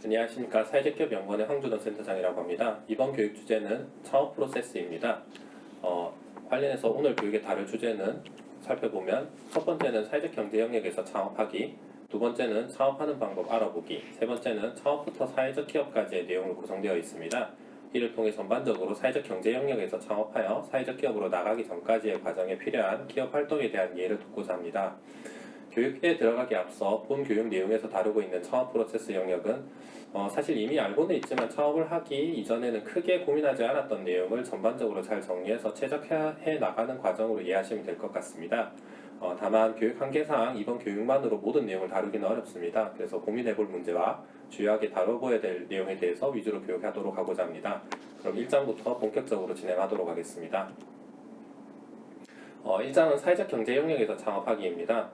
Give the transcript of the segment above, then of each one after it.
안녕하십니까. 사회적기업연구원의 황준호 센터장이라고 합니다. 이번 교육 주제는 창업 프로세스입니다. 관련해서 오늘 교육에 다룰 주제는 살펴보면 첫 번째는 사회적 경제 영역에서 창업하기, 두 번째는 창업하는 방법 알아보기, 세 번째는 창업부터 사회적 기업까지의 내용으로 구성되어 있습니다. 이를 통해 전반적으로 사회적 경제 영역에서 창업하여 사회적 기업으로 나가기 전까지의 과정에 필요한 기업 활동에 대한 이해를 돕고자 합니다. 교육에 들어가기 앞서 본 교육 내용에서 다루고 있는 창업 프로세스 영역은 사실 이미 알고는 있지만 창업을 하기 이전에는 크게 고민하지 않았던 내용을 전반적으로 잘 정리해서 최적화해 나가는 과정으로 이해하시면 될 것 같습니다. 다만 교육 한계상 이번 교육만으로 모든 내용을 다루기는 어렵습니다. 그래서 고민해볼 문제와 주요하게 다뤄봐야 될 내용에 대해서 위주로 교육하도록 하고자 합니다. 그럼 1장부터 본격적으로 진행하도록 하겠습니다. 1장은 사회적 경제 영역에서 창업하기입니다.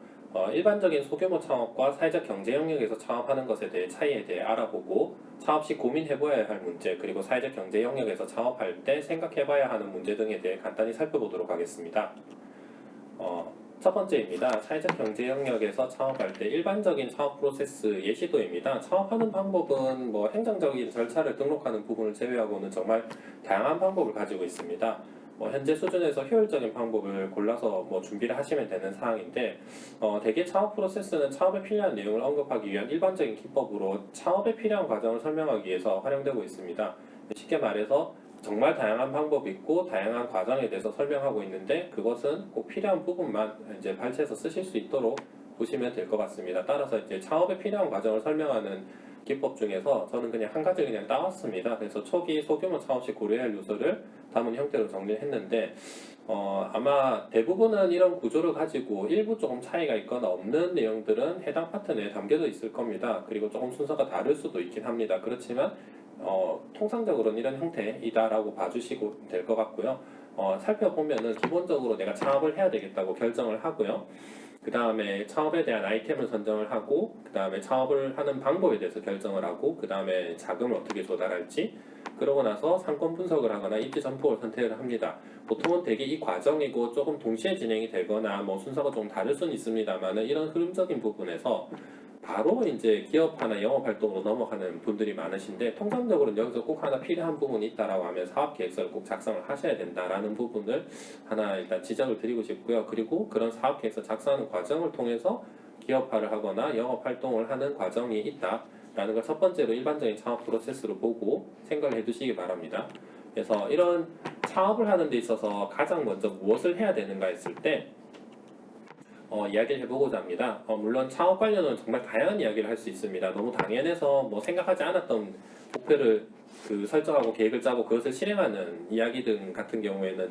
일반적인 소규모 창업과 사회적 경제 영역에서 창업하는 것에 대해 차이에 대해 알아보고 창업 시 고민해봐야 할 문제, 그리고 사회적 경제 영역에서 창업할 때 생각해봐야 하는 문제 등에 대해 간단히 살펴보도록 하겠습니다. 첫 번째입니다. 사회적 경제 영역에서 창업할 때 일반적인 창업 프로세스 예시도입니다. 창업하는 방법은 행정적인 절차를 등록하는 부분을 제외하고는 정말 다양한 방법을 가지고 있습니다. 현재 수준에서 효율적인 방법을 골라서 준비를 하시면 되는 사항인데, 대개 창업 프로세스는 창업에 필요한 내용을 언급하기 위한 일반적인 기법으로 창업에 필요한 과정을 설명하기 위해서 활용되고 있습니다. 쉽게 말해서 정말 다양한 방법이 있고 다양한 과정에 대해서 설명하고 있는데, 그것은 꼭 필요한 부분만 이제 발췌해서 쓰실 수 있도록 보시면 될 것 같습니다. 따라서 이제 창업에 필요한 과정을 설명하는 기법 중에서 저는 그냥 한 가지 그냥 따왔습니다. 그래서 초기 소규모 창업 시 고려해야 할 요소를 담은 형태로 정리를 했는데, 아마 대부분은 이런 구조를 가지고 일부 조금 차이가 있거나 없는 내용들은 해당 파트 내에 담겨져 있을 겁니다. 그리고 조금 순서가 다를 수도 있긴 합니다. 그렇지만 통상적으로는 이런 형태이다라고 봐주시고 될 것 같고요. 살펴보면은 기본적으로 내가 창업을 해야 되겠다고 결정을 하고요. 그 다음에 창업에 대한 아이템을 선정을 하고, 그 다음에 창업을 하는 방법에 대해서 결정을 하고, 그 다음에 자금을 어떻게 조달할지, 그러고 나서 상권 분석을 하거나 입지 전폭을 선택을 합니다. 보통은 대개 이 과정이고 조금 동시에 진행이 되거나 순서가 좀 다를 수는 있습니다만, 이런 흐름적인 부분에서 바로 이제 기업화나 영업 활동으로 넘어가는 분들이 많으신데, 통상적으로는 여기서 꼭 하나 필요한 부분이 있다라고 하면 사업 계획서를 꼭 작성을 하셔야 된다라는 부분을 하나 일단 지적을 드리고 싶고요. 그리고 그런 사업 계획서 작성하는 과정을 통해서 기업화를 하거나 영업 활동을 하는 과정이 있다라는 걸 첫 번째로 일반적인 창업 프로세스로 보고 생각을 해두시기 바랍니다. 그래서 이런 창업을 하는 데 있어서 가장 먼저 무엇을 해야 되는가 했을 때 이야기를 해보고자 합니다. 물론 창업 관련은 정말 다양한 이야기를 할 수 있습니다. 너무 당연해서 생각하지 않았던 목표를 설정하고 계획을 짜고 그것을 실행하는 이야기 등 같은 경우에는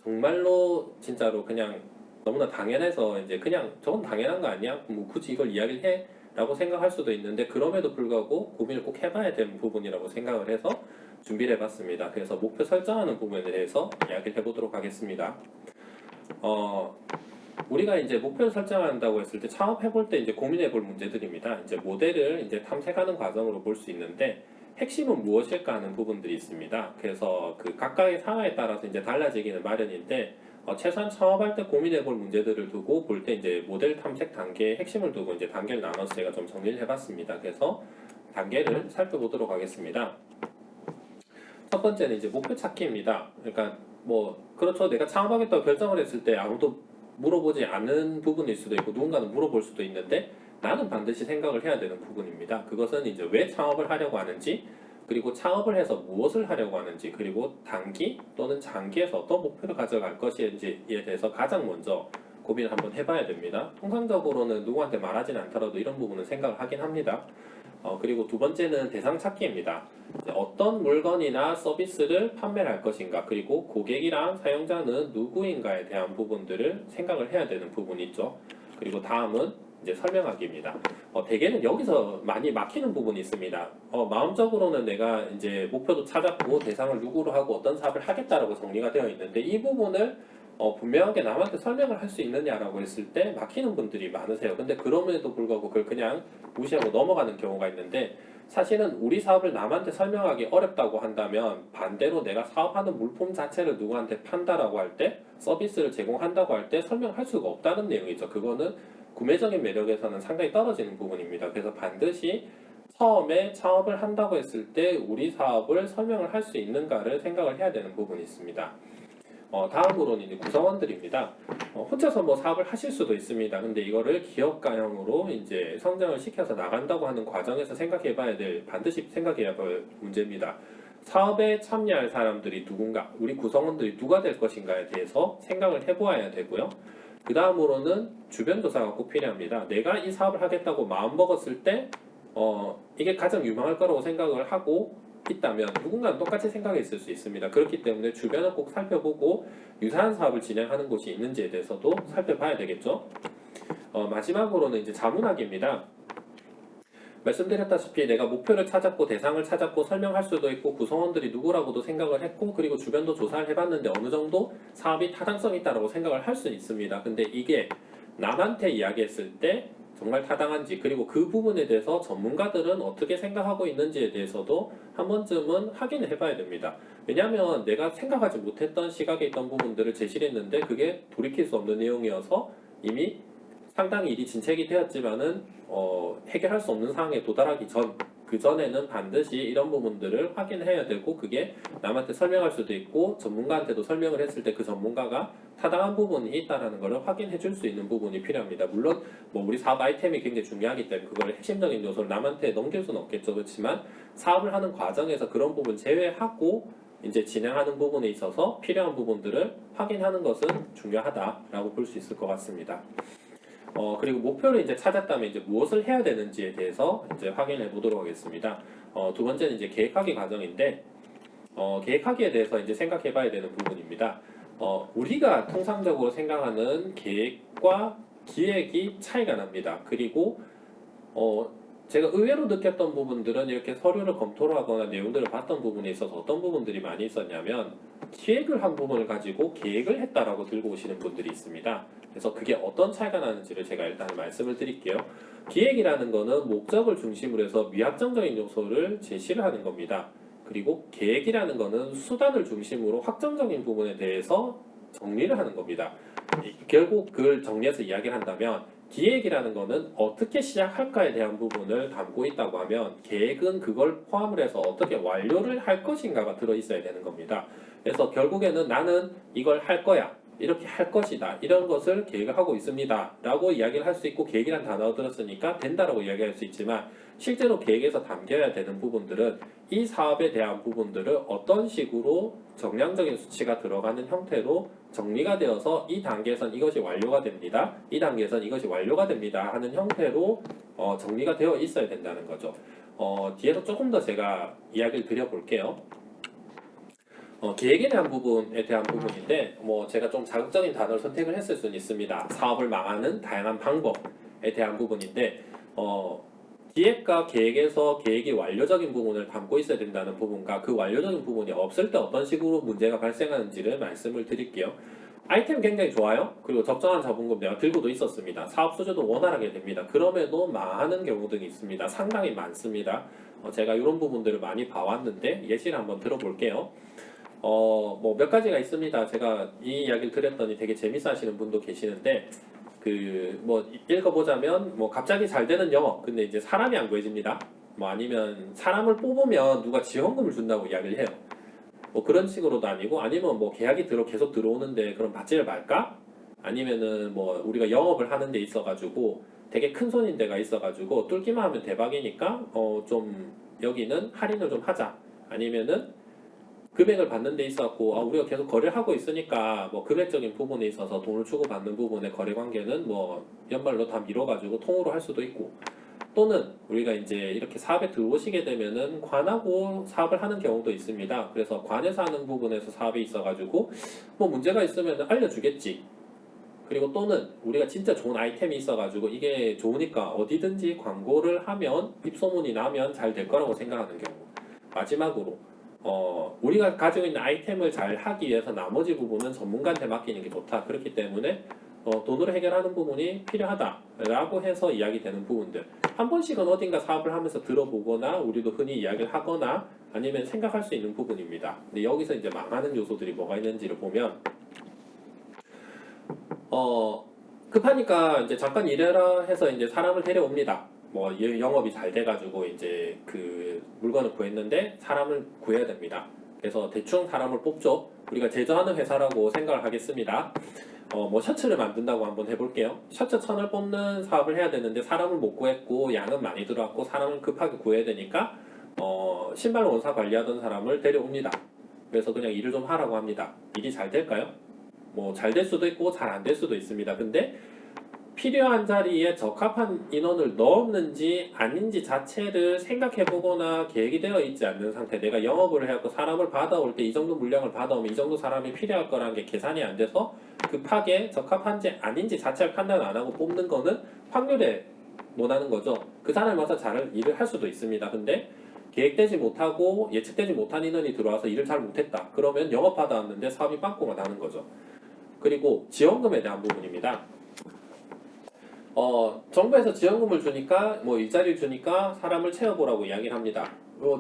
정말로 진짜로 그냥 너무나 당연해서 이제 그냥 저건 당연한 거 아니야? 굳이 이걸 이야기를 해? 라고 생각할 수도 있는데, 그럼에도 불구하고 고민을 꼭 해봐야 되는 부분이라고 생각을 해서 준비를 해봤습니다. 그래서 목표 설정하는 부분에 대해서 이야기를 해보도록 하겠습니다. 우리가 이제 목표를 설정한다고 했을 때 창업해볼 때 이제 고민해볼 문제들입니다. 이제 모델을 이제 탐색하는 과정으로 볼 수 있는데, 핵심은 무엇일까 하는 부분들이 있습니다. 그래서 그 각각의 상황에 따라서 이제 달라지기는 마련인데, 최소한 창업할 때 고민해볼 문제들을 두고 볼 때 이제 모델 탐색 단계의 핵심을 두고 이제 단계를 나눠서 제가 좀 정리를 해봤습니다. 그래서 단계를 살펴보도록 하겠습니다. 첫 번째는 이제 목표 찾기입니다. 그러니까 그렇죠. 내가 창업하겠다고 결정을 했을 때 아무도 물어보지 않은 부분일 수도 있고 누군가는 물어볼 수도 있는데, 나는 반드시 생각을 해야 되는 부분입니다. 그것은 이제 왜 창업을 하려고 하는지, 그리고 창업을 해서 무엇을 하려고 하는지, 그리고 단기 또는 장기에서 어떤 목표를 가져갈 것인지에 대해서 가장 먼저 고민을 한번 해봐야 됩니다. 통상적으로는 누구한테 말하진 않더라도 이런 부분은 생각을 하긴 합니다. 그리고 두 번째는 대상 찾기입니다. 어떤 물건이나 서비스를 판매를 할 것인가, 그리고 고객이랑 사용자는 누구인가에 대한 부분들을 생각을 해야 되는 부분이 있죠. 그리고 다음은 이제 설명하기입니다. 대개는 여기서 많이 막히는 부분이 있습니다. 마음적으로는 내가 이제 목표도 찾았고 대상을 누구로 하고 어떤 사업을 하겠다라고 정리가 되어 있는데, 이 부분을 분명하게 남한테 설명을 할 수 있느냐라고 했을 때 막히는 분들이 많으세요. 근데 그럼에도 불구하고 그걸 그냥 무시하고 넘어가는 경우가 있는데, 사실은 우리 사업을 남한테 설명하기 어렵다고 한다면 반대로 내가 사업하는 물품 자체를 누구한테 판다라고 할 때, 서비스를 제공한다고 할 때 설명할 수가 없다는 내용이죠. 그거는 구매적인 매력에서는 상당히 떨어지는 부분입니다. 그래서 반드시 처음에 창업을 한다고 했을 때 우리 사업을 설명을 할 수 있는가를 생각을 해야 되는 부분이 있습니다. 다음으로는 이제 구성원들입니다. 혼자서 뭐 사업을 하실 수도 있습니다. 근데 이거를 기업가형으로 이제 성장을 시켜서 나간다고 하는 과정에서 반드시 생각해야 할 문제입니다. 사업에 참여할 사람들이 누군가, 우리 구성원들이 누가 될 것인가에 대해서 생각을 해보아야 되고요. 그 다음으로는 주변 조사가 꼭 필요합니다. 내가 이 사업을 하겠다고 마음먹었을 때 이게 가장 유망할 거라고 생각을 하고 있다면 누군가는 똑같이 생각했을 수 있습니다. 그렇기 때문에 주변을 꼭 살펴보고 유사한 사업을 진행하는 곳이 있는지에 대해서도 살펴봐야 되겠죠. 마지막으로는 이제 자문하기입니다. 말씀드렸다시피 내가 목표를 찾았고 대상을 찾았고 설명할 수도 있고 구성원들이 누구라고도 생각을 했고 그리고 주변도 조사를 해봤는데 어느 정도 사업이 타당성이 있다고 생각을 할 수 있습니다. 근데 이게 남한테 이야기했을 때 정말 타당한지 그리고 그 부분에 대해서 전문가들은 어떻게 생각하고 있는지에 대해서도 한 번쯤은 확인을 해봐야 됩니다. 왜냐하면 내가 생각하지 못했던 시각에 있던 부분들을 제시를 했는데 그게 돌이킬 수 없는 내용이어서 이미 상당히 일이 진척이 되었지만은 해결할 수 없는 상황에 도달하기 그 전에는 반드시 이런 부분들을 확인해야 되고 그게 남한테 설명할 수도 있고 전문가한테도 설명을 했을 때 그 전문가가 타당한 부분이 있다는 것을 확인해 줄 수 있는 부분이 필요합니다. 물론 뭐 우리 사업 아이템이 굉장히 중요하기 때문에 그걸 핵심적인 요소를 남한테 넘길 수는 없겠죠. 그렇지만 사업을 하는 과정에서 그런 부분 제외하고 이제 진행하는 부분에 있어서 필요한 부분들을 확인하는 것은 중요하다라고 볼 수 있을 것 같습니다. 그리고 목표를 이제 찾았다면 이제 무엇을 해야 되는지에 대해서 이제 확인해 보도록 하겠습니다. 두 번째는 이제 계획하기 과정인데, 계획하기에 대해서 이제 생각해 봐야 되는 부분입니다. 우리가 통상적으로 생각하는 계획과 기획이 차이가 납니다. 그리고, 제가 의외로 느꼈던 부분들은 이렇게 서류를 검토를 하거나 내용들을 봤던 부분에 있어서 어떤 부분들이 많이 있었냐면, 기획을 한 부분을 가지고 계획을 했다라고 들고 오시는 분들이 있습니다. 그래서 그게 어떤 차이가 나는지를 제가 일단 말씀을 드릴게요. 기획이라는 거는 목적을 중심으로 해서 미확정적인 요소를 제시를 하는 겁니다. 그리고 계획이라는 거는 수단을 중심으로 확정적인 부분에 대해서 정리를 하는 겁니다. 결국 그걸 정리해서 이야기를 한다면 기획이라는 거는 어떻게 시작할까에 대한 부분을 담고 있다고 하면 계획은 그걸 포함을 해서 어떻게 완료를 할 것인가가 들어있어야 되는 겁니다. 그래서 결국에는 나는 이걸 할 거야. 이렇게 할 것이다. 이런 것을 계획을 하고 있습니다. 라고 이야기를 할 수 있고 계획이란 단어가 들었으니까 된다라고 이야기할 수 있지만 실제로 계획에서 담겨야 되는 부분들은 이 사업에 대한 부분들을 어떤 식으로 정량적인 수치가 들어가는 형태로 정리가 되어서 이 단계에선 이것이 완료가 됩니다. 이 단계에선 이것이 완료가 됩니다. 하는 형태로 정리가 되어 있어야 된다는 거죠. 뒤에서 조금 더 제가 이야기를 드려볼게요. 계획에 대한 부분에 대한 부분인데 제가 좀 자극적인 단어를 선택을 했을 수는 있습니다. 사업을 망하는 다양한 방법에 대한 부분인데 기획과 계획에서 계획이 완료적인 부분을 담고 있어야 된다는 부분과 그 완료적인 부분이 없을 때 어떤 식으로 문제가 발생하는지를 말씀을 드릴게요. 아이템 굉장히 좋아요. 그리고 적정한 자본금 내가 들고도 있었습니다. 사업 수주도 원활하게 됩니다. 그럼에도 망하는 경우 등이 있습니다. 상당히 많습니다. 제가 이런 부분들을 많이 봐왔는데 예시를 한번 들어볼게요. 몇 가지가 있습니다. 제가 이 이야기를 드렸더니 되게 재밌어 하시는 분도 계시는데, 읽어보자면, 갑자기 잘 되는 영업. 근데 이제 사람이 안 구해집니다. 아니면 사람을 뽑으면 누가 지원금을 준다고 이야기를 해요. 그런 식으로도 아니고, 아니면 계약이 계속 들어오는데 그럼 받지를 말까? 아니면은 우리가 영업을 하는 데 있어가지고 되게 큰 손인 데가 있어가지고 뚫기만 하면 대박이니까, 좀 여기는 할인을 좀 하자. 아니면은 금액을 받는 데 있었고 우리가 계속 거래를 하고 있으니까 금액적인 부분에 있어서 돈을 주고 받는 부분의 거래 관계는 연말로 다 미뤄가지고 통으로 할 수도 있고 또는 우리가 이제 이렇게 사업에 들어오시게 되면은 관하고 사업을 하는 경우도 있습니다. 그래서 관에서 하는 부분에서 사업이 있어가지고 문제가 있으면 알려주겠지. 그리고 또는 우리가 진짜 좋은 아이템이 있어가지고 이게 좋으니까 어디든지 광고를 하면 입소문이 나면 잘 될 거라고 생각하는 경우. 마지막으로 우리가 가지고 있는 아이템을 잘 하기 위해서 나머지 부분은 전문가한테 맡기는 게 좋다. 그렇기 때문에 돈으로 해결하는 부분이 필요하다라고 해서 이야기되는 부분들. 한 번씩은 어딘가 사업을 하면서 들어보거나 우리도 흔히 이야기를 하거나 아니면 생각할 수 있는 부분입니다. 근데 여기서 이제 망하는 요소들이 뭐가 있는지를 보면 급하니까 이제 잠깐 일해라 해서 이제 사람을 데려옵니다. 뭐 영업이 잘 돼가지고 이제 그 물건을 구했는데 사람을 구해야 됩니다. 그래서 대충 사람을 뽑죠. 우리가 제조하는 회사라고 생각을 하겠습니다. 뭐 셔츠를 만든다고 한번 해볼게요. 셔츠 천을 뽑는 사업을 해야 되는데 사람을 못 구했고 양은 많이 들어왔고 사람을 급하게 구해야 되니까 신발 원사 관리하던 사람을 데려옵니다. 그래서 그냥 일을 좀 하라고 합니다. 일이 잘 될까요? 뭐 잘 될 수도 있고 잘 안 될 수도 있습니다. 근데 필요한 자리에 적합한 인원을 넣었는지 아닌지 자체를 생각해보거나 계획이 되어 있지 않는 상태, 내가 영업을 해갖고 사람을 받아올 때 이 정도 물량을 받아오면 이 정도 사람이 필요할 거라는 게 계산이 안 돼서 급하게 적합한지 아닌지 자체를 판단 안 하고 뽑는 거는 확률에 논하는 거죠. 그 사람이 와서 잘 일을 할 수도 있습니다. 근데 계획되지 못하고 예측되지 못한 인원이 들어와서 일을 잘 못했다. 그러면 영업 받아왔는데 사업이 빵꾸가 나는 거죠. 그리고 지원금에 대한 부분입니다. 정부에서 지원금을 주니까 뭐 일자리를 주니까 사람을 채워보라고 이야기를 합니다.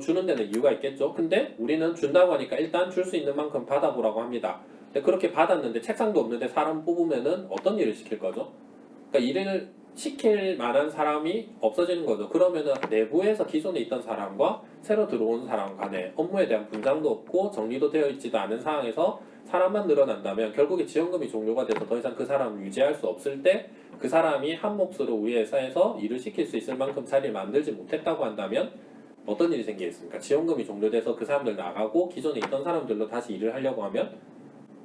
주는 데는 이유가 있겠죠. 근데 우리는 준다고 하니까 일단 줄 수 있는 만큼 받아보라고 합니다. 근데 그렇게 받았는데 책상도 없는데 사람 뽑으면은 어떤 일을 시킬 거죠? 그러니까 일을 시킬 만한 사람이 없어지는 거죠. 그러면은 내부에서 기존에 있던 사람과 새로 들어온 사람 간에 업무에 대한 분장도 없고 정리도 되어 있지도 않은 상황에서 사람만 늘어난다면 결국에 지원금이 종료가 돼서 더 이상 그 사람을 유지할 수 없을 때 그 사람이 한 몫으로 우리 회사에서 일을 시킬 수 있을 만큼 자리를 만들지 못했다고 한다면 어떤 일이 생기겠습니까? 지원금이 종료돼서 그 사람들 나가고 기존에 있던 사람들로 다시 일을 하려고 하면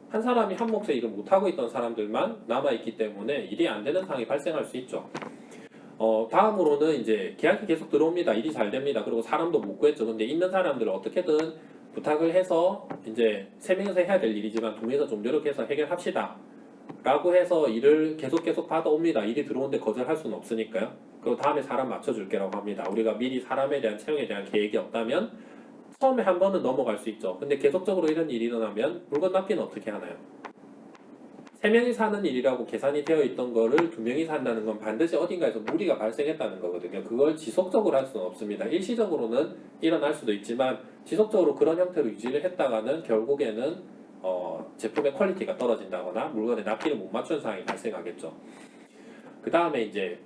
한 사람이 한 몫의 일을 못하고 있던 사람들만 남아있기 때문에 일이 안 되는 상황이 발생할 수 있죠. 다음으로는 이제 계약이 계속 들어옵니다. 일이 잘 됩니다. 그리고 사람도 못 구했죠. 근데 있는 사람들을 어떻게든 부탁을 해서 이제 3명이서 해야 될 일이지만 2명이서 좀 노력해서 해결합시다. 라고 해서 일을 계속 받아옵니다. 일이 들어오는데 거절할 수는 없으니까요. 그리고 다음에 사람 맞춰줄게라고 합니다. 우리가 미리 사람에 대한 채용에 대한 계획이 없다면 처음에 한 번은 넘어갈 수 있죠. 근데 계속적으로 이런 일이 일어나면 물건 납기는 어떻게 하나요? 3명이 사는 일이라고 계산이 되어 있던 거를 2명이 산다는 건 반드시 어딘가에서 무리가 발생했다는 거거든요. 그걸 지속적으로 할 수는 없습니다. 일시적으로는 일어날 수도 있지만 지속적으로 그런 형태로 유지를 했다가는 결국에는 제품의 퀄리티가 떨어진다거나 물건의 납기를 못 맞춘 상황이 발생하겠죠. 그 다음에 이제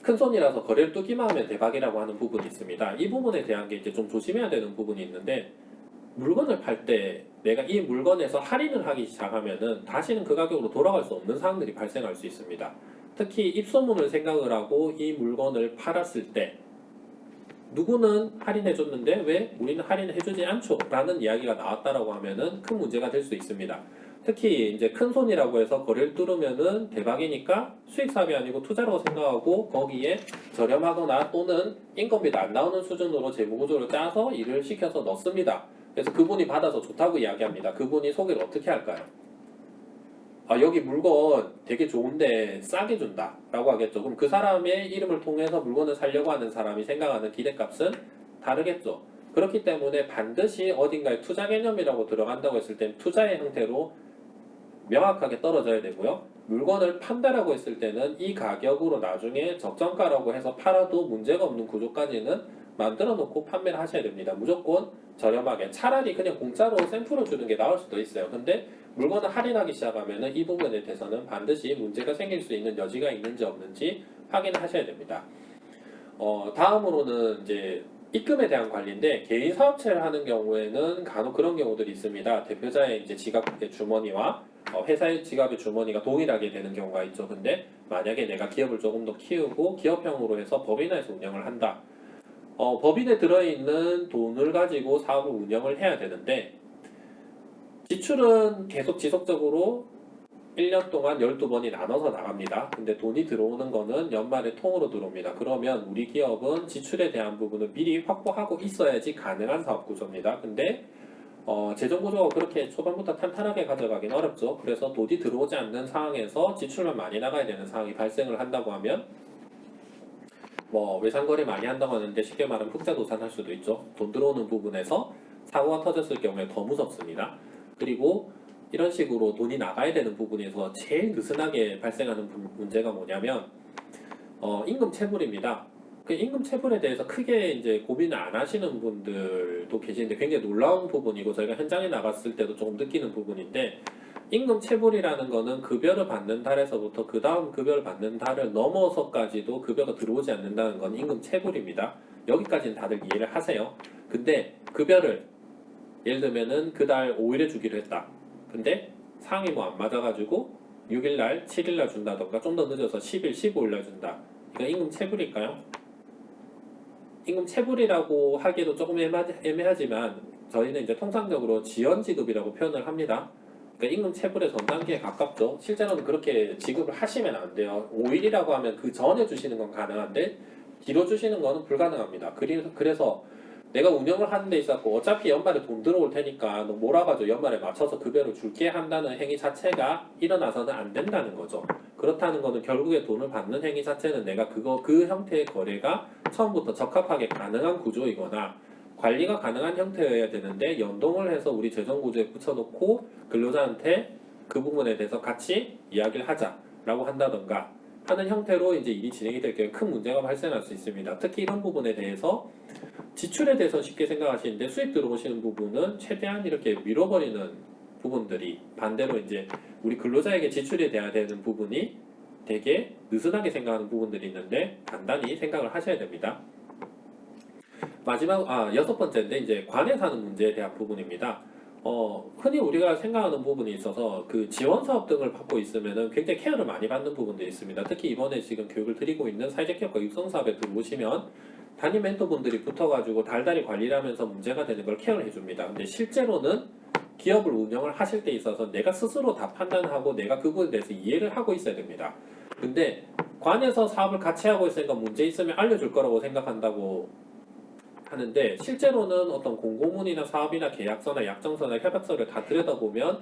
큰손이라서 거래를 뚜기만 하면 대박이라고 하는 부분이 있습니다. 이 부분에 대한 게 이제 좀 조심해야 되는 부분이 있는데 물건을 팔 때 내가 이 물건에서 할인을 하기 시작하면은 다시는 그 가격으로 돌아갈 수 없는 상황들이 발생할 수 있습니다. 특히 입소문을 생각을 하고 이 물건을 팔았을 때 누구는 할인해줬는데 왜 우리는 할인해주지 않죠? 라는 이야기가 나왔다라고 하면은 큰 문제가 될 수 있습니다. 특히 이제 큰 손이라고 해서 거래를 뚫으면은 대박이니까 수익 사업이 아니고 투자라고 생각하고 거기에 저렴하거나 또는 인건비도 안 나오는 수준으로 재무구조를 짜서 일을 시켜서 넣습니다. 그래서 그분이 받아서 좋다고 이야기합니다. 그분이 소개를 어떻게 할까요? 여기 물건 되게 좋은데 싸게 준다 라고 하겠죠. 그럼 그 사람의 이름을 통해서 물건을 사려고 하는 사람이 생각하는 기대값은 다르겠죠. 그렇기 때문에 반드시 어딘가에 투자 개념이라고 들어간다고 했을 땐 투자의 형태로 명확하게 떨어져야 되고요. 물건을 판다라고 했을 때는 이 가격으로 나중에 적정가라고 해서 팔아도 문제가 없는 구조까지는 만들어 놓고 판매를 하셔야 됩니다. 무조건 저렴하게. 차라리 그냥 공짜로 샘플을 주는 게 나을 수도 있어요. 근데 물건을 할인하기 시작하면 이 부분에 대해서는 반드시 문제가 생길 수 있는 여지가 있는지 없는지 확인을 하셔야 됩니다. 다음으로는 이제 입금에 대한 관리인데 개인 사업체를 하는 경우에는 간혹 그런 경우들이 있습니다. 대표자의 이제 지갑의 주머니와 회사의 지갑의 주머니가 동일하게 되는 경우가 있죠. 근데 만약에 내가 기업을 조금 더 키우고 기업형으로 해서 법인화해서 운영을 한다. 법인에 들어있는 돈을 가지고 사업을 운영을 해야 되는데 지출은 계속 지속적으로 1년 동안 12번이 나눠서 나갑니다. 근데 돈이 들어오는 거는 연말에 통으로 들어옵니다. 그러면 우리 기업은 지출에 대한 부분을 미리 확보하고 있어야지 가능한 사업 구조입니다. 근데 재정 구조가 그렇게 초반부터 탄탄하게 가져가긴 어렵죠. 그래서 돈이 들어오지 않는 상황에서 지출만 많이 나가야 되는 상황이 발생을 한다고 하면 외상거래 많이 한다고 하는데 쉽게 말하면 흑자도산할 수도 있죠. 돈 들어오는 부분에서 사고가 터졌을 경우에 더 무섭습니다. 그리고 이런 식으로 돈이 나가야 되는 부분에서 제일 느슨하게 발생하는 문제가 뭐냐면 임금 체불입니다. 그 임금 체불에 대해서 크게 이제 고민을 안 하시는 분들도 계시는데 굉장히 놀라운 부분이고 저희가 현장에 나갔을 때도 조금 느끼는 부분인데 임금 체불이라는 거는 급여를 받는 달에서부터 그 다음 급여를 받는 달을 넘어서까지도 급여가 들어오지 않는다는 건 임금 체불입니다. 여기까지는 다들 이해를 하세요. 근데 급여를 예를 들면은 그 달 5일에 주기로 했다. 근데 상황이 뭐 안 맞아가지고 6일날, 7일날 준다던가 좀 더 늦어서 10일, 15일날 준다. 이거 임금 체불일까요? 임금 체불이라고 하기에도 조금 애매하지만 저희는 이제 통상적으로 지연지급이라고 표현을 합니다. 그러니까 임금 체불의 전 단계에 가깝죠. 실제로는 그렇게 지급을 하시면 안 돼요. 5일이라고 하면 그 전에 주시는 건 가능한데 뒤로 주시는 거는 불가능합니다. 그래서 내가 운영을 하는 데 있었고 어차피 연말에 돈 들어올 테니까 너 몰아가지고 연말에 맞춰서 급여를 줄게 한다는 행위 자체가 일어나서는 안 된다는 거죠. 그렇다는 거는 결국에 돈을 받는 행위 자체는 내가 그 형태의 거래가 처음부터 적합하게 가능한 구조이거나 관리가 가능한 형태여야 되는데 연동을 해서 우리 재정 구조에 붙여놓고 근로자한테 그 부분에 대해서 같이 이야기를 하자라고 한다던가 하는 형태로 이제 일이 진행이 될 경우에 큰 문제가 발생할 수 있습니다. 특히 이런 부분에 대해서 지출에 대해서 쉽게 생각하시는데 수입 들어오시는 부분은 최대한 이렇게 밀어버리는 부분들이 반대로 이제 우리 근로자에게 지출이 돼야 되는 부분이 되게 느슨하게 생각하는 부분들이 있는데 간단히 생각을 하셔야 됩니다. 여섯 번째인데 이제 관에서 하는 문제에 대한 부분입니다. 흔히 우리가 생각하는 부분이 있어서 그 지원 사업 등을 받고 있으면은 굉장히 케어를 많이 받는 부분들이 있습니다. 특히 이번에 지금 교육을 드리고 있는 사회적 기업가 육성 사업에 들어오시면 담임 멘토분들이 붙어가지고 달달이 관리를 하면서 문제가 되는 걸 케어를 해줍니다. 근데 실제로는 기업을 운영을 하실 때 있어서 내가 스스로 다 판단하고 내가 그 부분에 대해서 이해를 하고 있어야 됩니다. 근데 관에서 사업을 같이 하고 있으니까 문제 있으면 알려줄 거라고 생각한다고 하는데 실제로는 어떤 공고문이나 사업이나 계약서나 약정서나 협약서를 다 들여다보면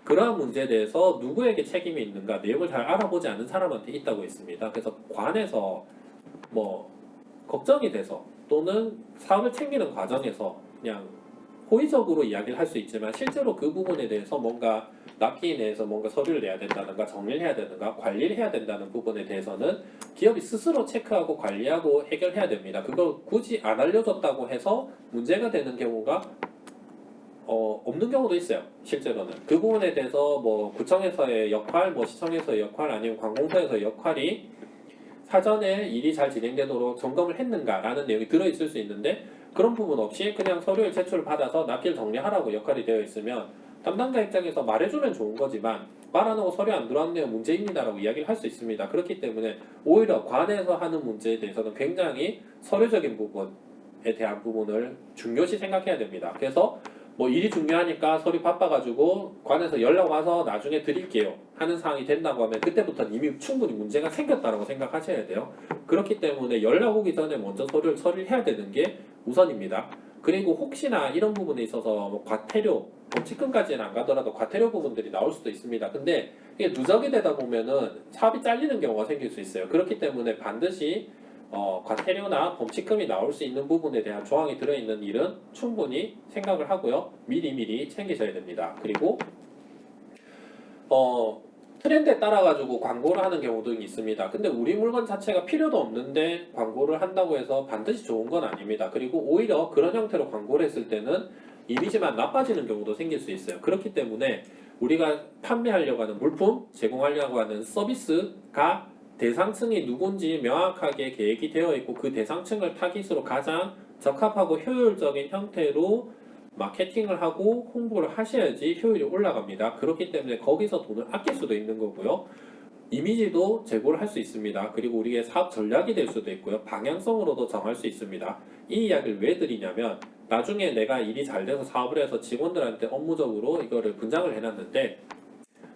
그러한 문제에 대해서 누구에게 책임이 있는가 내용을 잘 알아보지 않은 사람한테 있다고 있습니다. 그래서 관에서 뭐 걱정이 돼서 또는 사업을 챙기는 과정에서 그냥 호의적으로 이야기를 할 수 있지만 실제로 그 부분에 대해서 뭔가 납기에 대해서 뭔가 서류를 내야 된다든가 정리를 해야 되는가 관리를 해야 된다는 부분에 대해서는 기업이 스스로 체크하고 관리하고 해결해야 됩니다. 그걸 굳이 안 알려줬다고 해서 문제가 되는 경우가 없는 경우도 있어요. 실제로는 그 부분에 대해서 뭐 구청에서의 역할, 뭐 시청에서의 역할, 아니면 관공서에서의 역할이 사전에 일이 잘 진행되도록 점검을 했는가라는 내용이 들어있을 수 있는데 그런 부분 없이 그냥 서류를 제출받아서 납기를 정리하라고 역할이 되어 있으면 담당자 입장에서 말해주면 좋은 거지만 말 안 하고 서류 안 들어왔네요 문제입니다라고 이야기를 할 수 있습니다. 그렇기 때문에 오히려 관에서 하는 문제에 대해서는 굉장히 서류적인 부분에 대한 부분을 중요시 생각해야 됩니다. 그래서 뭐 일이 중요하니까 서류 바빠가지고 관에서 연락 와서 나중에 드릴게요 하는 상황이 된다고 하면 그때부터는 이미 충분히 문제가 생겼다고 생각하셔야 돼요. 그렇기 때문에 연락 오기 전에 먼저 서류를 처리해야 되는 게 우선입니다. 그리고 혹시나 이런 부분에 있어서 뭐 과태료, 범칙금까지는 안 가더라도 과태료 부분들이 나올 수도 있습니다. 근데 이게 누적이 되다 보면은 사업이 잘리는 경우가 생길 수 있어요. 그렇기 때문에 반드시 과태료나 범칙금이 나올 수 있는 부분에 대한 조항이 들어있는 일은 충분히 생각을 하고요. 미리미리 챙기셔야 됩니다. 그리고 트렌드에 따라가지고 광고를 하는 경우도 있습니다. 근데 우리 물건 자체가 필요도 없는데 광고를 한다고 해서 반드시 좋은 건 아닙니다. 그리고 오히려 그런 형태로 광고를 했을 때는 이미지만 나빠지는 경우도 생길 수 있어요. 그렇기 때문에 우리가 판매하려고 하는 물품, 제공하려고 하는 서비스가 대상층이 누군지 명확하게 계획이 되어 있고 그 대상층을 타깃으로 가장 적합하고 효율적인 형태로 마케팅을 하고 홍보를 하셔야지 효율이 올라갑니다. 그렇기 때문에 거기서 돈을 아낄 수도 있는 거고요. 이미지도 제고를 할 수 있습니다. 그리고 우리의 사업 전략이 될 수도 있고요. 방향성으로도 정할 수 있습니다. 이 이야기를 왜 드리냐면 나중에 내가 일이 잘 돼서 사업을 해서 직원들한테 업무적으로 이거를 분장을 해놨는데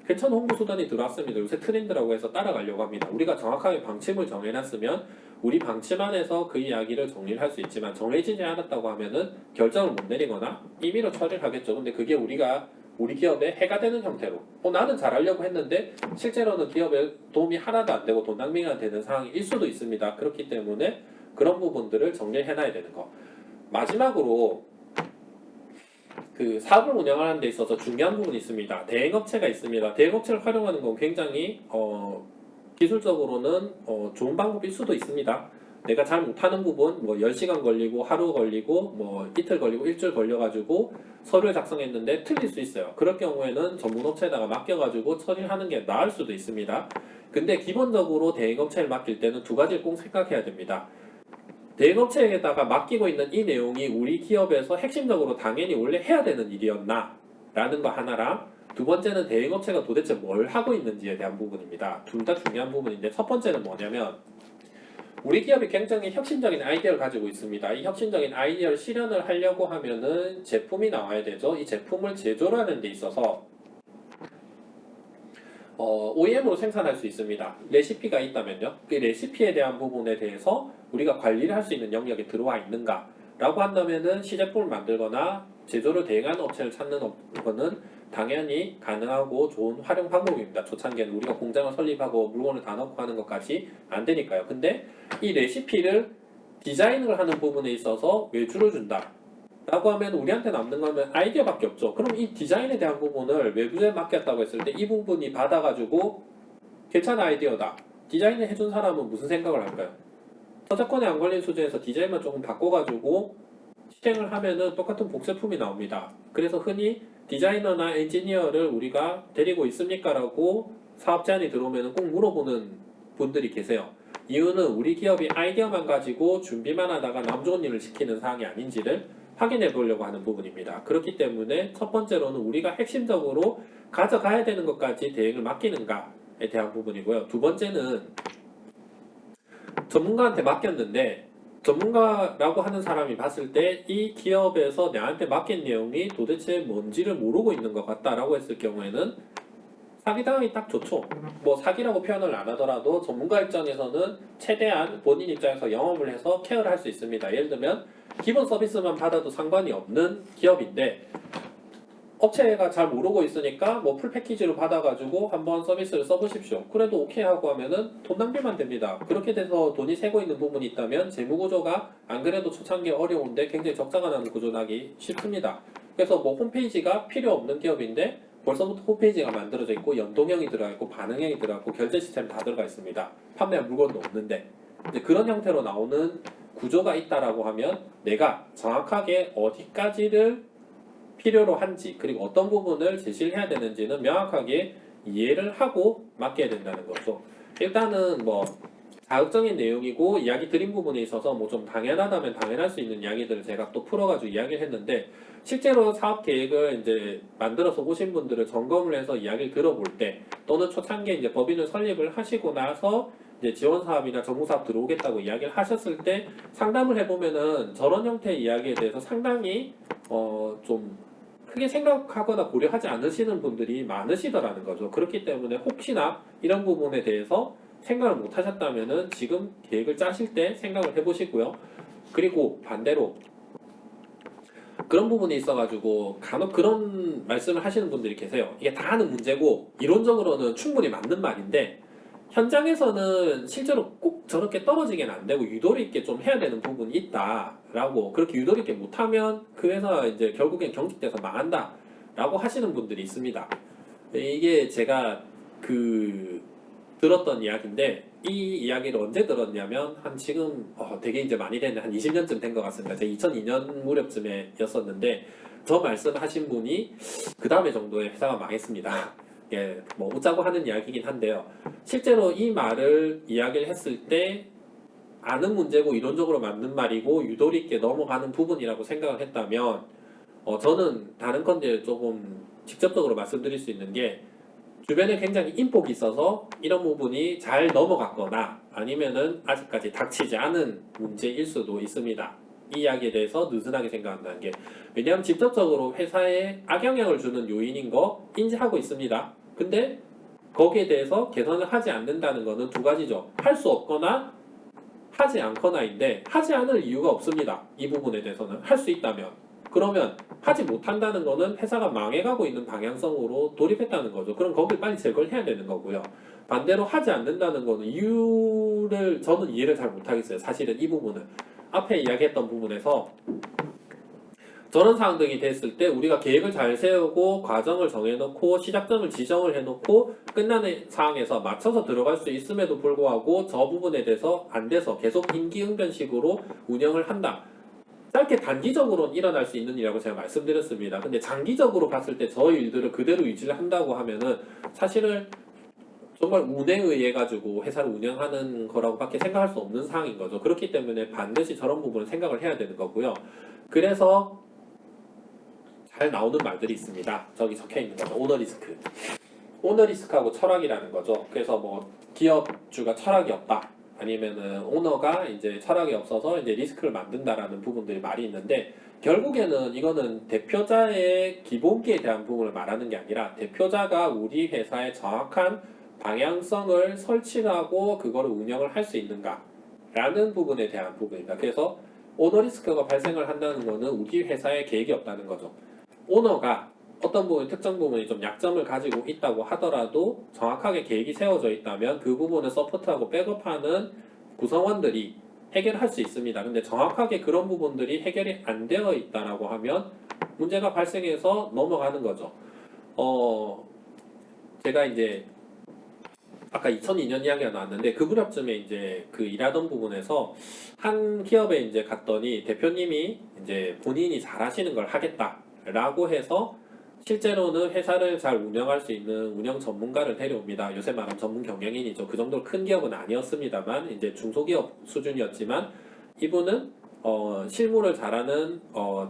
괜찮은 홍보 수단이 들어왔습니다. 요새 트렌드라고 해서 따라가려고 합니다. 우리가 정확하게 방침을 정해놨으면 우리 방침 안에서 그 이야기를 정리를 할 수 있지만 정해지지 않았다고 하면은 결정을 못 내리거나 임의로 처리를 하겠죠. 근데 그게 우리 기업에 해가 되는 형태로 나는 잘하려고 했는데 실제로는 기업에 도움이 하나도 안 되고 돈 낭비가 되는 상황일 수도 있습니다. 그렇기 때문에 그런 부분들을 정리해놔야 되는 거. 마지막으로 그 사업을 운영하는 데 있어서 중요한 부분이 있습니다. 대행업체가 있습니다. 대행업체를 활용하는 건 굉장히 기술적으로는 좋은 방법일 수도 있습니다. 내가 잘 못하는 부분, 뭐 10시간 걸리고 하루 걸리고 뭐 이틀 걸리고 일주일 걸려가지고 서류를 작성했는데 틀릴 수 있어요. 그럴 경우에는 전문업체에다가 맡겨가지고 처리를 하는 게 나을 수도 있습니다. 근데 기본적으로 대행업체를 맡길 때는 두 가지를 꼭 생각해야 됩니다. 대행업체에다가 맡기고 있는 이 내용이 우리 기업에서 핵심적으로 당연히 원래 해야 되는 일이었나? 라는 거 하나랑 두 번째는 대행업체가 도대체 뭘 하고 있는지에 대한 부분입니다. 둘 다 중요한 부분인데 첫 번째는 뭐냐면 우리 기업이 굉장히 혁신적인 아이디어를 가지고 있습니다. 이 혁신적인 아이디어를 실현을 하려고 하면은 제품이 나와야 되죠. 이 제품을 제조를 하는 데 있어서 OEM으로 생산할 수 있습니다. 레시피가 있다면요. 그 레시피에 대한 부분에 대해서 우리가 관리를 할 수 있는 영역에 들어와 있는가 라고 한다면은 시제품을 만들거나 제조를 대행하는 업체를 찾는 거는 당연히 가능하고 좋은 활용 방법입니다. 초창기에는 우리가 공장을 설립하고 물건을 다 넣고 하는 것까지 안 되니까요. 근데 이 레시피를 디자인을 하는 부분에 있어서 외주를 준다 라고 하면 우리한테 남는 거는 아이디어밖에 없죠. 그럼 이 디자인에 대한 부분을 외부에 맡겼다고 했을 때 이 부분이 받아가지고 괜찮은 아이디어다. 디자인을 해준 사람은 무슨 생각을 할까요? 저작권에 안 걸린 수준에서 디자인만 조금 바꿔가지고 실행을 하면은 똑같은 복제품이 나옵니다. 그래서 흔히 디자이너나 엔지니어를 우리가 데리고 있습니까? 라고 사업 제안이 들어오면 꼭 물어보는 분들이 계세요. 이유는 우리 기업이 아이디어만 가지고 준비만 하다가 남 좋은 일을 시키는 사항이 아닌지를 확인해 보려고 하는 부분입니다. 그렇기 때문에 첫 번째로는 우리가 핵심적으로 가져가야 되는 것까지 대행을 맡기는가에 대한 부분이고요. 두 번째는 전문가한테 맡겼는데 전문가라고 하는 사람이 봤을 때 이 기업에서 나한테 맡긴 내용이 도대체 뭔지를 모르고 있는 것 같다라고 했을 경우에는 사기당하기 딱 좋죠. 뭐 사기라고 표현을 안 하더라도 전문가 입장에서는 최대한 본인 입장에서 영업을 해서 케어를 할 수 있습니다. 예를 들면 기본 서비스만 받아도 상관이 없는 기업인데 업체가 잘 모르고 있으니까 뭐 풀 패키지로 받아가지고 한번 서비스를 써보십시오. 그래도 오케이 하고 하면은 돈 낭비만 됩니다. 그렇게 돼서 돈이 새고 있는 부분이 있다면 재무 구조가 안 그래도 초창기 어려운데 굉장히 적자가 나는 구조 나기 쉽습니다. 그래서 뭐 홈페이지가 필요 없는 기업인데 벌써부터 홈페이지가 만들어져 있고 연동형이 들어가 있고 반응형이 들어가 있고 결제 시스템 다 들어가 있습니다. 판매한 물건도 없는데 이제 그런 형태로 나오는 구조가 있다라고 하면 내가 정확하게 어디까지를 필요로 한지 그리고 어떤 부분을 제시를 해야 되는지는 명확하게 이해를 하고 맡겨야 된다는 거죠. 일단은 뭐 자극적인 내용이고 이야기 드린 부분에 있어서 뭐 좀 당연하다면 당연할 수 있는 이야기들을 제가 또 풀어가지고 이야기를 했는데 실제로 사업 계획을 이제 만들어서 오신 분들을 점검을 해서 이야기를 들어볼 때 또는 초창기에 이제 법인을 설립을 하시고 나서 이제 지원 사업이나 정부 사업 들어오겠다고 이야기를 하셨을 때 상담을 해보면은 저런 형태의 이야기에 대해서 상당히 좀 크게 생각하거나 고려하지 않으시는 분들이 많으시더라는 거죠. 그렇기 때문에 혹시나 이런 부분에 대해서 생각을 못 하셨다면은 지금 계획을 짜실 때 생각을 해보시고요. 그리고 반대로 그런 부분이 있어가지고 간혹 그런 말씀을 하시는 분들이 계세요. 이게 다 하는 문제고 이론적으로는 충분히 맞는 말인데 현장에서는 실제로 꼭 저렇게 떨어지게는 안 되고 유도리 있게 좀 해야 되는 부분이 있다라고 그렇게 유도리 있게 못하면 그 회사 이제 결국엔 경직돼서 망한다라고 하시는 분들이 있습니다. 이게 제가 들었던 이야기인데 이 이야기를 언제 들었냐면 한 지금 되게 이제 많이 됐는데 한 20년쯤 된 것 같습니다. 제가 2002년 무렵쯤에였었는데 저 말씀하신 분이 그 다음에 정도에 회사가 망했습니다. 예, 뭐 웃자고 하는 이야기이긴 한데요. 실제로 이 말을 이야기를 했을 때 아는 문제고 이론적으로 맞는 말이고 유도리 있게 넘어가는 부분이라고 생각을 했다면 저는 다른 건데 조금 직접적으로 말씀드릴 수 있는 게 주변에 굉장히 인복이 있어서 이런 부분이 잘 넘어갔거나 아니면은 아직까지 닥치지 않은 문제일 수도 있습니다. 이 이야기에 대해서 느슨하게 생각한다는 게 왜냐하면 직접적으로 회사에 악영향을 주는 요인인 거 인지하고 있습니다. 근데 거기에 대해서 개선을 하지 않는다는 것은 두 가지죠. 할 수 없거나 하지 않거나인데 하지 않을 이유가 없습니다. 이 부분에 대해서는 할 수 있다면 그러면 하지 못한다는 것은 회사가 망해가고 있는 방향성으로 돌입했다는 거죠. 그럼 거길 빨리 제거를 해야 되는 거고요. 반대로 하지 않는다는 것은 이유를 저는 이해를 잘 못하겠어요. 사실은 이 부분은 앞에 이야기했던 부분에서 저런 상황들이 됐을 때 우리가 계획을 잘 세우고 과정을 정해놓고 시작점을 지정을 해놓고 끝나는 상황에서 맞춰서 들어갈 수 있음에도 불구하고 저 부분에 대해서 안 돼서 계속 임기응변식으로 운영을 한다. 짧게 단기적으로는 일어날 수 있는 일이라고 제가 말씀드렸습니다. 근데 장기적으로 봤을 때 저 일들을 그대로 유지를 한다고 하면은 사실은 정말 운에 의해 가지고 회사를 운영하는 거라고 밖에 생각할 수 없는 상황인 거죠. 그렇기 때문에 반드시 저런 부분을 생각을 해야 되는 거고요. 그래서 잘 나오는 말들이 있습니다. 저기 적혀 있는 거죠. 오너 리스크. 오너 리스크하고 철학이라는 거죠. 그래서 뭐 기업주가 철학이 없다. 아니면은 오너가 이제 철학이 없어서 이제 리스크를 만든다라는 부분들이 말이 있는데 결국에는 이거는 대표자의 기본기에 대한 부분을 말하는 게 아니라 대표자가 우리 회사의 정확한 방향성을 설치하고 그거를 운영을 할 수 있는가 라는 부분에 대한 부분입니다. 그래서 오너 리스크가 발생을 한다는 거는 우리 회사에 계획이 없다는 거죠. 오너가 어떤 부분, 특정 부분이 좀 약점을 가지고 있다고 하더라도 정확하게 계획이 세워져 있다면 그 부분을 서포트하고 백업하는 구성원들이 해결할 수 있습니다. 근데 정확하게 그런 부분들이 해결이 안 되어 있다라고 하면 문제가 발생해서 넘어가는 거죠. 제가 이제 아까 2002년 이야기가 나왔는데 그 무렵쯤에 이제 그 일하던 부분에서 한 기업에 이제 갔더니 대표님이 이제 본인이 잘하시는 걸 하겠다라고 해서 실제로는 회사를 잘 운영할 수 있는 운영 전문가를 데려옵니다. 요새 말하면 전문 경영인이죠. 그 정도로 큰 기업은 아니었습니다만 이제 중소기업 수준이었지만 이분은 실무를 잘하는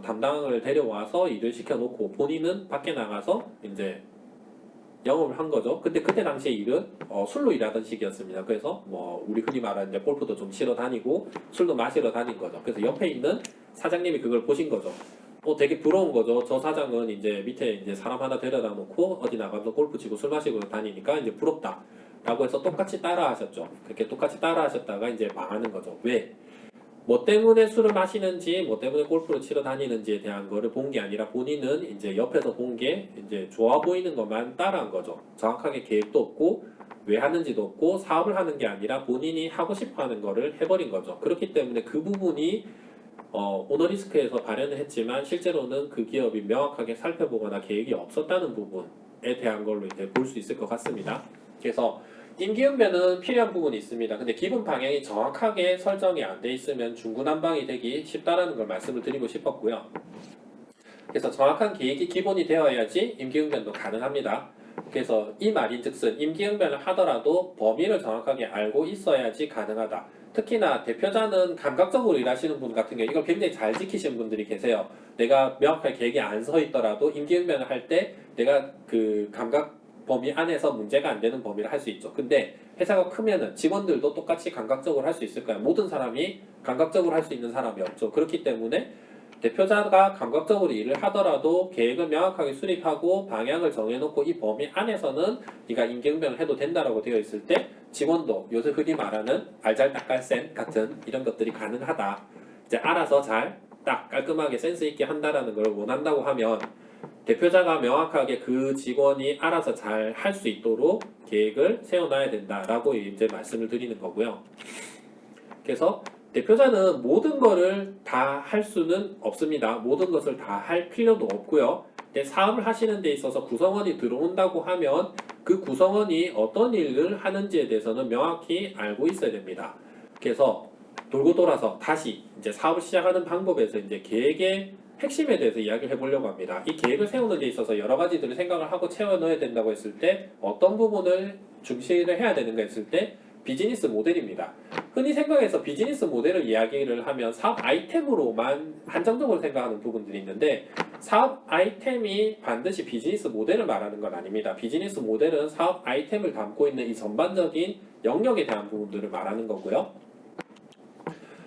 담당을 데려와서 일을 시켜놓고 본인은 밖에 나가서 이제 영업을 한 거죠. 근데 그때 당시에 일은 술로 일하던 시기였습니다. 그래서 뭐 우리 흔히 말하는 이제 골프도 좀 치러 다니고 술도 마시러 다닌 거죠. 그래서 옆에 있는 사장님이 그걸 보신 거죠. 되게 부러운 거죠. 저 사장은 이제 밑에 이제 사람 하나 데려다 놓고 어디 나가서 골프 치고 술 마시고 다니니까 이제 부럽다. 라고 해서 똑같이 따라 하셨죠. 그렇게 똑같이 따라 하셨다가 이제 망하는 거죠. 왜? 뭐 때문에 술을 마시는지, 뭐 때문에 골프를 치러 다니는지에 대한 거를 본 게 아니라 본인은 이제 옆에서 본 게 이제 좋아 보이는 것만 따라한 거죠. 정확하게 계획도 없고, 왜 하는지도 없고, 사업을 하는 게 아니라 본인이 하고 싶어 하는 거를 해버린 거죠. 그렇기 때문에 그 부분이 오너 리스크에서 발현을 했지만 실제로는 그 기업이 명확하게 살펴보거나 계획이 없었다는 부분에 대한 걸로 이제 볼 수 있을 것 같습니다. 그래서 임기응변은 필요한 부분이 있습니다. 근데 기본 방향이 정확하게 설정이 안 돼 있으면 중구난방이 되기 쉽다라는 걸 말씀을 드리고 싶었고요. 그래서 정확한 계획이 기본이 되어야지 임기응변도 가능합니다. 그래서 이 말인즉슨 임기응변을 하더라도 범위를 정확하게 알고 있어야지 가능하다. 특히나 대표자는 감각적으로 일하시는 분 같은 경우 이걸 굉장히 잘 지키시는 분들이 계세요. 내가 명확하게 계획이 안 서 있더라도 임기응변을 할 때 내가 그 감각 범위 안에서 문제가 안 되는 범위를 할 수 있죠. 근데 회사가 크면은 직원들도 똑같이 감각적으로 할 수 있을까요? 모든 사람이 감각적으로 할 수 있는 사람이 없죠. 그렇기 때문에 대표자가 감각적으로 일을 하더라도 계획을 명확하게 수립하고 방향을 정해놓고 이 범위 안에서는 네가 임기응변을 해도 된다라고 되어 있을 때 직원도 요새 흔히 말하는 알잘딱깔센 같은 이런 것들이 가능하다. 이제 알아서 잘 딱 깔끔하게 센스 있게 한다라는 걸 원한다고 하면 대표자가 명확하게 그 직원이 알아서 잘 할 수 있도록 계획을 세워놔야 된다라고 이제 말씀을 드리는 거고요. 그래서 대표자는 모든 거를 다 할 수는 없습니다. 모든 것을 다 할 필요도 없고요. 근데 사업을 하시는 데 있어서 구성원이 들어온다고 하면 그 구성원이 어떤 일을 하는지에 대해서는 명확히 알고 있어야 됩니다. 그래서 돌고 돌아서 다시 이제 사업을 시작하는 방법에서 이제 계획의 핵심에 대해서 이야기를 해보려고 합니다. 이 계획을 세우는 데 있어서 여러 가지들을 생각을 하고 채워 넣어야 된다고 했을 때 어떤 부분을 중시를 해야 되는가 했을 때 비즈니스 모델입니다. 흔히 생각해서 비즈니스 모델을 이야기를 하면 사업 아이템으로만 한정적으로 생각하는 부분들이 있는데 사업 아이템이 반드시 비즈니스 모델을 말하는 건 아닙니다. 비즈니스 모델은 사업 아이템을 담고 있는 이 전반적인 영역에 대한 부분들을 말하는 거고요.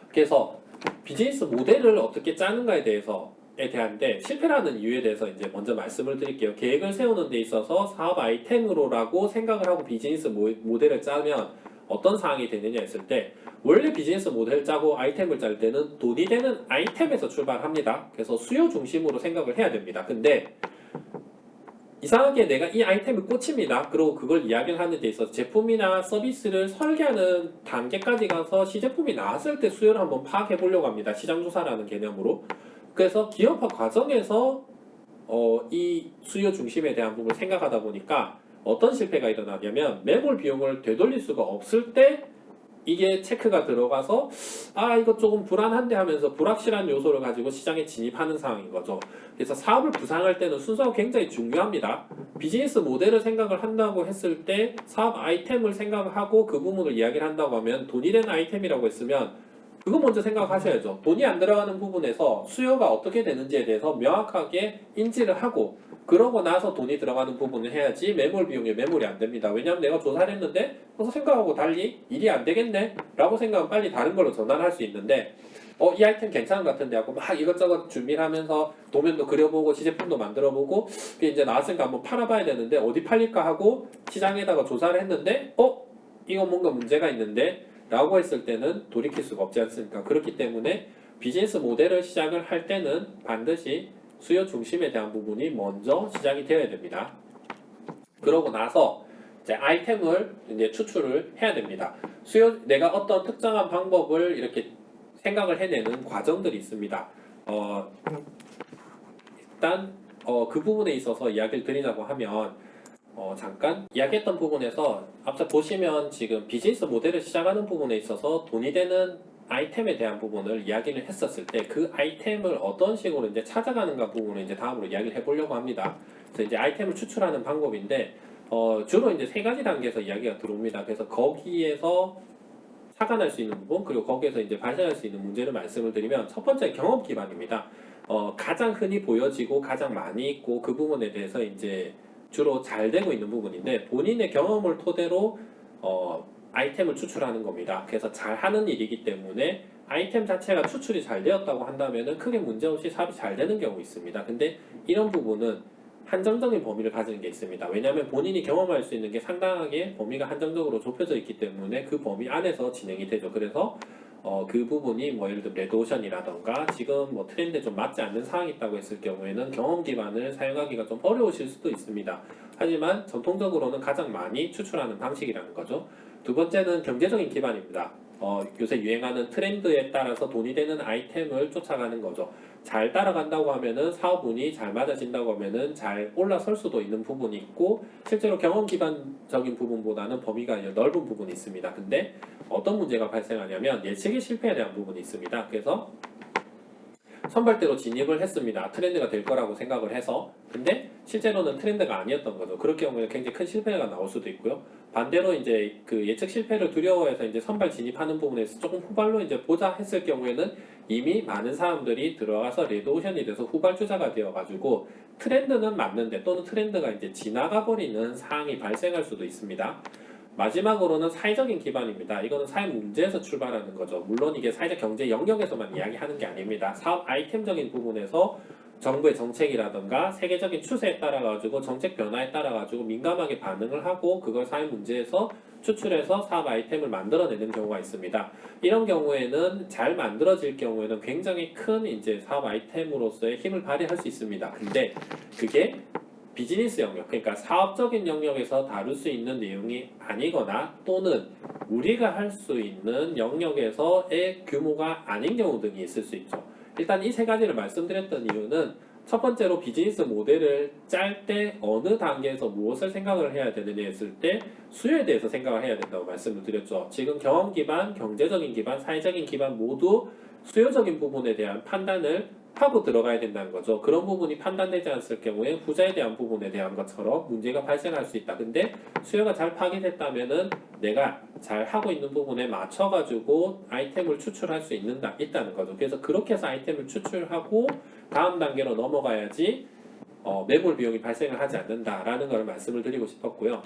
그래서 비즈니스 모델을 어떻게 짜는가에 대해서에 대한데 실패라는 이유에 대해서 이제 먼저 말씀을 드릴게요. 계획을 세우는 데 있어서 사업 아이템으로라고 생각을 하고 비즈니스 모델을 짜면 어떤 상황이 되느냐 했을 때 원래 비즈니스 모델 짜고 아이템을 짤 때는 돈이 되는 아이템에서 출발합니다. 그래서 수요 중심으로 생각을 해야 됩니다. 근데 이상하게 내가 이 아이템에 꽂힙니다. 그리고 그걸 이야기를 하는 데 있어서 제품이나 서비스를 설계하는 단계까지 가서 시제품이 나왔을 때 수요를 한번 파악해 보려고 합니다. 시장조사라는 개념으로. 그래서 기업화 과정에서 이 수요 중심에 대한 부분을 생각하다 보니까 어떤 실패가 일어나냐면 매몰 비용을 되돌릴 수가 없을 때 이게 체크가 들어가서 이거 조금 불안한데 하면서 불확실한 요소를 가지고 시장에 진입하는 상황인 거죠. 그래서 사업을 구상할 때는 순서가 굉장히 중요합니다. 비즈니스 모델을 생각을 한다고 했을 때 사업 아이템을 생각하고 그 부분을 이야기를 한다고 하면 돈이 되는 아이템이라고 했으면 그거 먼저 생각하셔야죠. 돈이 안 들어가는 부분에서 수요가 어떻게 되는지에 대해서 명확하게 인지를 하고 그러고 나서 돈이 들어가는 부분을 해야지 매몰 비용에 매몰이 안 됩니다. 왜냐하면 내가 조사를 했는데 생각하고 달리 일이 안 되겠네 라고 생각하면 빨리 다른 걸로 전환을 할 수 있는데 이 아이템 괜찮은 것 같은데 하고 막 이것저것 준비를 하면서 도면도 그려보고 시제품도 만들어보고 이제 나왔으니까 한번 팔아봐야 되는데 어디 팔릴까 하고 시장에다가 조사를 했는데 이거 뭔가 문제가 있는데 라고 했을 때는 돌이킬 수가 없지 않습니까? 그렇기 때문에 비즈니스 모델을 시작을 할 때는 반드시 수요 중심에 대한 부분이 먼저 시작이 되어야 됩니다. 그러고 나서 이제 아이템을 이제 추출을 해야 됩니다. 내가 어떤 특정한 방법을 이렇게 생각을 해내는 과정들이 있습니다. 일단 그 부분에 있어서 이야기를 드리자고 하면 잠깐 이야기했던 부분에서 앞서 보시면 지금 비즈니스 모델을 시작하는 부분에 있어서 돈이 되는 아이템에 대한 부분을 이야기를 했었을 때 그 아이템을 어떤 식으로 이제 찾아가는가 부분을 이제 다음으로 이야기를 해보려고 합니다. 그래서 이제 아이템을 추출하는 방법인데 주로 이제 세 가지 단계에서 이야기가 들어옵니다. 그래서 거기에서 착안할 수 있는 부분 그리고 거기에서 이제 발생할 수 있는 문제를 말씀을 드리면 첫 번째 경험 기반입니다. 가장 흔히 보여지고 가장 많이 있고 그 부분에 대해서 이제 주로 잘 되고 있는 부분인데 본인의 경험을 토대로 아이템을 추출하는 겁니다. 그래서 잘하는 일이기 때문에 아이템 자체가 추출이 잘 되었다고 한다면 크게 문제없이 사업이 잘 되는 경우 있습니다. 근데 이런 부분은 한정적인 범위를 가지는 게 있습니다. 왜냐하면 본인이 경험할 수 있는 게 상당하게 범위가 한정적으로 좁혀져 있기 때문에 그 범위 안에서 진행이 되죠. 그래서 그 부분이 뭐 예를 들어 레드오션이라던가 지금 뭐 트렌드에 좀 맞지 않는 상황이 있다고 했을 경우에는 경험 기반을 사용하기가 좀 어려우실 수도 있습니다. 하지만 전통적으로는 가장 많이 추출하는 방식이라는 거죠. 두 번째는 경제적인 기반입니다. 요새 유행하는 트렌드에 따라서 돈이 되는 아이템을 쫓아가는 거죠. 잘 따라간다고 하면은 사업운이 잘 맞아진다고 하면은 잘 올라설 수도 있는 부분이 있고 실제로 경험 기반적인 부분보다는 범위가 넓은 부분이 있습니다. 근데 어떤 문제가 발생하냐면 예측이 실패에 대한 부분이 있습니다. 그래서 선발대로 진입을 했습니다. 트렌드가 될 거라고 생각을 해서 근데 실제로는 트렌드가 아니었던 거죠. 그럴 경우에 굉장히 큰 실패가 나올 수도 있고요. 반대로 이제 그 예측 실패를 두려워해서 이제 선발 진입하는 부분에서 조금 후발로 이제 보자 했을 경우에는 이미 많은 사람들이 들어가서 레드오션이 돼서 후발주자가 되어가지고 트렌드는 맞는데 또는 트렌드가 이제 지나가 버리는 상황이 발생할 수도 있습니다. 마지막으로는 사회적인 기반입니다. 이거는 사회 문제에서 출발하는 거죠. 물론 이게 사회적 경제 영역에서만 이야기하는 게 아닙니다. 사업 아이템적인 부분에서 정부의 정책이라든가 세계적인 추세에 따라 가지고 정책 변화에 따라 가지고 민감하게 반응을 하고 그걸 사회 문제에서 추출해서 사업 아이템을 만들어내는 경우가 있습니다. 이런 경우에는 잘 만들어질 경우에는 굉장히 큰 이제 사업 아이템으로서의 힘을 발휘할 수 있습니다. 근데 그게 비즈니스 영역, 그러니까 사업적인 영역에서 다룰 수 있는 내용이 아니거나 또는 우리가 할 수 있는 영역에서의 규모가 아닌 경우 등이 있을 수 있죠. 일단 이 세 가지를 말씀드렸던 이유는 첫 번째로 비즈니스 모델을 짤 때 어느 단계에서 무엇을 생각을 해야 되느냐 했을 때 수요에 대해서 생각을 해야 된다고 말씀을 드렸죠. 지금 경험 기반, 경제적인 기반, 사회적인 기반 모두 수요적인 부분에 대한 판단을 하고 들어가야 된다는 거죠. 그런 부분이 판단되지 않을 경우에 후자에 대한 부분에 대한 것처럼 문제가 발생할 수 있다. 근데 수요가 잘 파악됐다면은 내가 잘 하고 있는 부분에 맞춰가지고 아이템을 추출할 수 있다는 거죠. 그래서 그렇게 해서 아이템을 추출하고 다음 단계로 넘어가야지 매몰 비용이 발생을 하지 않는다라는 걸 말씀을 드리고 싶었고요.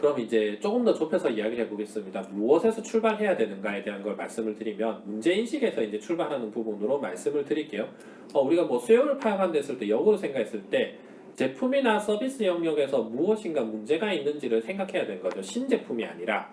그럼 이제 조금 더 좁혀서 이야기를 해보겠습니다. 무엇에서 출발해야 되는가에 대한 걸 말씀을 드리면 문제인식에서 이제 출발하는 부분으로 말씀을 드릴게요. 우리가 뭐 수요를 파악한다 했을 때 역으로 생각했을 때 제품이나 서비스 영역에서 무엇인가 문제가 있는지를 생각해야 되는 거죠. 신제품이 아니라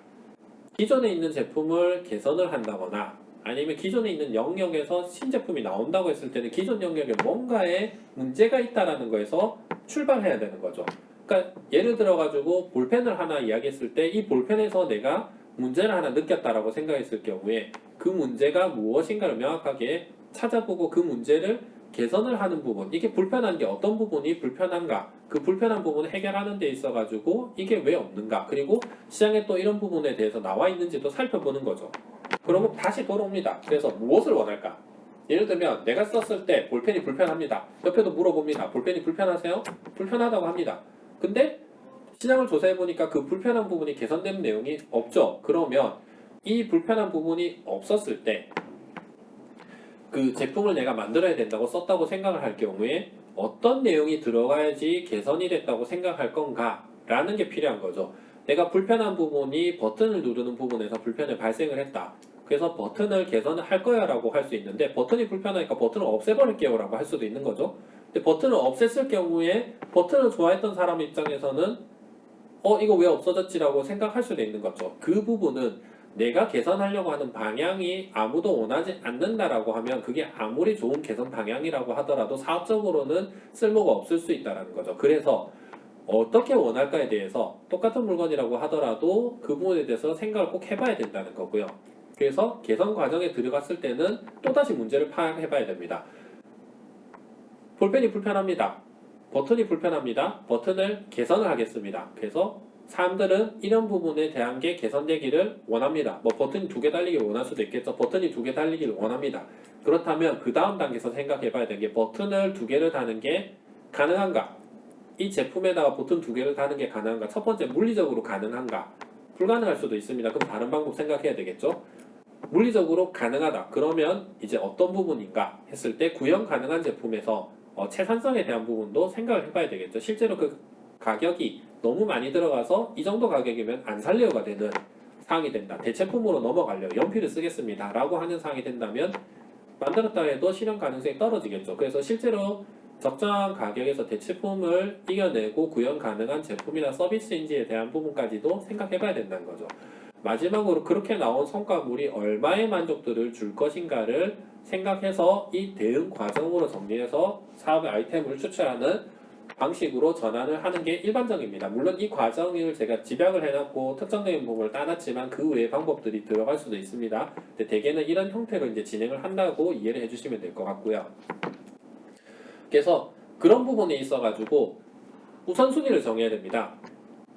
기존에 있는 제품을 개선을 한다거나 아니면 기존에 있는 영역에서 신제품이 나온다고 했을 때는 기존 영역에 뭔가에 문제가 있다라는 거에서 출발해야 되는 거죠. 그러니까 예를 들어가지고 볼펜을 하나 이야기했을 때 이 볼펜에서 내가 문제를 하나 느꼈다라고 생각했을 경우에 그 문제가 무엇인가를 명확하게 찾아보고 그 문제를 개선을 하는 부분, 이게 불편한 게 어떤 부분이 불편한가, 그 불편한 부분을 해결하는 데 있어 가지고 이게 왜 없는가, 그리고 시장에 또 이런 부분에 대해서 나와 있는지도 살펴보는 거죠. 그러고 다시 돌아옵니다. 그래서 무엇을 원할까? 예를 들면 내가 썼을 때 볼펜이 불편합니다. 옆에도 물어봅니다. 볼펜이 불편하세요? 불편하다고 합니다. 근데 시장을 조사해 보니까 그 불편한 부분이 개선된 내용이 없죠. 그러면 이 불편한 부분이 없었을 때 그 제품을 내가 만들어야 된다고 썼다고 생각을 할 경우에 어떤 내용이 들어가야지 개선이 됐다고 생각할 건가 라는 게 필요한 거죠. 내가 불편한 부분이 버튼을 누르는 부분에서 불편이 발생을 했다. 그래서 버튼을 개선을 할 거야 라고 할 수 있는데 버튼이 불편하니까 버튼을 없애버릴게요 라고 할 수도 있는 거죠. 근데 버튼을 없앴을 경우에 버튼을 좋아했던 사람 입장에서는 이거 왜 없어졌지 라고 생각할 수도 있는 거죠. 그 부분은 내가 개선하려고 하는 방향이 아무도 원하지 않는다라고 하면 그게 아무리 좋은 개선 방향이라고 하더라도 사업적으로는 쓸모가 없을 수 있다는 거죠. 그래서 어떻게 원할까에 대해서 똑같은 물건이라고 하더라도 그 부분에 대해서 생각을 꼭 해봐야 된다는 거고요. 그래서 개선 과정에 들어갔을 때는 또다시 문제를 파악해봐야 됩니다. 볼펜이 불편합니다. 버튼이 불편합니다. 버튼을 개선을 하겠습니다. 그래서 사람들은 이런 부분에 대한 게 개선되기를 원합니다. 뭐 버튼이 2개 달리기를 원할 수도 있겠죠. 버튼이 2개 달리기를 원합니다. 그렇다면 그 다음 단계에서 생각해 봐야 되는 게 버튼을 2개를 다는 게 가능한가? 이 제품에다가 버튼 2개를 다는 게 가능한가? 첫 번째, 물리적으로 가능한가? 불가능할 수도 있습니다. 그럼 다른 방법 생각해야 되겠죠. 물리적으로 가능하다. 그러면 이제 어떤 부분인가 했을 때 구현 가능한 제품에서 채산성에 대한 부분도 생각을 해봐야 되겠죠. 실제로 그 가격이 너무 많이 들어가서 이 정도 가격이면 안 살려가 되는 상황이 된다. 대체품으로 넘어가려 연필을 쓰겠습니다. 라고 하는 상황이 된다면 만들었다 해도 실현 가능성이 떨어지겠죠. 그래서 실제로 적정한 가격에서 대체품을 이겨내고 구현 가능한 제품이나 서비스인지에 대한 부분까지도 생각해봐야 된다는 거죠. 마지막으로 그렇게 나온 성과물이 얼마의 만족도를 줄 것인가를 생각해서 이 대응 과정으로 정리해서 사업의 아이템을 추출하는 방식으로 전환을 하는 게 일반적입니다. 물론 이 과정을 제가 집약을 해놨고 특정적인 부분을 따놨지만 그 외의 방법들이 들어갈 수도 있습니다. 근데 대개는 이런 형태로 이제 진행을 한다고 이해를 해주시면 될 것 같고요. 그래서 그런 부분에 있어가지고 우선순위를 정해야 됩니다.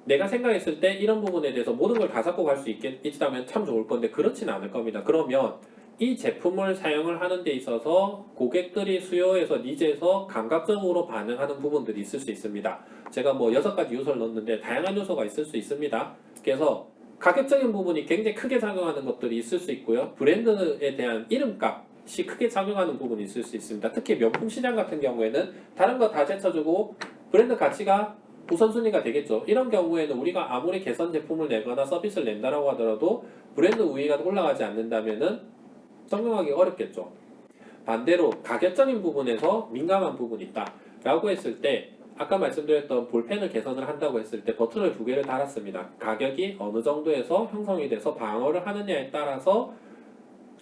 내가 생각했을 때 이런 부분에 대해서 모든 걸 다 잡고 갈 수 있다면 참 좋을 건데 그렇지는 않을 겁니다. 그러면 이 제품을 사용을 하는 데 있어서 고객들이 수요에서 니즈에서 감각적으로 반응하는 부분들이 있을 수 있습니다. 제가 뭐 6가지 요소를 넣었는데 다양한 요소가 있을 수 있습니다. 그래서 가격적인 부분이 굉장히 크게 작용하는 것들이 있을 수 있고요. 브랜드에 대한 이름값이 크게 작용하는 부분이 있을 수 있습니다. 특히 명품 시장 같은 경우에는 다른 거 다 제쳐주고 브랜드 가치가 우선순위가 되겠죠. 이런 경우에는 우리가 아무리 개선 제품을 내거나 서비스를 낸다라고 하더라도 브랜드 우위가 올라가지 않는다면은 성공하기 어렵겠죠. 반대로 가격적인 부분에서 민감한 부분이 있다 라고 했을 때 아까 말씀드렸던 볼펜을 개선을 한다고 했을 때 버튼을 2개를 달았습니다. 가격이 어느 정도에서 형성이 돼서 방어를 하느냐에 따라서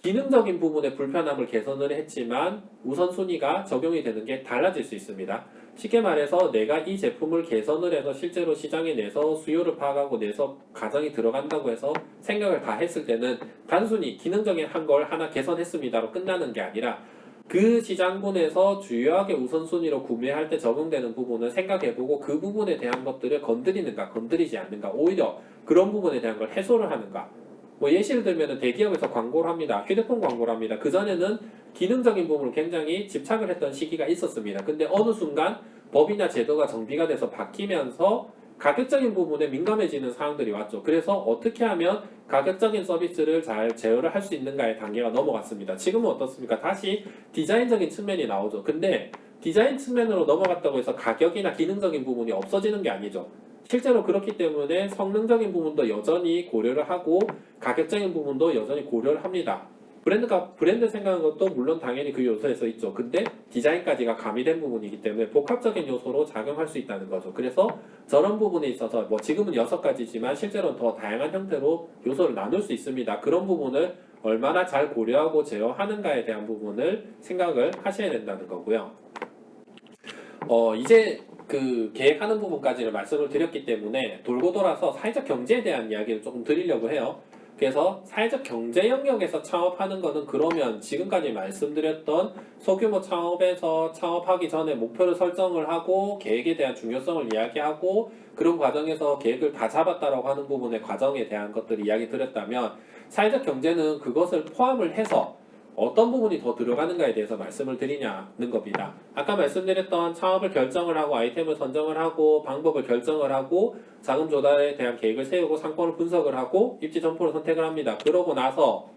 기능적인 부분의 불편함을 개선을 했지만 우선순위가 적용이 되는 게 달라질 수 있습니다. 쉽게 말해서 내가 이 제품을 개선을 해서 실제로 시장에 내서 수요를 파악하고 내서 가정이 들어간다고 해서 생각을 다 했을 때는 단순히 기능적인 한 걸 하나 개선했습니다로 끝나는 게 아니라 그 시장군에서 주요하게 우선순위로 구매할 때 적용되는 부분을 생각해보고 그 부분에 대한 것들을 건드리는가 건드리지 않는가, 오히려 그런 부분에 대한 걸 해소를 하는가. 뭐 예시를 들면 대기업에서 광고를 합니다. 휴대폰 광고를 합니다. 그전에는 기능적인 부분을 굉장히 집착을 했던 시기가 있었습니다. 근데 어느 순간 법이나 제도가 정비가 돼서 바뀌면서 가격적인 부분에 민감해지는 상황들이 왔죠. 그래서 어떻게 하면 가격적인 서비스를 잘 제어를 할 수 있는가의 단계가 넘어갔습니다. 지금은 어떻습니까? 다시 디자인적인 측면이 나오죠. 근데 디자인 측면으로 넘어갔다고 해서 가격이나 기능적인 부분이 없어지는 게 아니죠. 실제로 그렇기 때문에 성능적인 부분도 여전히 고려를 하고 가격적인 부분도 여전히 고려를 합니다. 브랜드 생각하는 것도 물론 당연히 그 요소에서 있죠. 근데 디자인까지가 가미된 부분이기 때문에 복합적인 요소로 작용할 수 있다는 거죠. 그래서 저런 부분에 있어서 지금은 6가지지만 실제로는 더 다양한 형태로 요소를 나눌 수 있습니다. 그런 부분을 얼마나 잘 고려하고 제어하는가에 대한 부분을 생각을 하셔야 된다는 거고요. 이제 그 계획하는 부분까지를 말씀을 드렸기 때문에 돌고 돌아서 사회적 경제에 대한 이야기를 조금 드리려고 해요. 그래서 사회적 경제 영역에서 창업하는 거는 그러면 지금까지 말씀드렸던 소규모 창업에서 창업하기 전에 목표를 설정을 하고 계획에 대한 중요성을 이야기하고 그런 과정에서 계획을 다 잡았다라고 하는 부분의 과정에 대한 것들을 이야기 드렸다면 사회적 경제는 그것을 포함을 해서 어떤 부분이 더 들어가는가에 대해서 말씀을 드리냐는 겁니다. 아까 말씀드렸던 창업을 결정을 하고 아이템을 선정을 하고 방법을 결정을 하고 자금 조달에 대한 계획을 세우고 상권을 분석을 하고 입지 점포를 선택을 합니다. 그러고 나서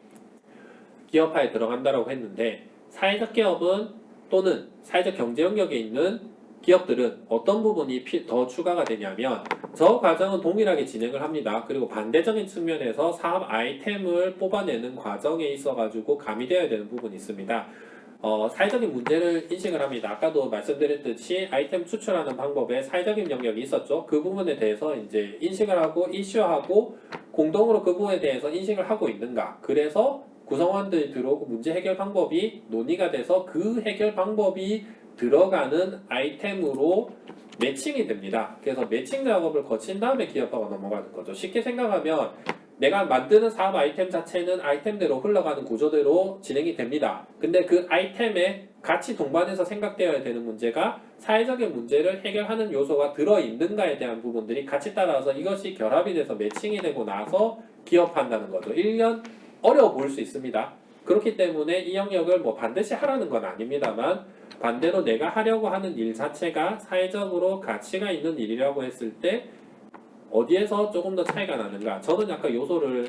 기업화에 들어간다라고 했는데 사회적 기업은 또는 사회적 경제 영역에 있는 기업들은 어떤 부분이 더 추가가 되냐면 저 과정은 동일하게 진행을 합니다. 그리고 반대적인 측면에서 사업 아이템을 뽑아내는 과정에 있어 가지고 가미되어야 되는 부분이 있습니다. 사회적인 문제를 인식을 합니다. 아까도 말씀드렸듯이 아이템 추출하는 방법에 사회적인 영역이 있었죠. 그 부분에 대해서 이제 인식을 하고 이슈하고 공동으로 그 부분에 대해서 인식을 하고 있는가. 그래서 구성원들이 들어오고 문제 해결 방법이 논의가 돼서 그 해결 방법이 들어가는 아이템으로 매칭이 됩니다. 그래서 매칭 작업을 거친 다음에 기업화가 넘어가는 거죠. 쉽게 생각하면 내가 만드는 사업 아이템 자체는 아이템대로 흘러가는 구조대로 진행이 됩니다. 근데 그 아이템에 같이 동반해서 생각되어야 되는 문제가 사회적인 문제를 해결하는 요소가 들어있는가에 대한 부분들이 같이 따라서 이것이 결합이 돼서 매칭이 되고 나서 기업한다는 거죠. 1년 어려워 보일 수 있습니다. 그렇기 때문에 이 영역을 뭐 반드시 하라는 건 아닙니다만 반대로 내가 하려고 하는 일 자체가 사회적으로 가치가 있는 일이라고 했을 때 어디에서 조금 더 차이가 나는가? 저는 약간 요소를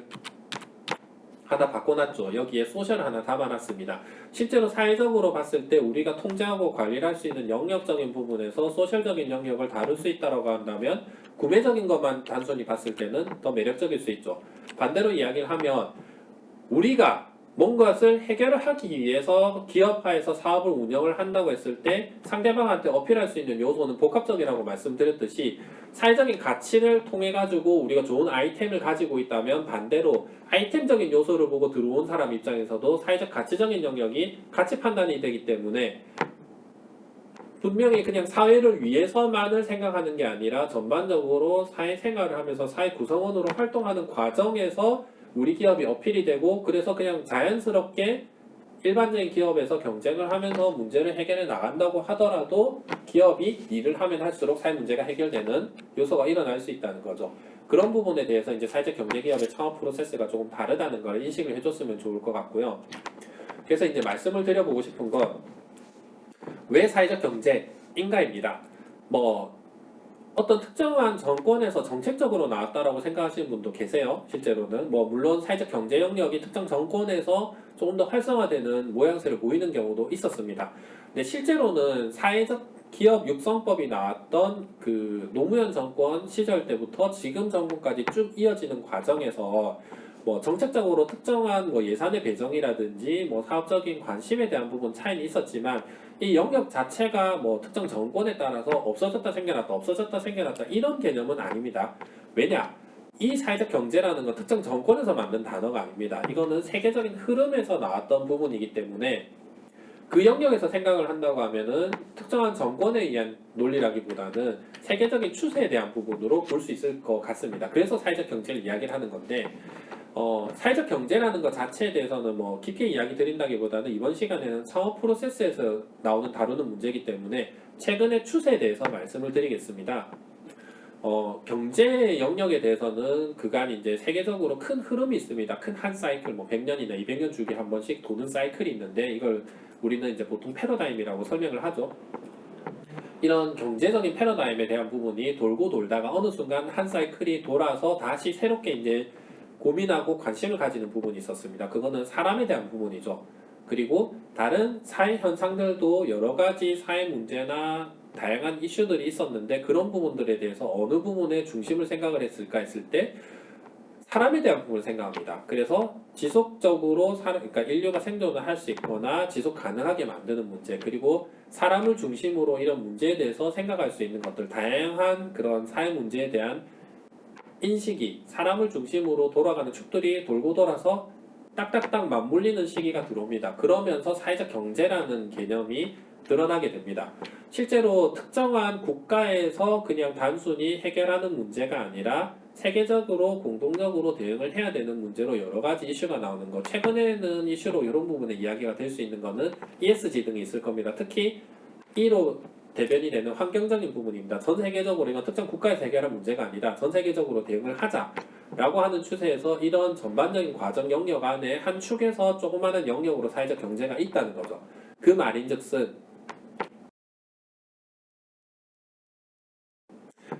하나 바꿔놨죠. 여기에 소셜을 하나 담아놨습니다. 실제로 사회적으로 봤을 때 우리가 통제하고 관리를 할 수 있는 영역적인 부분에서 소셜적인 영역을 다룰 수 있다고 한다면 구매적인 것만 단순히 봤을 때는 더 매력적일 수 있죠. 반대로 이야기를 하면 우리가 뭔가를 해결을 하기 위해서 기업화해서 사업을 운영을 한다고 했을 때 상대방한테 어필할 수 있는 요소는 복합적이라고 말씀드렸듯이 사회적인 가치를 통해 가지고 우리가 좋은 아이템을 가지고 있다면 반대로 아이템적인 요소를 보고 들어온 사람 입장에서도 사회적 가치적인 영역이 가치 판단이 되기 때문에 분명히 그냥 사회를 위해서만을 생각하는 게 아니라 전반적으로 사회생활을 하면서 사회 구성원으로 활동하는 과정에서 우리 기업이 어필이 되고 그래서 그냥 자연스럽게 일반적인 기업에서 경쟁을 하면서 문제를 해결해 나간다고 하더라도 기업이 일을 하면 할수록 사회 문제가 해결되는 요소가 일어날 수 있다는 거죠. 그런 부분에 대해서 이제 사회적 경제기업의 창업 프로세스가 조금 다르다는 걸 인식을 해줬으면 좋을 것 같고요. 그래서 이제 말씀을 드려보고 싶은 건 왜 사회적 경제인가입니다. 뭐 어떤 특정한 정권에서 정책적으로 나왔다라고 생각하시는 분도 계세요. 실제로는 뭐 물론 사회적 경제 영역이 특정 정권에서 조금 더 활성화되는 모양새를 보이는 경우도 있었습니다. 근데 실제로는 사회적 기업 육성법이 나왔던 그 노무현 정권 시절 때부터 지금 정권까지 쭉 이어지는 과정에서 뭐 정책적으로 특정한 뭐 예산의 배정이라든지 뭐 사업적인 관심에 대한 부분 차이는 있었지만 이 영역 자체가 뭐 특정 정권에 따라서 없어졌다 생겨났다 없어졌다 생겨났다 이런 개념은 아닙니다. 왜냐? 이 사회적 경제라는 건 특정 정권에서 만든 단어가 아닙니다. 이거는 세계적인 흐름에서 나왔던 부분이기 때문에 그 영역에서 생각을 한다고 하면은 특정한 정권에 의한 논리라기보다는 세계적인 추세에 대한 부분으로 볼 수 있을 것 같습니다. 그래서 사회적 경제를 이야기를 하는 건데 사회적 경제라는 것 자체에 대해서는 뭐 깊게 이야기 드린다기보다는 이번 시간에는 창업 프로세스에서 다루는 문제이기 때문에 최근의 추세에 대해서 말씀을 드리겠습니다. 경제 영역에 대해서는 그간 이제 세계적으로 큰 흐름이 있습니다. 큰 한 사이클, 뭐 100년이나 200년 주기에 한 번씩 도는 사이클이 있는데 이걸 우리는 이제 보통 패러다임이라고 설명을 하죠. 이런 경제적인 패러다임에 대한 부분이 돌고 돌다가 어느 순간 한 사이클이 돌아서 다시 새롭게 이제 고민하고 관심을 가지는 부분이 있었습니다. 그거는 사람에 대한 부분이죠. 그리고 다른 사회 현상들도 여러 가지 사회 문제나 다양한 이슈들이 있었는데 그런 부분들에 대해서 어느 부분에 중심을 생각을 했을까 했을 때 사람에 대한 부분을 생각합니다. 그래서 지속적으로 그러니까 인류가 생존을 할 수 있거나 지속 가능하게 만드는 문제 그리고 사람을 중심으로 이런 문제에 대해서 생각할 수 있는 것들 다양한 그런 사회 문제에 대한 인식이 사람을 중심으로 돌아가는 축들이 돌고 돌아서 딱딱딱 맞물리는 시기가 들어옵니다. 그러면서 사회적 경제라는 개념이 드러나게 됩니다. 실제로 특정한 국가에서 그냥 단순히 해결하는 문제가 아니라 세계적으로 공동적으로 대응을 해야 되는 문제로 여러 가지 이슈가 나오는 것. 최근에는 이슈로 이런 부분에 이야기가 될 수 있는 거는 ESG 등이 있을 겁니다. 특히 1로 대변이 되는 환경적인 부분입니다. 전 세계적으로 이건 특정 국가에서 해결할 문제가 아니라 전 세계적으로 대응을 하자라고 하는 추세에서 이런 전반적인 과정 영역 안에 한 축에서 조그마한 영역으로 사회적 경제가 있다는 거죠. 그 말인즉슨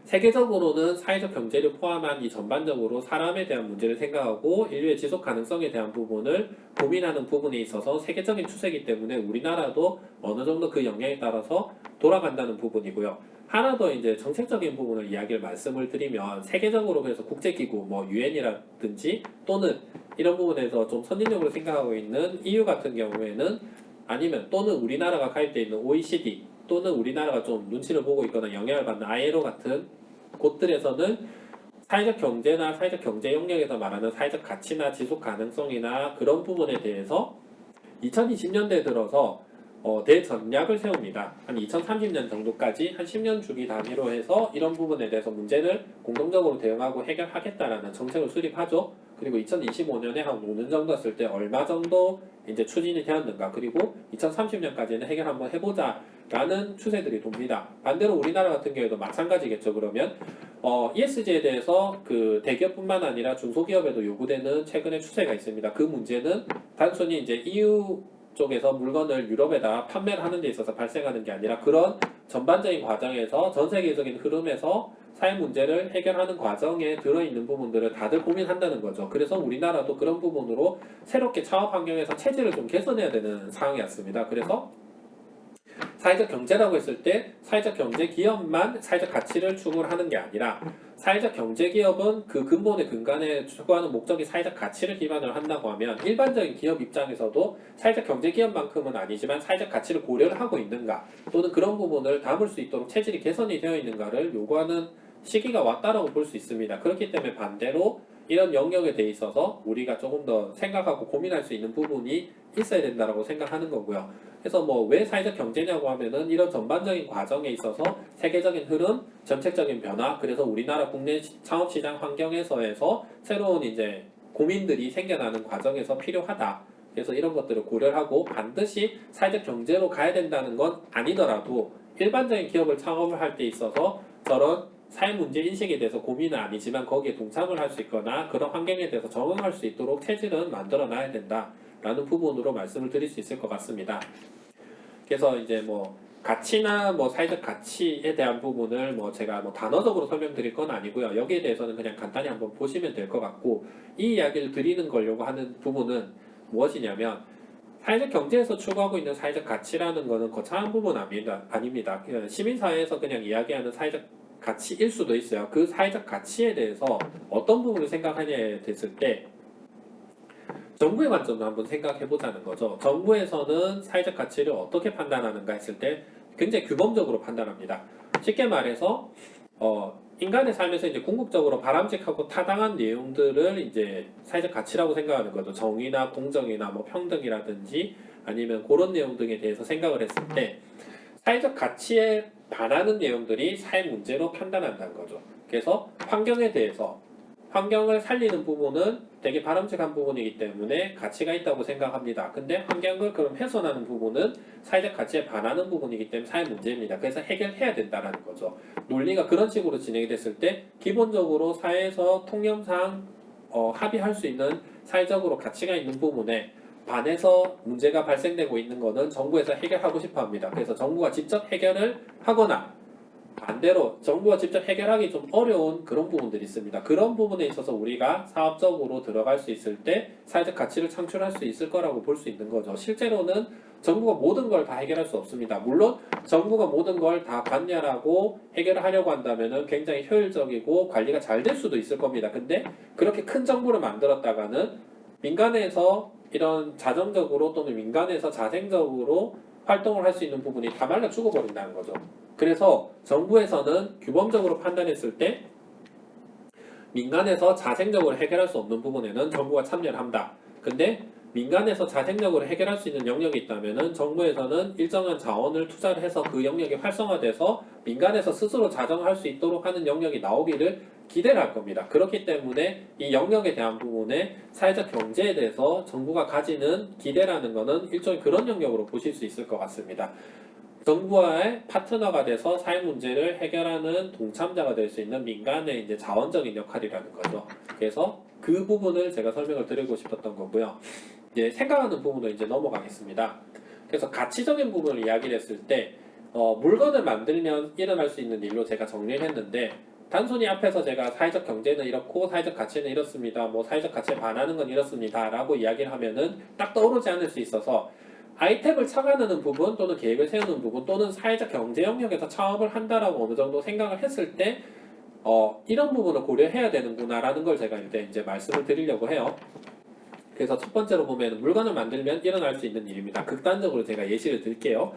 세계적으로는 사회적 경제를 포함한 이 전반적으로 사람에 대한 문제를 생각하고 인류의 지속 가능성에 대한 부분을 고민하는 부분에 있어서 세계적인 추세이기 때문에 우리나라도 어느 정도 그 영향에 따라서 돌아간다는 부분이고요. 하나 더 이제 정책적인 부분을 이야기를 말씀을 드리면 세계적으로 그래서 국제기구 뭐 유엔이라든지 또는 이런 부분에서 좀 선진적으로 생각하고 있는 EU 같은 경우에는 아니면 또는 우리나라가 가입되어 있는 OECD 또는 우리나라가 좀 눈치를 보고 있거나 영향을 받는 ILO 같은 곳들에서는 사회적 경제나 사회적 경제 영역에서 말하는 사회적 가치나 지속 가능성이나 그런 부분에 대해서 2020년대에 들어서 대전략을 세웁니다. 한 2030년 정도까지 한 10년 주기 단위로 해서 이런 부분에 대해서 문제를 공동적으로 대응하고 해결하겠다라는 정책을 수립하죠. 그리고 2025년에 한 5년 정도 했을 때 얼마 정도 이제 추진이 되었는가, 그리고 2030년까지는 해결 한번 해보자라는 추세들이 돕니다. 반대로 우리나라 같은 경우에도 마찬가지겠죠. 그러면 ESG에 대해서 그 대기업뿐만 아니라 중소기업에도 요구되는 최근의 추세가 있습니다. 그 문제는 단순히 이제 EU 쪽에서 물건을 유럽에다 판매를 하는 데 있어서 발생하는 게 아니라 그런 전반적인 과정에서 전 세계적인 흐름에서 사회 문제를 해결하는 과정에 들어있는 부분들을 다들 고민한다는 거죠. 그래서 우리나라도 그런 부분으로 새롭게 창업 환경에서 체질을 좀 개선해야 되는 상황이었습니다. 그래서 사회적 경제라고 했을 때 사회적 경제 기업만 사회적 가치를 추구를 하는 게 아니라 사회적 경제 기업은 그 근본의 근간에 추구하는 목적이 사회적 가치를 기반으로 한다고 하면 일반적인 기업 입장에서도 사회적 경제 기업만큼은 아니지만 사회적 가치를 고려를 하고 있는가 또는 그런 부분을 담을 수 있도록 체질이 개선이 되어 있는가를 요구하는 시기가 왔다라고 볼 수 있습니다. 그렇기 때문에 반대로 이런 영역에 대해 있어서 우리가 조금 더 생각하고 고민할 수 있는 부분이 있어야 된다라고 생각하는 거고요. 그래서 뭐 왜 사회적 경제냐고 하면은 이런 전반적인 과정에 있어서 세계적인 흐름, 정책적인 변화, 그래서 우리나라 국내 창업시장 환경에서 새로운 이제 고민들이 생겨나는 과정에서 필요하다. 그래서 이런 것들을 고려를 하고 반드시 사회적 경제로 가야 된다는 건 아니더라도 일반적인 기업을 창업을 할 때 있어서 저런 사회 문제 인식에 대해서 고민은 아니지만 거기에 동참을 할 수 있거나 그런 환경에 대해서 적응할 수 있도록 체질은 만들어 놔야 된다라는 부분으로 말씀을 드릴 수 있을 것 같습니다. 그래서 이제 뭐 가치나 뭐 사회적 가치에 대한 부분을 뭐 제가 뭐 단어적으로 설명드릴 건 아니고요. 여기에 대해서는 그냥 간단히 한번 보시면 될 것 같고 이 이야기를 드리는 거려고 하는 부분은 무엇이냐면 사회적 경제에서 추구하고 있는 사회적 가치라는 것은 거창한 부분 아닙니다. 시민사회에서 그냥 이야기하는 사회적 가치일 수도 있어요. 그 사회적 가치에 대해서 어떤 부분을 생각하냐에 됐을 때 정부의 관점도 한번 생각해 보자는 거죠. 정부에서는 사회적 가치를 어떻게 판단하는가 했을 때 굉장히 규범적으로 판단합니다. 쉽게 말해서 인간의 삶에서 이제 궁극적으로 바람직하고 타당한 내용들을 이제 사회적 가치라고 생각하는 거죠. 정의나 공정이나 뭐 평등이라든지 아니면 그런 내용 등에 대해서 생각을 했을 때 사회적 가치에 반하는 내용들이 사회 문제로 판단한다는 거죠. 그래서 환경에 대해서 환경을 살리는 부분은 되게 바람직한 부분이기 때문에 가치가 있다고 생각합니다. 근데 환경을 그럼 훼손하는 부분은 사회적 가치에 반하는 부분이기 때문에 사회 문제입니다. 그래서 해결해야 된다는 거죠. 논리가 그런 식으로 진행이 됐을 때 기본적으로 사회에서 통념상 합의할 수 있는 사회적으로 가치가 있는 부분에 반해서 문제가 발생되고 있는 것은 정부에서 해결하고 싶어 합니다. 그래서 정부가 직접 해결을 하거나 반대로 정부가 직접 해결하기 좀 어려운 그런 부분들이 있습니다. 그런 부분에 있어서 우리가 사업적으로 들어갈 수 있을 때 사회적 가치를 창출할 수 있을 거라고 볼 수 있는 거죠. 실제로는 정부가 모든 걸 다 해결할 수 없습니다. 물론 정부가 모든 걸 다 관여하고 해결을 하려고 한다면 굉장히 효율적이고 관리가 잘 될 수도 있을 겁니다. 근데 그렇게 큰 정부를 만들었다가는 민간에서 이런 자정적으로 또는 민간에서 자생적으로 활동을 할 수 있는 부분이 다 말라 죽어버린다는 거죠. 그래서 정부에서는 규범적으로 판단했을 때 민간에서 자생적으로 해결할 수 없는 부분에는 정부가 참여를 한다. 근데 민간에서 자생력으로 해결할 수 있는 영역이 있다면은 정부에서는 일정한 자원을 투자를 해서 그 영역이 활성화돼서 민간에서 스스로 자정할 수 있도록 하는 영역이 나오기를 기대를 할 겁니다. 그렇기 때문에 이 영역에 대한 부분에 사회적 경제에 대해서 정부가 가지는 기대라는 것은 일종의 그런 영역으로 보실 수 있을 것 같습니다. 정부와의 파트너가 돼서 사회 문제를 해결하는 동참자가 될 수 있는 민간의 이제 자원적인 역할이라는 거죠. 그래서 그 부분을 제가 설명을 드리고 싶었던 거고요. 이제 생각하는 부분으로 이제 넘어가겠습니다. 그래서 가치적인 부분을 이야기를 했을 때 물건을 만들면 일어날 수 있는 일로 제가 정리를 했는데 단순히 앞에서 제가 사회적 경제는 이렇고 사회적 가치는 이렇습니다. 뭐 사회적 가치에 반하는 건 이렇습니다. 라고 이야기를 하면은 딱 떠오르지 않을 수 있어서 아이템을 착안하는 부분 또는 계획을 세우는 부분 또는 사회적 경제 영역에서 창업을 한다라고 어느 정도 생각을 했을 때 이런 부분을 고려해야 되는구나라는 걸 제가 이제 말씀을 드리려고 해요. 그래서 첫 번째로 보면 물건을 만들면 일어날 수 있는 일입니다. 극단적으로 제가 예시를 들게요.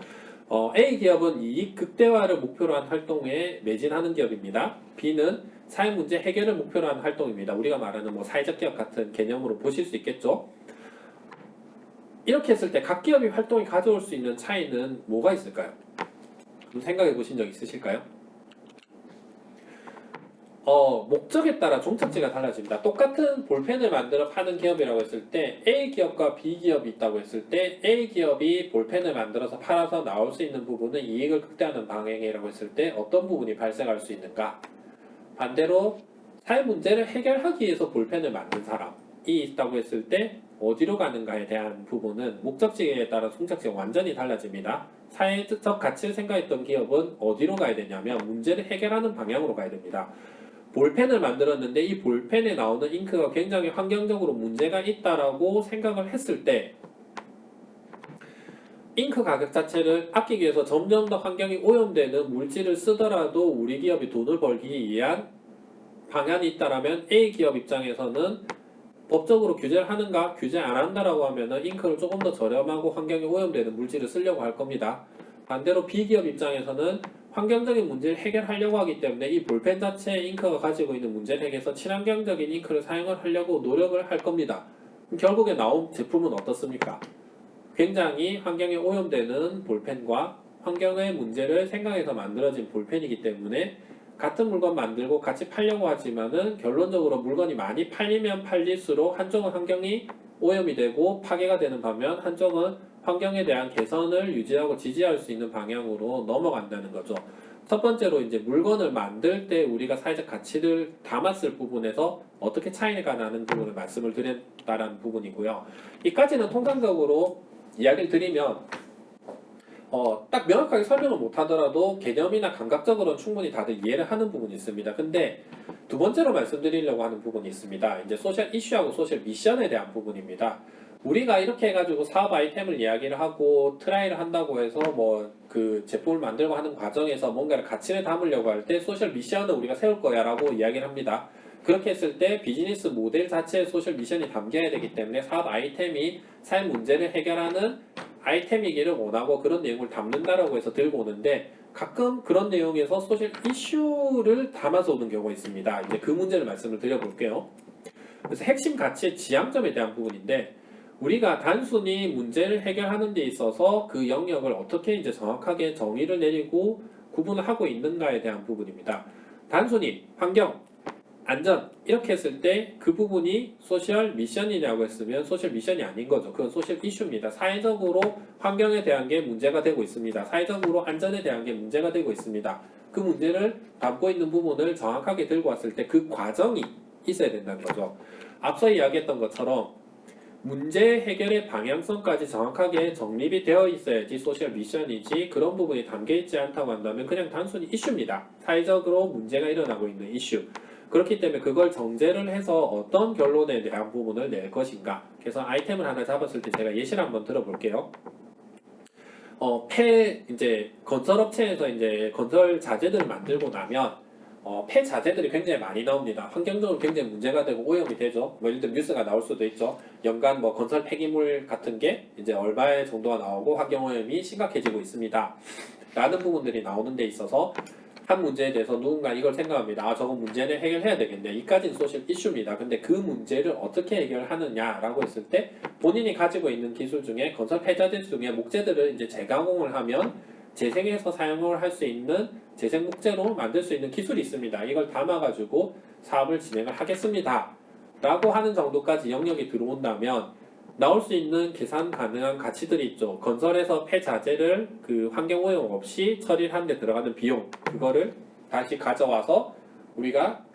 A 기업은 이익 극대화를 목표로 한 활동에 매진하는 기업입니다. B는 사회 문제 해결을 목표로 한 활동입니다. 우리가 말하는 뭐 사회적 기업 같은 개념으로 보실 수 있겠죠. 이렇게 했을 때 각 기업이 활동이 가져올 수 있는 차이는 뭐가 있을까요? 좀 생각해 보신 적 있으실까요? 목적에 따라 종착지가 달라집니다. 똑같은 볼펜을 만들어 파는 기업이라고 했을 때 A 기업과 B 기업이 있다고 했을 때 A 기업이 볼펜을 만들어서 팔아서 나올 수 있는 부분은 이익을 극대화하는 방향이라고 했을 때 어떤 부분이 발생할 수 있는가? 반대로 사회 문제를 해결하기 위해서 볼펜을 만든 사람이 있다고 했을 때 어디로 가는가에 대한 부분은 목적지에 따라 종착지가 완전히 달라집니다. 사회적 가치를 생각했던 기업은 어디로 가야 되냐면 문제를 해결하는 방향으로 가야 됩니다. 볼펜을 만들었는데 이 볼펜에 나오는 잉크가 굉장히 환경적으로 문제가 있다라고 생각을 했을 때 잉크 가격 자체를 아끼기 위해서 점점 더 환경이 오염되는 물질을 쓰더라도 우리 기업이 돈을 벌기 위한 방안이 있다라면 A 기업 입장에서는 법적으로 규제를 하는가 규제 안 한다라고 하면은 잉크를 조금 더 저렴하고 환경이 오염되는 물질을 쓰려고 할 겁니다. 반대로 B 기업 입장에서는 환경적인 문제를 해결하려고 하기 때문에 이 볼펜 자체의 잉크가 가지고 있는 문제를 해결해서 친환경적인 잉크를 사용을 하려고 노력을 할 겁니다. 결국에 나온 제품은 어떻습니까? 굉장히 환경에 오염되는 볼펜과 환경의 문제를 생각해서 만들어진 볼펜이기 때문에 같은 물건 만들고 같이 팔려고 하지만은 결론적으로 물건이 많이 팔리면 팔릴수록 한쪽은 환경이 오염이 되고 파괴가 되는 반면 한쪽은 환경에 대한 개선을 유지하고 지지할 수 있는 방향으로 넘어간다는 거죠. 첫 번째로 이제 물건을 만들 때 우리가 사회적 가치를 담았을 부분에서 어떻게 차이가 나는 부분을 말씀을 드렸다는 부분이고요. 이까지는 통상적으로 이야기를 드리면 딱 명확하게 설명을 못하더라도 개념이나 감각적으로는 충분히 다들 이해를 하는 부분이 있습니다. 근데 두 번째로 말씀드리려고 하는 부분이 있습니다. 이제 소셜 이슈하고 소셜 미션에 대한 부분입니다. 우리가 이렇게 해가지고 사업 아이템을 이야기를 하고 트라이를 한다고 해서 뭐 그 제품을 만들고 하는 과정에서 뭔가를 가치를 담으려고 할 때 소셜 미션을 우리가 세울 거야 라고 이야기를 합니다. 그렇게 했을 때 비즈니스 모델 자체에 소셜 미션이 담겨야 되기 때문에 사업 아이템이 사회 문제를 해결하는 아이템이기를 원하고 그런 내용을 담는다라고 해서 들고 오는데 가끔 그런 내용에서 소셜 이슈를 담아서 오는 경우가 있습니다. 이제 그 문제를 말씀을 드려볼게요. 그래서 핵심 가치의 지향점에 대한 부분인데 우리가 단순히 문제를 해결하는 데 있어서 그 영역을 어떻게 이제 정확하게 정의를 내리고 구분을 하고 있는가에 대한 부분입니다. 단순히 환경, 안전 이렇게 했을 때 그 부분이 소셜 미션이라고 했으면 소셜 미션이 아닌 거죠. 그건 소셜 이슈입니다. 사회적으로 환경에 대한 게 문제가 되고 있습니다. 사회적으로 안전에 대한 게 문제가 되고 있습니다. 그 문제를 담고 있는 부분을 정확하게 들고 왔을 때 그 과정이 있어야 된다는 거죠. 앞서 이야기했던 것처럼 문제 해결의 방향성까지 정확하게 정립이 되어 있어야지 소셜 미션이지 그런 부분이 담겨 있지 않다고 한다면 그냥 단순히 이슈입니다. 사회적으로 문제가 일어나고 있는 이슈. 그렇기 때문에 그걸 정제를 해서 어떤 결론에 대한 부분을 낼 것인가. 그래서 아이템을 하나 잡았을 때 제가 예시를 한번 들어볼게요. 이제 건설업체에서 이제 건설 자재들을 만들고 나면 폐자재들이 굉장히 많이 나옵니다. 환경적으로 굉장히 문제가 되고 오염이 되죠. 뭐 예를 들면 뉴스가 나올 수도 있죠. 연간 뭐 건설 폐기물 같은 게 이제 얼마 정도가 나오고 환경 오염이 심각해지고 있습니다. 라는 부분들이 나오는 데 있어서 한 문제에 대해서 누군가 이걸 생각합니다. 아, 저거 문제는 해결해야 되겠네. 이까지는 소셜 이슈입니다. 근데 그 문제를 어떻게 해결하느냐라고 했을 때 본인이 가지고 있는 기술 중에 건설 폐자재 중에 목재들을 이제 재가공을 하면 재생해서 사용을 할 수 있는 재생 목재로 만들 수 있는 기술이 있습니다. 이걸 담아가지고 사업을 진행을 하겠습니다. 라고 하는 정도까지 영역이 들어온다면 나올 수 있는 계산 가능한 가치들이 있죠. 건설에서 폐자재를 그 환경오염 없이 처리를 하는 데 들어가는 비용, 그거를 다시 가져와서 우리가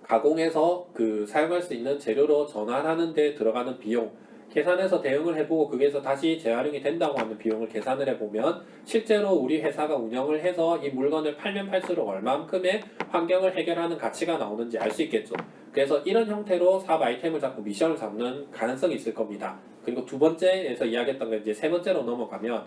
가공해서 그 사용할 수 있는 재료로 전환하는 데 들어가는 비용, 계산해서 대응을 해보고 거기에서 다시 재활용이 된다고 하는 비용을 계산을 해보면 실제로 우리 회사가 운영을 해서 이 물건을 팔면 팔수록 얼만큼의 환경을 해결하는 가치가 나오는지 알 수 있겠죠. 그래서 이런 형태로 사업 아이템을 잡고 미션을 잡는 가능성이 있을 겁니다. 그리고 두 번째에서 이야기했던 게 이제 세 번째로 넘어가면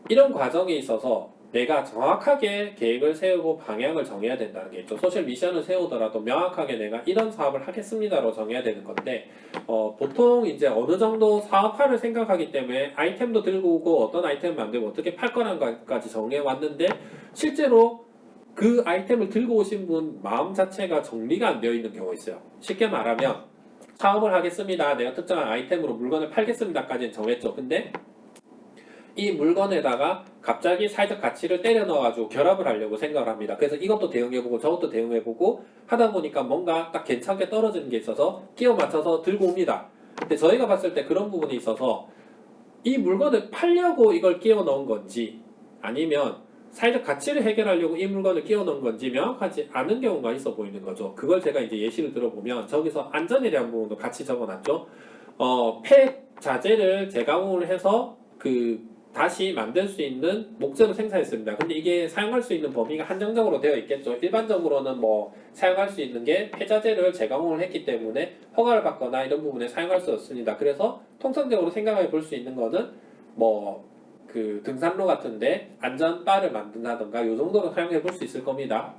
이런 과정에 있어서 내가 정확하게 계획을 세우고 방향을 정해야 된다는 게 있죠. 소셜 미션을 세우더라도 명확하게 내가 이런 사업을 하겠습니다로 정해야 되는 건데 보통 이제 어느 정도 사업화를 생각하기 때문에 아이템도 들고 오고 어떤 아이템을 만들고 어떻게 팔 거라는 것까지 정해 왔는데 실제로 그 아이템을 들고 오신 분 마음 자체가 정리가 안 되어 있는 경우가 있어요. 쉽게 말하면 사업을 하겠습니다. 내가 특정한 아이템으로 물건을 팔겠습니다까지는 정했죠. 근데 이 물건에다가 갑자기 사회적 가치를 때려 넣어가지고 결합을 하려고 생각을 합니다. 그래서 이것도 대응해보고 저것도 대응해보고 하다 보니까 뭔가 딱 괜찮게 떨어지는 게 있어서 끼워 맞춰서 들고 옵니다. 근데 저희가 봤을 때 그런 부분이 있어서 이 물건을 팔려고 이걸 끼워 넣은 건지 아니면 사회적 가치를 해결하려고 이 물건을 끼워 넣은 건지 명확하지 않은 경우가 있어 보이는 거죠. 그걸 제가 이제 예시를 들어보면 저기서 안전에 대한 부분도 같이 적어놨죠. 폐자재를 재가공을 해서 다시 만들 수 있는 목재로 생산했습니다. 근데 이게 사용할 수 있는 범위가 한정적으로 되어 있겠죠. 일반적으로는 뭐 사용할 수 있는 게 폐자재를 재가공을 했기 때문에 허가를 받거나 이런 부분에 사용할 수 없습니다. 그래서 통상적으로 생각해 볼 수 있는 거는 뭐 등산로 같은데 안전바를 만든다던가 이 정도로 사용해 볼 수 있을 겁니다.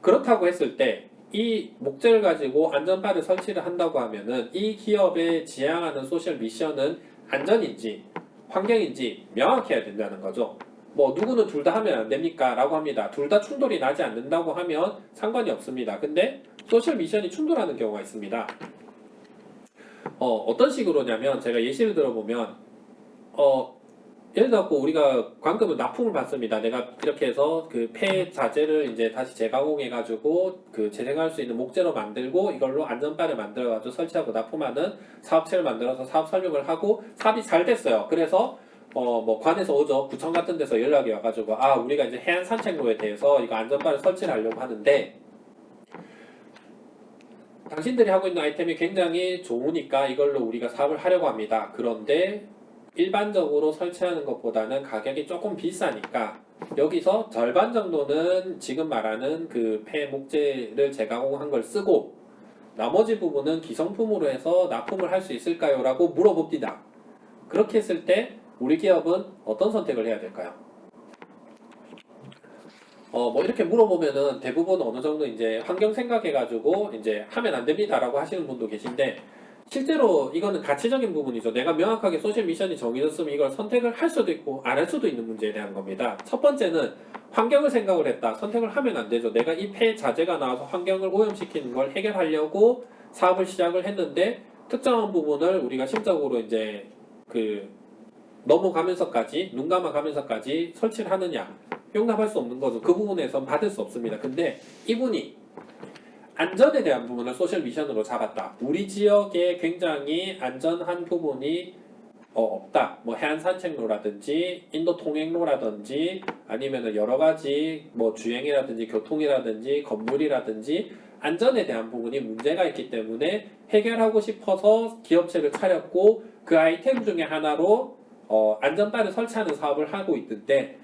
그렇다고 했을 때 이 목재를 가지고 안전바를 설치를 한다고 하면은 이 기업에 지향하는 소셜 미션은 안전인지 환경인지 명확히 해야 된다는 거죠. 뭐 누구는 둘 다 하면 안 됩니까? 라고 합니다. 둘 다 충돌이 나지 않는다고 하면 상관이 없습니다. 근데 소셜 미션이 충돌하는 경우가 있습니다. 어떤 식으로냐면 제가 예시를 들어보면 예를 들어 우리가 광금을 납품을 받습니다. 내가 이렇게 해서 그 폐자재를 이제 다시 재가공해가지고 재생할 수 있는 목재로 만들고 이걸로 안전바를 만들어가지고 설치하고 납품하는 사업체를 만들어서 사업 설명을 하고 사업이 잘 됐어요. 그래서 뭐 관에서 오죠. 구청 같은 데서 연락이 와가지고 우리가 이제 해안 산책로에 대해서 이거 안전바를 설치를 하려고 하는데 당신들이 하고 있는 아이템이 굉장히 좋으니까 이걸로 우리가 사업을 하려고 합니다. 그런데 일반적으로 설치하는 것보다는 가격이 조금 비싸니까 여기서 절반 정도는 지금 말하는 그 폐목재를 재가공한 걸 쓰고 나머지 부분은 기성품으로 해서 납품을 할 수 있을까요? 라고 물어봅니다. 그렇게 했을 때 우리 기업은 어떤 선택을 해야 될까요? 뭐 이렇게 물어보면은 대부분 어느 정도 이제 환경 생각해가지고 이제 하면 안 됩니다라고 하시는 분도 계신데 실제로 이거는 가치적인 부분이죠. 내가 명확하게 소셜 미션이 정해졌으면 이걸 선택을 할 수도 있고 안 할 수도 있는 문제에 대한 겁니다. 첫 번째는 환경을 생각을 했다. 선택을 하면 안 되죠. 내가 이 폐자재가 나와서 환경을 오염시키는 걸 해결하려고 사업을 시작을 했는데 특정한 부분을 우리가 심적으로 이제 넘어가면서까지 눈 감아가면서까지 설치를 하느냐 용납할 수 없는 거죠. 그 부분에선 받을 수 없습니다. 근데 이분이 안전에 대한 부분을 소셜 미션으로 잡았다. 우리 지역에 굉장히 안전한 부분이 없다. 뭐 해안 산책로라든지 인도 통행로라든지 아니면은 여러 가지 뭐 주행이라든지 교통이라든지 건물이라든지 안전에 대한 부분이 문제가 있기 때문에 해결하고 싶어서 기업체를 차렸고 그 아이템 중에 하나로 안전바를 설치하는 사업을 하고 있는데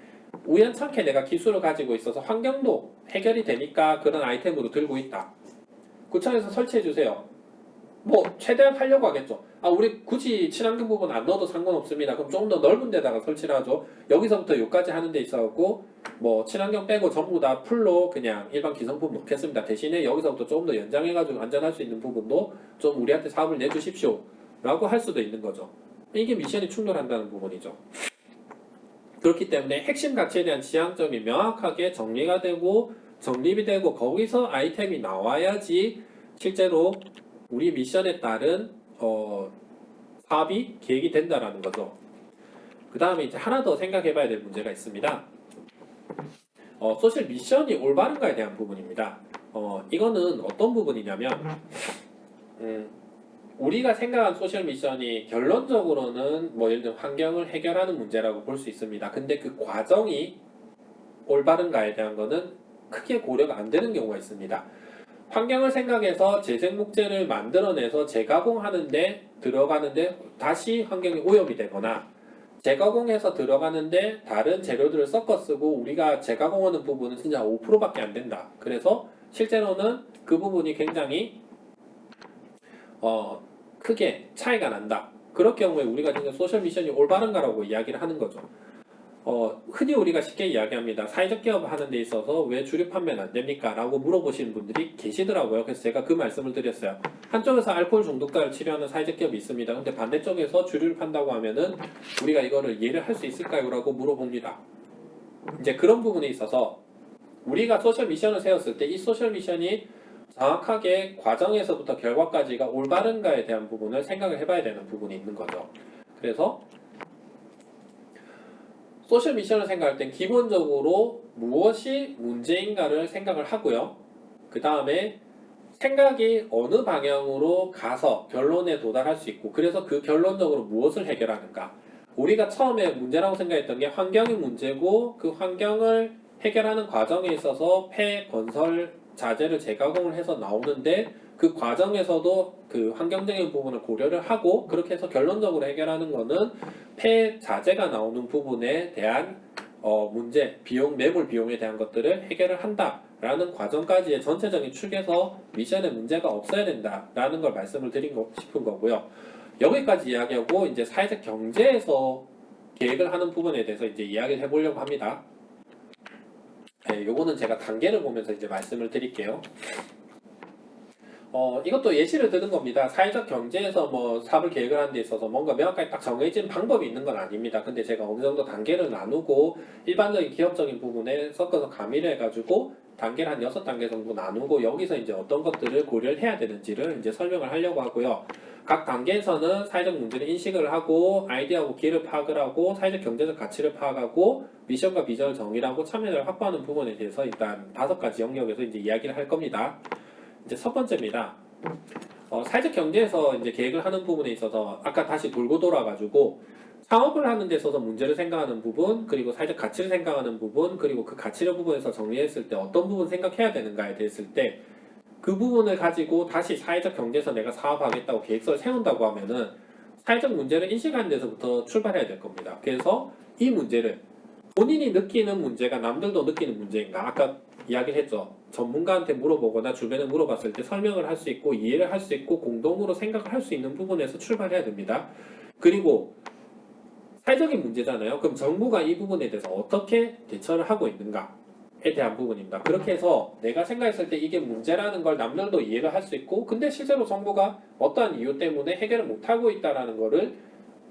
우연찮게 내가 기술을 가지고 있어서 환경도 해결이 되니까 그런 아이템으로 들고 있다. 구청에서 설치해주세요. 뭐 최대한 하려고 하겠죠. 우리 굳이 친환경 부분 안 넣어도 상관없습니다. 그럼 좀 더 넓은 데다가 설치를 하죠. 여기서부터 여기까지 하는 데 있어갖고 뭐 친환경 빼고 전부 다 풀로 그냥 일반 기성품 넣겠습니다. 대신에 여기서부터 조금 더 연장해가지고 안전할 수 있는 부분도 좀 우리한테 사업을 내주십시오 라고 할 수도 있는 거죠. 이게 미션이 충돌한다는 부분이죠. 그렇기 때문에 핵심 가치에 대한 지향점이 명확하게 정리가 되고 정립이 되고 거기서 아이템이 나와야지 실제로 우리 미션에 따른 사업이 계획이 된다라는 거죠. 그 다음에 이제 하나 더 생각해 봐야 될 문제가 있습니다. 소셜 미션이 올바른가에 대한 부분입니다. 이거는 어떤 부분이냐면 우리가 생각한 소셜 미션이 결론적으로는 뭐 예를 들어 환경을 해결하는 문제라고 볼 수 있습니다. 근데 그 과정이 올바른가에 대한 거는 크게 고려가 안 되는 경우가 있습니다. 환경을 생각해서 재생 목재를 만들어내서 재가공하는데 들어가는데 다시 환경이 오염이 되거나 재가공해서 들어가는데 다른 재료들을 섞어 쓰고 우리가 재가공하는 부분은 진짜 5%밖에 안 된다. 그래서 실제로는 그 부분이 굉장히 크게 차이가 난다. 그럴 경우에 우리가 지금 소셜 미션이 올바른가라고 이야기를 하는 거죠. 흔히 우리가 쉽게 이야기합니다. 사회적 기업을 하는 데 있어서 왜 주류 판매는 안 됩니까? 라고 물어보시는 분들이 계시더라고요. 그래서 제가 그 말씀을 드렸어요. 한쪽에서 알코올 중독자를 치료하는 사회적 기업이 있습니다. 근데 반대쪽에서 주류를 판다고 하면은 우리가 이거를 이해를 할 수 있을까요? 라고 물어봅니다. 이제 그런 부분에 있어서 우리가 소셜 미션을 세웠을 때 이 소셜 미션이 정확하게 과정에서부터 결과까지가 올바른가에 대한 부분을 생각을 해봐야 되는 부분이 있는 거죠. 그래서 소셜 미션을 생각할 땐 기본적으로 무엇이 문제인가를 생각을 하고요. 그 다음에 생각이 어느 방향으로 가서 결론에 도달할 수 있고 그래서 그 결론적으로 무엇을 해결하는가. 우리가 처음에 문제라고 생각했던 게 환경이 문제고 그 환경을 해결하는 과정에 있어서 폐 건설 자재를 재가공을 해서 나오는데 그 과정에서도 그 환경적인 부분을 고려를 하고 그렇게 해서 결론적으로 해결하는 거는 폐 자재가 나오는 부분에 대한 문제, 비용, 매몰 비용에 대한 것들을 해결을 한다라는 과정까지의 전체적인 축에서 미션에 문제가 없어야 된다라는 걸 말씀을 드리고 싶은 거고요. 여기까지 이야기하고 이제 사회적 경제에서 계획을 하는 부분에 대해서 이제 이야기를 해보려고 합니다. 네, 요거는 제가 단계를 보면서 이제 말씀을 드릴게요. 이것도 예시를 드는 겁니다. 사회적 경제에서 뭐 사업을 계획을 하는 데 있어서 뭔가 명확하게 딱 정해진 방법이 있는 건 아닙니다. 근데 제가 어느 정도 단계를 나누고 일반적인 기업적인 부분에 섞어서 가미를 해가지고 단계를 한 6단계 정도 나누고 여기서 이제 어떤 것들을 고려를 해야 되는지를 이제 설명을 하려고 하고요. 각 단계에서는 사회적 문제를 인식을 하고 아이디어하고 기회를 파악을 하고 사회적 경제적 가치를 파악하고 미션과 비전을 정의하고 참여를 확보하는 부분에 대해서 일단 5가지 영역에서 이제 이야기를 할 겁니다. 이제 첫 번째입니다. 사회적 경제에서 이제 계획을 하는 부분에 있어서 아까 다시 돌고 돌아가지고 사업을 하는 데 있어서 문제를 생각하는 부분, 그리고 사회적 가치를 생각하는 부분, 그리고 그 가치를 부분에서 정리했을 때 어떤 부분 생각해야 되는가에 대했을 때 그 부분을 가지고 다시 사회적 경제에서 내가 사업하겠다고 계획서를 세운다고 하면은 사회적 문제를 인식하는 데서부터 출발해야 될 겁니다. 그래서 이 문제를 본인이 느끼는 문제가 남들도 느끼는 문제인가? 아까 이야기를 했죠. 전문가한테 물어보거나 주변에 물어봤을 때 설명을 할 수 있고 이해를 할 수 있고 공동으로 생각을 할 수 있는 부분에서 출발해야 됩니다. 그리고 사회적인 문제잖아요. 그럼 정부가 이 부분에 대해서 어떻게 대처를 하고 있는가에 대한 부분입니다. 그렇게 해서 내가 생각했을 때 이게 문제라는 걸 남들도 이해를 할 수 있고 근데 실제로 정부가 어떠한 이유 때문에 해결을 못하고 있다는 거를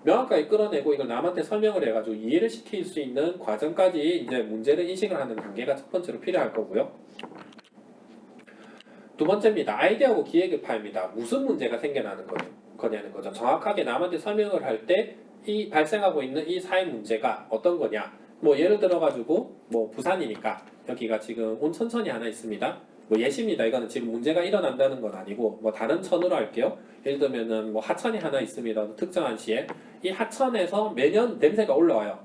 명확하게 끌어내고 이걸 남한테 설명을 해가지고 이해를 시킬 수 있는 과정까지 이제 문제를 인식을 하는 단계가 첫 번째로 필요할 거고요. 두 번째입니다. 아이디어하고 기획을 파입니다. 무슨 문제가 생겨나는 거냐는 거죠. 정확하게 남한테 설명을 할 때 이 발생하고 있는 이 사회 문제가 어떤 거냐. 뭐 예를 들어가지고 뭐 부산이니까 여기가 지금 온천천이 하나 있습니다. 뭐 예시입니다. 이거는 지금 문제가 일어난다는 건 아니고 뭐 다른 천으로 할게요. 예를 들면은 뭐 하천이 하나 있습니다. 특정한 시에 이 하천에서 매년 냄새가 올라와요.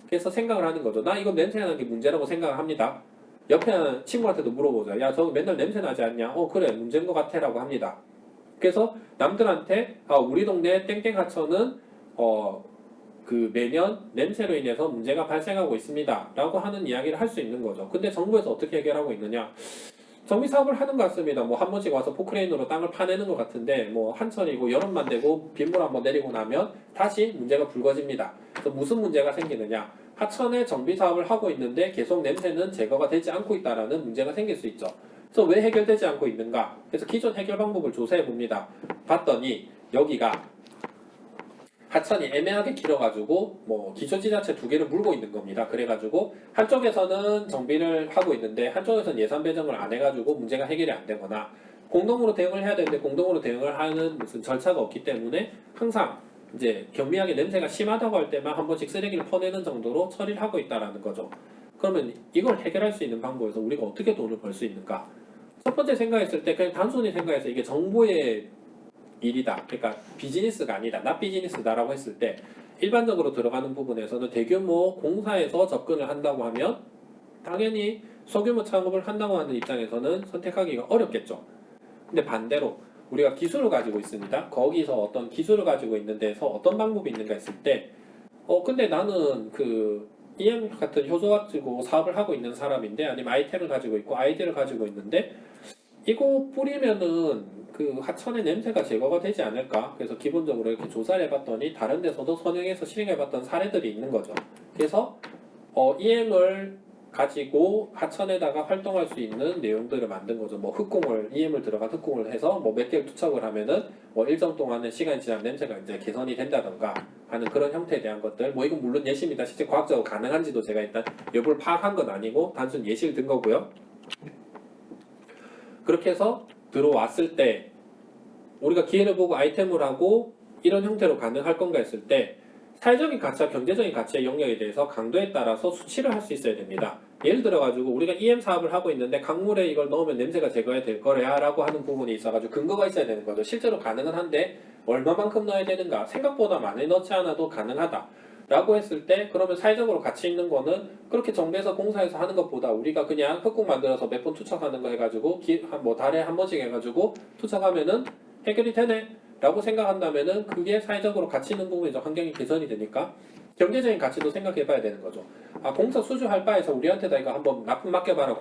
그래서 생각을 하는 거죠. 나 이거 냄새 나는 게 문제라고 생각을 합니다. 옆에 친구한테도 물어보죠. 야, 저거 맨날 냄새 나지 않냐? 그래, 문제인 것 같아 라고 합니다. 그래서 남들한테 우리 동네 땡땡 하천은 그 매년 냄새로 인해서 문제가 발생하고 있습니다 라고 하는 이야기를 할 수 있는 거죠. 근데 정부에서 어떻게 해결하고 있느냐? 정비 사업을 하는 것 같습니다. 뭐 한 번씩 와서 포크레인으로 땅을 파내는 것 같은데 뭐 한천이고 여름만 되고 빗물 한번 내리고 나면 다시 문제가 불거집니다. 그래서 무슨 문제가 생기느냐? 하천에 정비 사업을 하고 있는데 계속 냄새는 제거가 되지 않고 있다라는 문제가 생길 수 있죠. 그래서 왜 해결되지 않고 있는가? 그래서 기존 해결 방법을 조사해 봅니다. 봤더니 여기가 하천이 애매하게 길어가지고 뭐 기초지자체 두 개를 물고 있는 겁니다. 그래가지고 한쪽에서는 정비를 하고 있는데 한쪽에서는 예산 배정을 안 해가지고 문제가 해결이 안 되거나 공동으로 대응을 해야 되는데 공동으로 대응을 하는 무슨 절차가 없기 때문에 항상 이제 경미하게 냄새가 심하다고 할 때만 한 번씩 쓰레기를 퍼내는 정도로 처리를 하고 있다라는 거죠. 그러면 이걸 해결할 수 있는 방법에서 우리가 어떻게 돈을 벌 수 있는가? 첫 번째 생각했을 때 그냥 단순히 생각해서 이게 정부의 일이다. 그러니까 비즈니스가 아니다. 나 비즈니스다라고 했을 때 일반적으로 들어가는 부분에서는 대규모 공사에서 접근을 한다고 하면 당연히 소규모 창업을 한다고 하는 입장에서는 선택하기가 어렵겠죠. 근데 반대로 우리가 기술을 가지고 있습니다. 거기서 어떤 기술을 가지고 있는 데서 어떤 방법이 있는가 했을 때 근데 나는 그 EM 같은 효소 가지고 사업을 하고 있는 사람인데 아니면 아이템을 가지고 있고 아이디어를 가지고 있는데 이거 뿌리면은 그 하천의 냄새가 제거가 되지 않을까? 그래서 기본적으로 이렇게 조사를 해봤더니 다른 데서도 선행해서 실행해봤던 사례들이 있는 거죠. 그래서 EM을 가지고 하천에다가 활동할 수 있는 내용들을 만든 거죠. 뭐 흙공을 EM을 들어간 흙공을 해서 뭐 몇 개를 투척을 하면은 뭐 일정 동안의 시간이 지나면 냄새가 이제 개선이 된다던가 하는 그런 형태에 대한 것들. 뭐 이건 물론 예시입니다. 실제 과학적으로 가능한지도 제가 일단 여부를 파악한 건 아니고 단순 예시를 든 거고요. 그렇게 해서 들어왔을 때 우리가 기회를 보고 아이템을 하고 이런 형태로 가능할 건가 했을 때 사회적인 가치와 경제적인 가치의 영역에 대해서 강도에 따라서 수치를 할 수 있어야 됩니다. 예를 들어가지고 우리가 EM 사업을 하고 있는데 강물에 이걸 넣으면 냄새가 제거가 될 거야 라고 하는 부분이 있어가지고 근거가 있어야 되는 거죠. 실제로 가능은 한데 얼마만큼 넣어야 되는가, 생각보다 많이 넣지 않아도 가능하다 라고 했을 때 그러면 사회적으로 가치 있는 거는 그렇게 정부에서 공사해서 하는 것보다 우리가 그냥 흙국 만들어서 몇 번 투척하는 거 해가지고 뭐 달에 한 번씩 해가지고 투척하면은 해결이 되네 라고 생각한다면은 그게 사회적으로 가치 있는 부분이죠. 환경이 개선이 되니까 경제적인 가치도 생각해 봐야 되는 거죠. 공사 수주할 바에서 우리한테다 이거 한번 납품 맡겨봐라.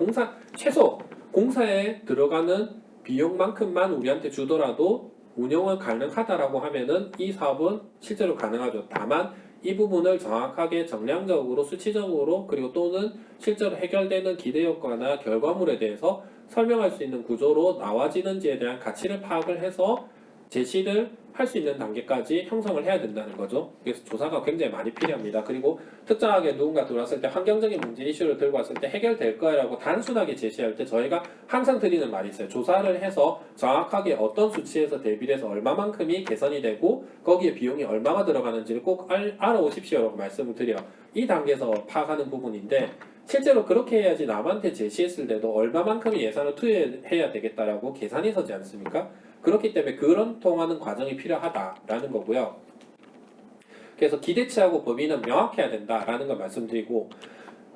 최소 공사에 들어가는 비용만큼만 우리한테 주더라도 운영은 가능하다라고 하면은 이 사업은 실제로 가능하죠. 다만 이 부분을 정확하게 정량적으로 수치적으로 그리고 또는 실제로 해결되는 기대 효과나 결과물에 대해서 설명할 수 있는 구조로 나와지는지에 대한 가치를 파악을 해서 제시를 할 수 있는 단계까지 형성을 해야 된다는 거죠. 그래서 조사가 굉장히 많이 필요합니다. 그리고 특정하게 누군가 들어왔을 때 환경적인 문제 이슈를 들고 왔을 때 해결될 거라고 단순하게 제시할 때 저희가 항상 드리는 말이 있어요. 조사를 해서 정확하게 어떤 수치에서 대비를 해서 얼마만큼이 개선이 되고 거기에 비용이 얼마가 들어가는지를 꼭 알아오십시오라고 말씀을 드려요. 이 단계에서 파악하는 부분인데 실제로 그렇게 해야지 남한테 제시했을 때도 얼마만큼의 예산을 투여해야 되겠다라고 계산이 서지 않습니까? 그렇기 때문에 그런 통하는 과정이 필요하다라는 거고요. 그래서 기대치하고 범위는 명확해야 된다라는 걸 말씀드리고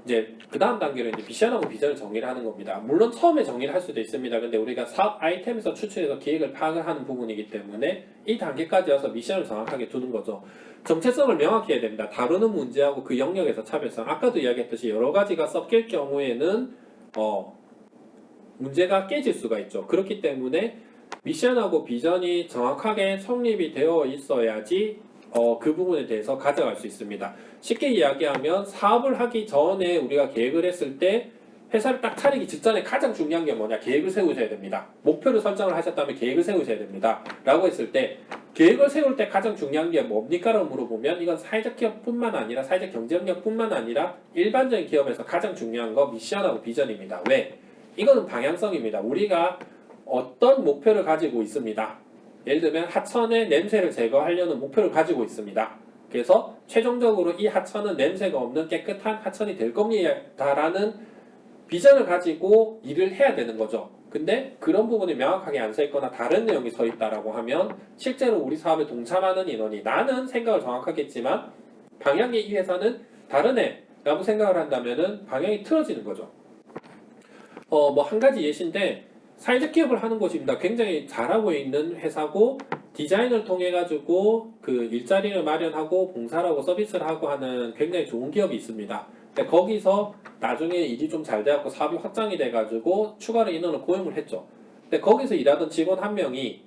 이제 그 다음 단계로 이제 미션하고 비전을 정리를 하는 겁니다. 물론 처음에 정리를 할 수도 있습니다. 근데 우리가 사업 아이템에서 추출해서 계획을 파악을 하는 부분이기 때문에 이 단계까지 와서 미션을 정확하게 두는 거죠. 정체성을 명확히 해야 됩니다. 다루는 문제하고 그 영역에서 차별성. 아까도 이야기했듯이 여러 가지가 섞일 경우에는 문제가 깨질 수가 있죠. 그렇기 때문에 미션하고 비전이 정확하게 성립이 되어 있어야지 그 부분에 대해서 가져갈 수 있습니다. 쉽게 이야기하면 사업을 하기 전에 우리가 계획을 했을 때 회사를 딱 차리기 직전에 가장 중요한 게 뭐냐? 계획을 세우셔야 됩니다. 목표를 설정을 하셨다면 계획을 세우셔야 됩니다. 라고 했을 때 계획을 세울 때 가장 중요한 게 뭡니까? 라고 물어보면 이건 사회적 기업뿐만 아니라 사회적 경제력뿐만 아니라 일반적인 기업에서 가장 중요한 거 미션하고 비전입니다. 왜? 이거는 방향성입니다. 우리가 어떤 목표를 가지고 있습니다. 예를 들면 하천의 냄새를 제거하려는 목표를 가지고 있습니다. 그래서 최종적으로 이 하천은 냄새가 없는 깨끗한 하천이 될 겁니다라는 비전을 가지고 일을 해야 되는 거죠. 근데 그런 부분이 명확하게 안 써 있거나 다른 내용이 서 있다라고 하면 실제로 우리 사업에 동참하는 인원이 나는 생각을 정확하게 했지만 방향의 이 회사는 다르네 라고 생각을 한다면은 방향이 틀어지는 거죠. 뭐 한 가지 예시인데 사회적 기업을 하는 곳입니다. 굉장히 잘하고 있는 회사고 디자인을 통해 가지고 그 일자리를 마련하고 봉사를 하고 서비스를 하고 하는 굉장히 좋은 기업이 있습니다. 근데 거기서 나중에 일이 좀 잘 돼갖고 사업이 확장이 돼가지고 추가로 인원을 고용을 했죠. 근데 거기서 일하던 직원 한 명이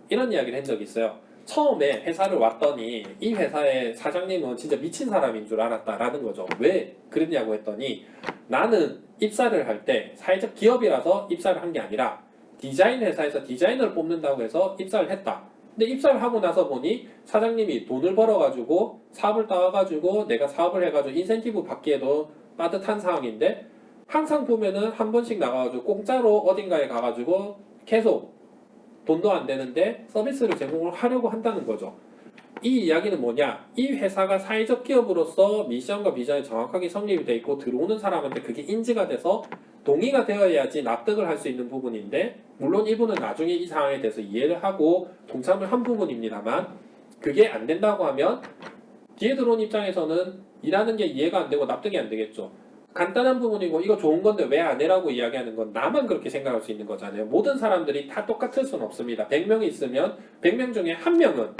이런 이야기를 한 적이 있어요. 처음에 회사를 왔더니 이 회사의 사장님은 진짜 미친 사람인 줄 알았다라는 거죠. 왜 그랬냐고 했더니 나는 입사를 할 때 사회적 기업이라서 입사를 한 게 아니라 디자인 회사에서 디자이너를 뽑는다고 해서 입사를 했다. 근데 입사를 하고 나서 보니 사장님이 돈을 벌어가지고 사업을 따와가지고 내가 사업을 해가지고 인센티브 받기에도 빠듯한 상황인데 항상 보면은 한 번씩 나가가지고 공짜로 어딘가에 가가지고 계속 돈도 안 되는데 서비스를 제공을 하려고 한다는 거죠. 이 이야기는 뭐냐? 이 회사가 사회적 기업으로서 미션과 비전이 정확하게 성립이 돼 있고 들어오는 사람한테 그게 인지가 돼서 동의가 되어야지 납득을 할 수 있는 부분인데 물론 이분은 나중에 이 상황에 대해서 이해를 하고 동참을 한 부분입니다만 그게 안 된다고 하면 뒤에 들어온 입장에서는 일하는 게 이해가 안 되고 납득이 안 되겠죠. 간단한 부분이고 이거 좋은 건데 왜 안 해라고 이야기하는 건 나만 그렇게 생각할 수 있는 거잖아요. 모든 사람들이 다 똑같을 수는 없습니다. 100명이 있으면 100명 중에 한 명은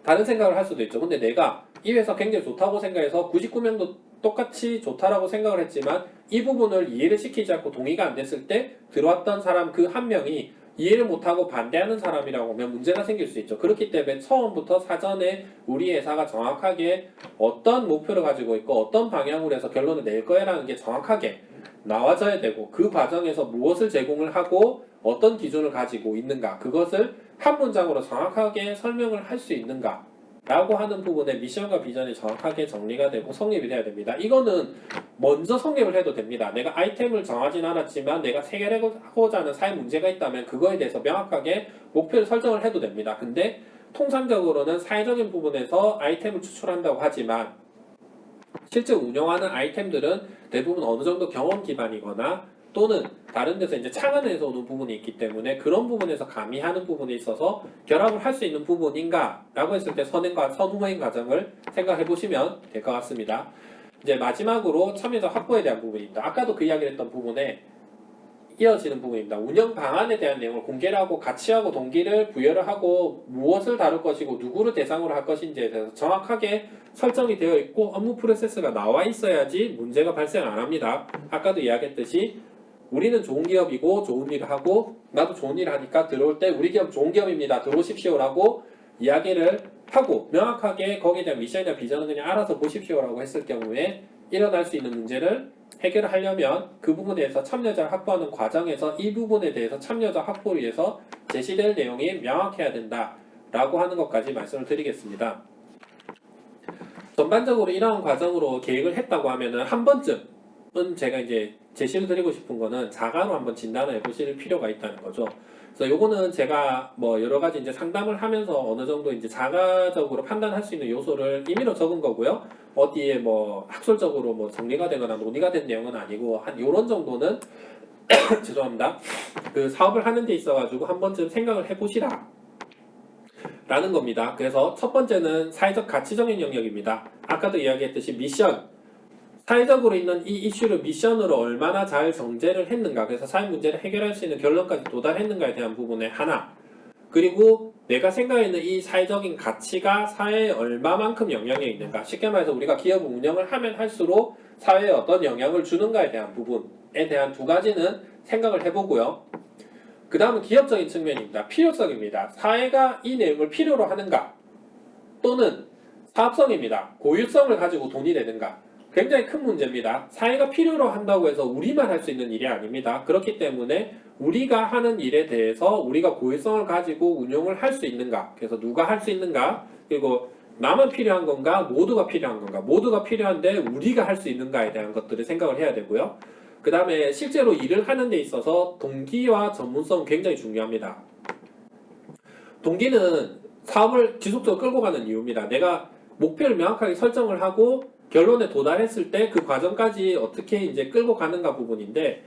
다른 생각을 할 수도 있죠. 근데 내가 이 회사 굉장히 좋다고 생각해서 99명도 똑같이 좋다라고 생각을 했지만 이 부분을 이해를 시키지 않고 동의가 안 됐을 때 들어왔던 사람 그 한 명이 이해를 못하고 반대하는 사람이라고 하면 문제가 생길 수 있죠. 그렇기 때문에 처음부터 사전에 우리 회사가 정확하게 어떤 목표를 가지고 있고 어떤 방향으로 해서 결론을 낼 거야라는 게 정확하게 나와져야 되고 그 과정에서 무엇을 제공을 하고 어떤 기준을 가지고 있는가 그것을 한 문장으로 정확하게 설명을 할 수 있는가 라고 하는 부분에 미션과 비전이 정확하게 정리가 되고 성립이 돼야 됩니다. 이거는 먼저 성립을 해도 됩니다. 내가 아이템을 정하진 않았지만 내가 해결하고자 하는 사회 문제가 있다면 그거에 대해서 명확하게 목표를 설정을 해도 됩니다. 근데 통상적으로는 사회적인 부분에서 아이템을 추출한다고 하지만 실제 운영하는 아이템들은 대부분 어느 정도 경험 기반이거나 또는 다른 데서 이제 창안에서 오는 부분이 있기 때문에 그런 부분에서 가미하는 부분에 있어서 결합을 할 수 있는 부분인가 라고 했을 때 선행과 선후행 과정을 생각해 보시면 될 것 같습니다. 이제 마지막으로 참여자 확보에 대한 부분입니다. 아까도 그 이야기를 했던 부분에 이어지는 부분입니다. 운영 방안에 대한 내용을 공개를 하고 가치하고 동기를 부여를 하고 무엇을 다룰 것이고 누구를 대상으로 할 것인지에 대해서 정확하게 설정이 되어 있고 업무 프로세스가 나와 있어야지 문제가 발생 안 합니다. 아까도 이야기했듯이 우리는 좋은 기업이고 좋은 일을 하고 나도 좋은 일을 하니까 들어올 때 우리 기업 좋은 기업입니다. 들어오십시오라고 이야기를 하고 명확하게 거기에 대한 미션이나 비전은 그냥 알아서 보십시오라고 했을 경우에 일어날 수 있는 문제를 해결을 하려면 그 부분에 대해서 참여자를 확보하는 과정에서 이 부분에 대해서 참여자 확보를 위해서 제시될 내용이 명확해야 된다라고 하는 것까지 말씀을 드리겠습니다. 전반적으로 이러한 과정으로 계획을 했다고 하면은 한 번쯤은 제가 이제 제시를 드리고 싶은 거는 자가로 한번 진단을 해보실 필요가 있다는 거죠. 그래서 요거는 제가 뭐 여러 가지 이제 상담을 하면서 어느 정도 이제 자가적으로 판단할 수 있는 요소를 임의로 적은 거고요. 어디에 뭐 학술적으로 뭐 정리가 되거나 논의가 된 내용은 아니고 한 요런 정도는 죄송합니다. 그 사업을 하는 데 있어가지고 한 번쯤 생각을 해보시라 라는 겁니다. 그래서 첫 번째는 사회적 가치적인 영역입니다. 아까도 이야기했듯이 미션 사회적으로 있는 이 이슈를 미션으로 얼마나 잘 정제를 했는가 그래서 사회 문제를 해결할 수 있는 결론까지 도달했는가에 대한 부분에 하나 그리고 내가 생각하는 이 사회적인 가치가 사회에 얼마만큼 영향이 있는가 쉽게 말해서 우리가 기업 운영을 하면 할수록 사회에 어떤 영향을 주는가에 대한 부분에 대한 두 가지는 생각을 해보고요. 그 다음은 기업적인 측면입니다. 필요성입니다. 사회가 이 내용을 필요로 하는가 또는 사업성입니다. 고유성을 가지고 돈이 되는가 굉장히 큰 문제입니다. 사회가 필요로 한다고 해서 우리만 할 수 있는 일이 아닙니다. 그렇기 때문에 우리가 하는 일에 대해서 우리가 고유성을 가지고 운용을 할 수 있는가 그래서 누가 할 수 있는가 그리고 나만 필요한 건가 모두가 필요한 건가 모두가 필요한데 우리가 할 수 있는가에 대한 것들을 생각을 해야 되고요. 그 다음에 실제로 일을 하는 데 있어서 동기와 전문성은 굉장히 중요합니다. 동기는 사업을 지속적으로 끌고 가는 이유입니다. 내가 목표를 명확하게 설정을 하고 결론에 도달했을 때 그 과정까지 어떻게 이제 끌고 가는가 부분인데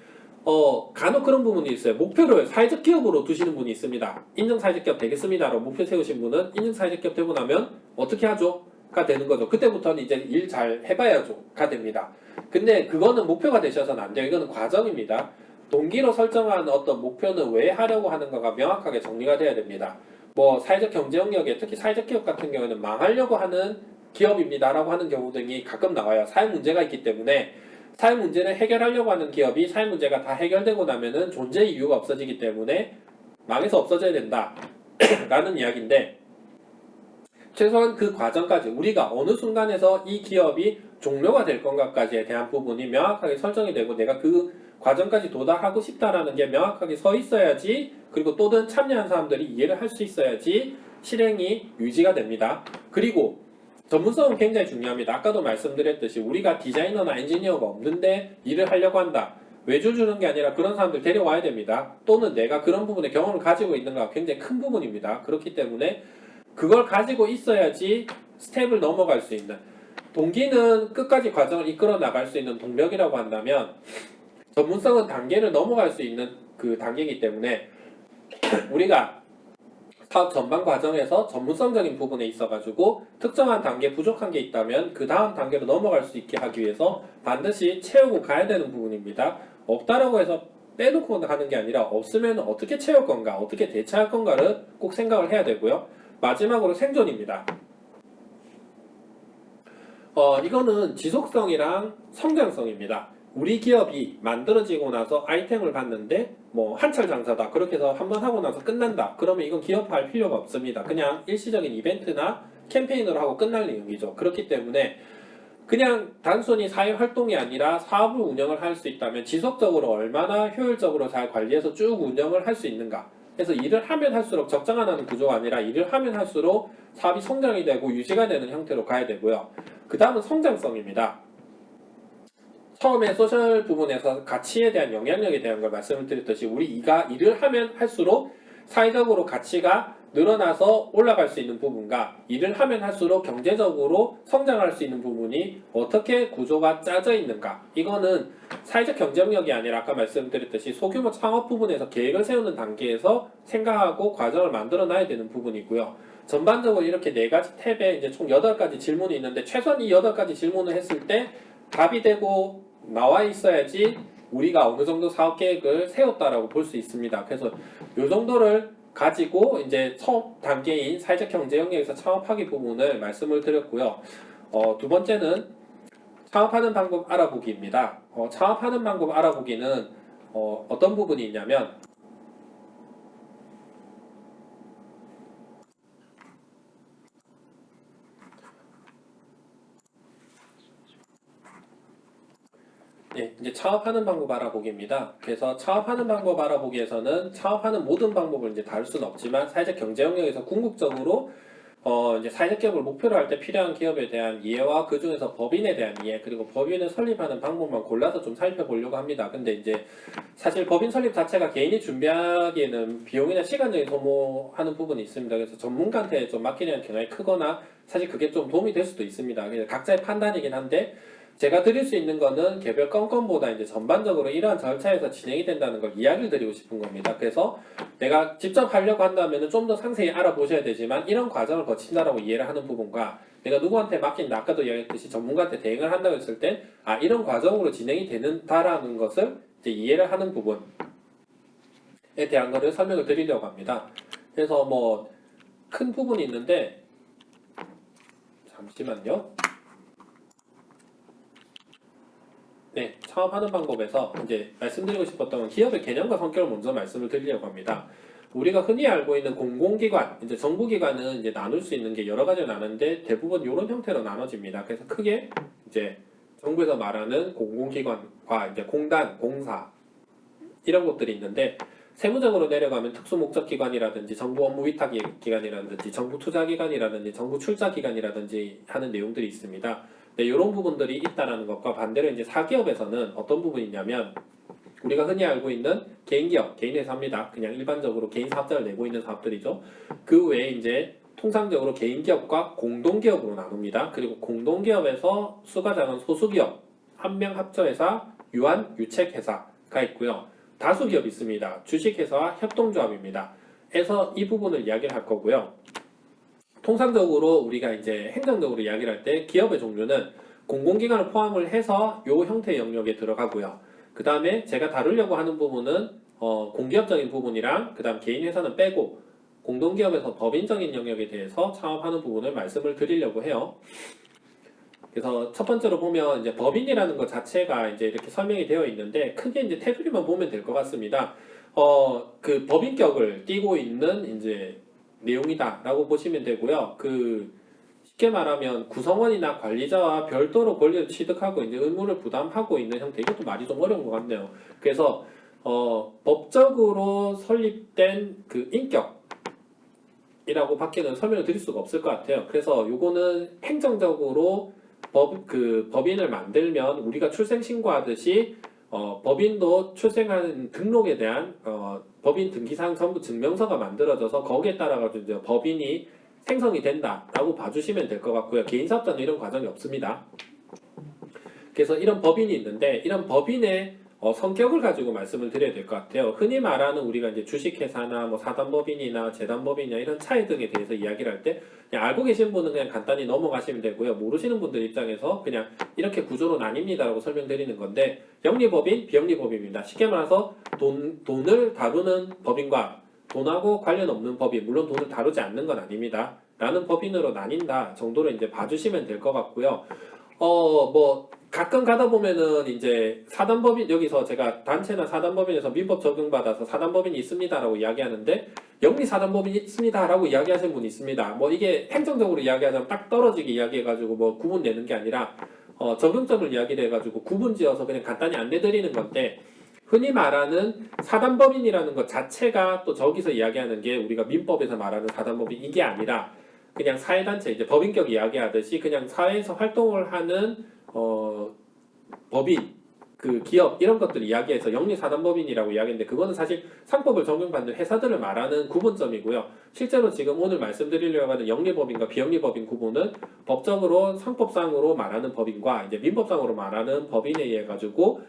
간혹 그런 부분이 있어요. 목표를 사회적 기업으로 두시는 분이 있습니다. 인증 사회적 기업 되겠습니다라고 목표 세우신 분은 인증 사회적 기업 되고 나면 어떻게 하죠? 가 되는 거죠. 그때부터는 이제 일 잘 해봐야죠. 가 됩니다. 근데 그거는 목표가 되셔서는 안 돼요. 이거는 과정입니다. 동기로 설정한 어떤 목표는 왜 하려고 하는가가 명확하게 정리가 돼야 됩니다. 뭐 사회적 경제 영역에 특히 사회적 기업 같은 경우에는 망하려고 하는 기업입니다라고 하는 경우 등이 가끔 나와요. 사회 문제가 있기 때문에 사회 문제를 해결하려고 하는 기업이 사회 문제가 다 해결되고 나면은 존재 이유가 없어지기 때문에 망해서 없어져야 된다 라는 이야기인데 최소한 그 과정까지 우리가 어느 순간에서 이 기업이 종료가 될 건가까지에 대한 부분이 명확하게 설정이 되고 내가 그 과정까지 도달하고 싶다라는 게 명확하게 서 있어야지, 그리고 또는 참여한 사람들이 이해를 할 수 있어야지 실행이 유지가 됩니다. 그리고 전문성은 굉장히 중요합니다. 아까도 말씀드렸듯이 우리가 디자이너나 엔지니어가 없는데 일을 하려고 한다. 외주 주는 게 아니라 그런 사람들 데려와야 됩니다. 또는 내가 그런 부분에 경험을 가지고 있는가 굉장히 큰 부분입니다. 그렇기 때문에 그걸 가지고 있어야지 스텝을 넘어갈 수 있는, 동기는 끝까지 과정을 이끌어 나갈 수 있는 동력이라고 한다면 전문성은 단계를 넘어갈 수 있는 그 단계이기 때문에 우리가 사업 전반 과정에서 전문성적인 부분에 있어가지고 특정한 단계 부족한 게 있다면 그 다음 단계로 넘어갈 수 있게 하기 위해서 반드시 채우고 가야 되는 부분입니다. 없다라고 해서 빼놓고 가는 게 아니라 없으면 어떻게 채울 건가, 어떻게 대처할 건가를 꼭 생각을 해야 되고요. 마지막으로 생존입니다. 이거는 지속성이랑 성장성입니다. 우리 기업이 만들어지고 나서 아이템을 봤는데 뭐 한철 장사다, 그렇게 해서 한번 하고 나서 끝난다, 그러면 이건 기업화할 필요가 없습니다. 그냥 일시적인 이벤트나 캠페인으로 하고 끝날 내용이죠. 그렇기 때문에 그냥 단순히 사회 활동이 아니라 사업을 운영을 할 수 있다면 지속적으로 얼마나 효율적으로 잘 관리해서 쭉 운영을 할 수 있는가. 그래서 일을 하면 할수록 적정한 하는 구조가 아니라 일을 하면 할수록 사업이 성장이 되고 유지가 되는 형태로 가야 되고요. 그 다음은 성장성입니다. 처음에 소셜 부분에서 가치에 대한 영향력에 대한 걸 말씀을 드렸듯이 우리가 일을 하면 할수록 사회적으로 가치가 늘어나서 올라갈 수 있는 부분과 일을 하면 할수록 경제적으로 성장할 수 있는 부분이 어떻게 구조가 짜져 있는가, 이거는 사회적 경쟁력이 아니라 아까 말씀드렸듯이 소규모 창업 부분에서 계획을 세우는 단계에서 생각하고 과정을 만들어 놔야 되는 부분이고요. 전반적으로 이렇게 네 가지 탭에 이제 총 8가지 질문이 있는데 최소한 이 8가지 질문을 했을 때 답이 되고 나와 있어야지 우리가 어느 정도 사업 계획을 세웠다라고 볼 수 있습니다. 그래서 이 정도를 가지고 이제 처음 단계인 사회적 경제 영역에서 창업하기 부분을 말씀을 드렸고요. 두 번째는 창업하는 방법 알아보기입니다. 창업하는 방법 알아보기는 어떤 부분이 있냐면 네, 이제 창업하는 방법 알아보기입니다. 그래서 창업하는 방법 알아보기에서는 창업하는 모든 방법을 이제 다룰 수는 없지만 사회적 경제 영역에서 궁극적으로 이제 사회적 기업을 목표로 할 때 필요한 기업에 대한 이해와 그 중에서 법인에 대한 이해, 그리고 법인을 설립하는 방법만 골라서 좀 살펴보려고 합니다. 근데 이제 사실 법인 설립 자체가 개인이 준비하기에는 비용이나 시간적인 소모하는 부분이 있습니다. 그래서 전문가한테 좀 맡기는 경향이 크거나 사실 그게 좀 도움이 될 수도 있습니다. 그래서 각자의 판단이긴 한데 제가 드릴 수 있는 거는 개별 건건보다 이제 전반적으로 이러한 절차에서 진행이 된다는 걸 이야기를 드리고 싶은 겁니다. 그래서 내가 직접 하려고 한다면 좀 더 상세히 알아보셔야 되지만 이런 과정을 거친다라고 이해를 하는 부분과 내가 누구한테 맡긴다, 아까도 이야기했듯이 전문가한테 대행을 한다고 했을 때 이런 과정으로 진행이 되는다라는 것을 이제 이해를 하는 부분에 대한 것을 설명을 드리려고 합니다. 그래서 뭐 큰 부분이 있는데 잠시만요. 네, 창업하는 방법에서 이제 말씀드리고 싶었던 건 기업의 개념과 성격을 먼저 말씀을 드리려고 합니다. 우리가 흔히 알고 있는 공공기관, 이제 정부기관은 이제 나눌 수 있는 게 여러 가지가 나는데 대부분 이런 형태로 나눠집니다. 그래서 크게 이제 정부에서 말하는 공공기관과 이제 공단, 공사 이런 것들이 있는데 세부적으로 내려가면 특수목적기관이라든지 정부 업무 위탁기관이라든지 정부 투자기관이라든지 정부 출자기관이라든지 하는 내용들이 있습니다. 네, 이런 부분들이 있다라는 것과 반대로 이제 사기업에서는 어떤 부분이 있냐면 우리가 흔히 알고 있는 개인기업, 개인회사입니다. 그냥 일반적으로 개인 사업자를 내고 있는 사업들이죠. 그 외에 이제 통상적으로 개인기업과 공동기업으로 나눕니다. 그리고 공동기업에서 수가 작은 소수기업, 한명합쳐회사, 유한, 유책회사가 있고요. 다수기업이 있습니다. 주식회사와 협동조합입니다. 그래서 이 부분을 이야기를 할 거고요. 통상적으로 우리가 이제 행정적으로 이야기를 할 때 기업의 종류는 공공기관을 포함을 해서 이 형태의 영역에 들어가고요. 그 다음에 제가 다루려고 하는 부분은 공기업적인 부분이랑 그 다음 개인회사는 빼고 공동기업에서 법인적인 영역에 대해서 창업하는 부분을 말씀을 드리려고 해요. 그래서 첫 번째로 보면 이제 법인이라는 것 자체가 이제 이렇게 설명이 되어 있는데 크게 이제 테두리만 보면 될 것 같습니다. 그 법인격을 띠고 있는 이제 내용이다라고 보시면 되고요. 그 쉽게 말하면 구성원이나 관리자와 별도로 권리를 취득하고 이제 의무를 부담하고 있는 형태. 이것도 말이 좀 어려운 것 같네요. 그래서 법적으로 설립된 그 인격이라고 밖에는 설명을 드릴 수가 없을 것 같아요. 그래서 요거는 행정적으로 법인을 만들면 우리가 출생신고하듯이 법인도 출생하는 등록에 대한 법인 등기상 전부 증명서가 만들어져서 거기에 따라가지고 이제 법인이 생성이 된다라고 봐주시면 될 것 같고요. 개인사업자는 이런 과정이 없습니다. 그래서 이런 법인이 있는데 이런 법인의 성격을 가지고 말씀을 드려야 될 것 같아요. 흔히 말하는 우리가 이제 주식회사나 뭐 사단법인이나 재단법인이나 이런 차이 등에 대해서 이야기를 할 때 그냥 알고 계신 분은 그냥 간단히 넘어가시면 되고요. 모르시는 분들 입장에서 그냥 이렇게 구조로 나뉩니다라고 설명드리는 건데 영리법인, 비영리법인입니다. 쉽게 말해서 돈을 다루는 법인과 돈하고 관련 없는 법인, 물론 돈을 다루지 않는 건 아닙니다. 라는 법인으로 나뉜다 정도로 이제 봐주시면 될 것 같고요. 뭐 가끔 가다 보면은 이제 사단법인, 여기서 제가 단체나 사단법인에서 민법 적용받아서 사단법인이 있습니다라고 이야기하는데 영리사단법인이 있습니다라고 이야기하시는 분이 있습니다. 뭐 이게 행정적으로 이야기하자면 딱 떨어지게 이야기해가지고 뭐 구분 내는 게 아니라 적용점을 이야기를 해가지고 구분 지어서 그냥 간단히 안내드리는 건데, 흔히 말하는 사단법인이라는 것 자체가 또 저기서 이야기하는 게 우리가 민법에서 말하는 사단법인 이게 아니라 그냥 사회단체, 이제 법인격 이야기하듯이 그냥 사회에서 활동을 하는 법인, 그 기업 이런 것들 이야기해서 영리사단법인이라고 이야기했는데 그거는 사실 상법을 적용받는 회사들을 말하는 구분점이고요. 실제로 지금 오늘 말씀드리려고 하는 영리법인과 비영리법인 구분은 법적으로 상법상으로 말하는 법인과 이제 민법상으로 말하는 법인에 의해 가지고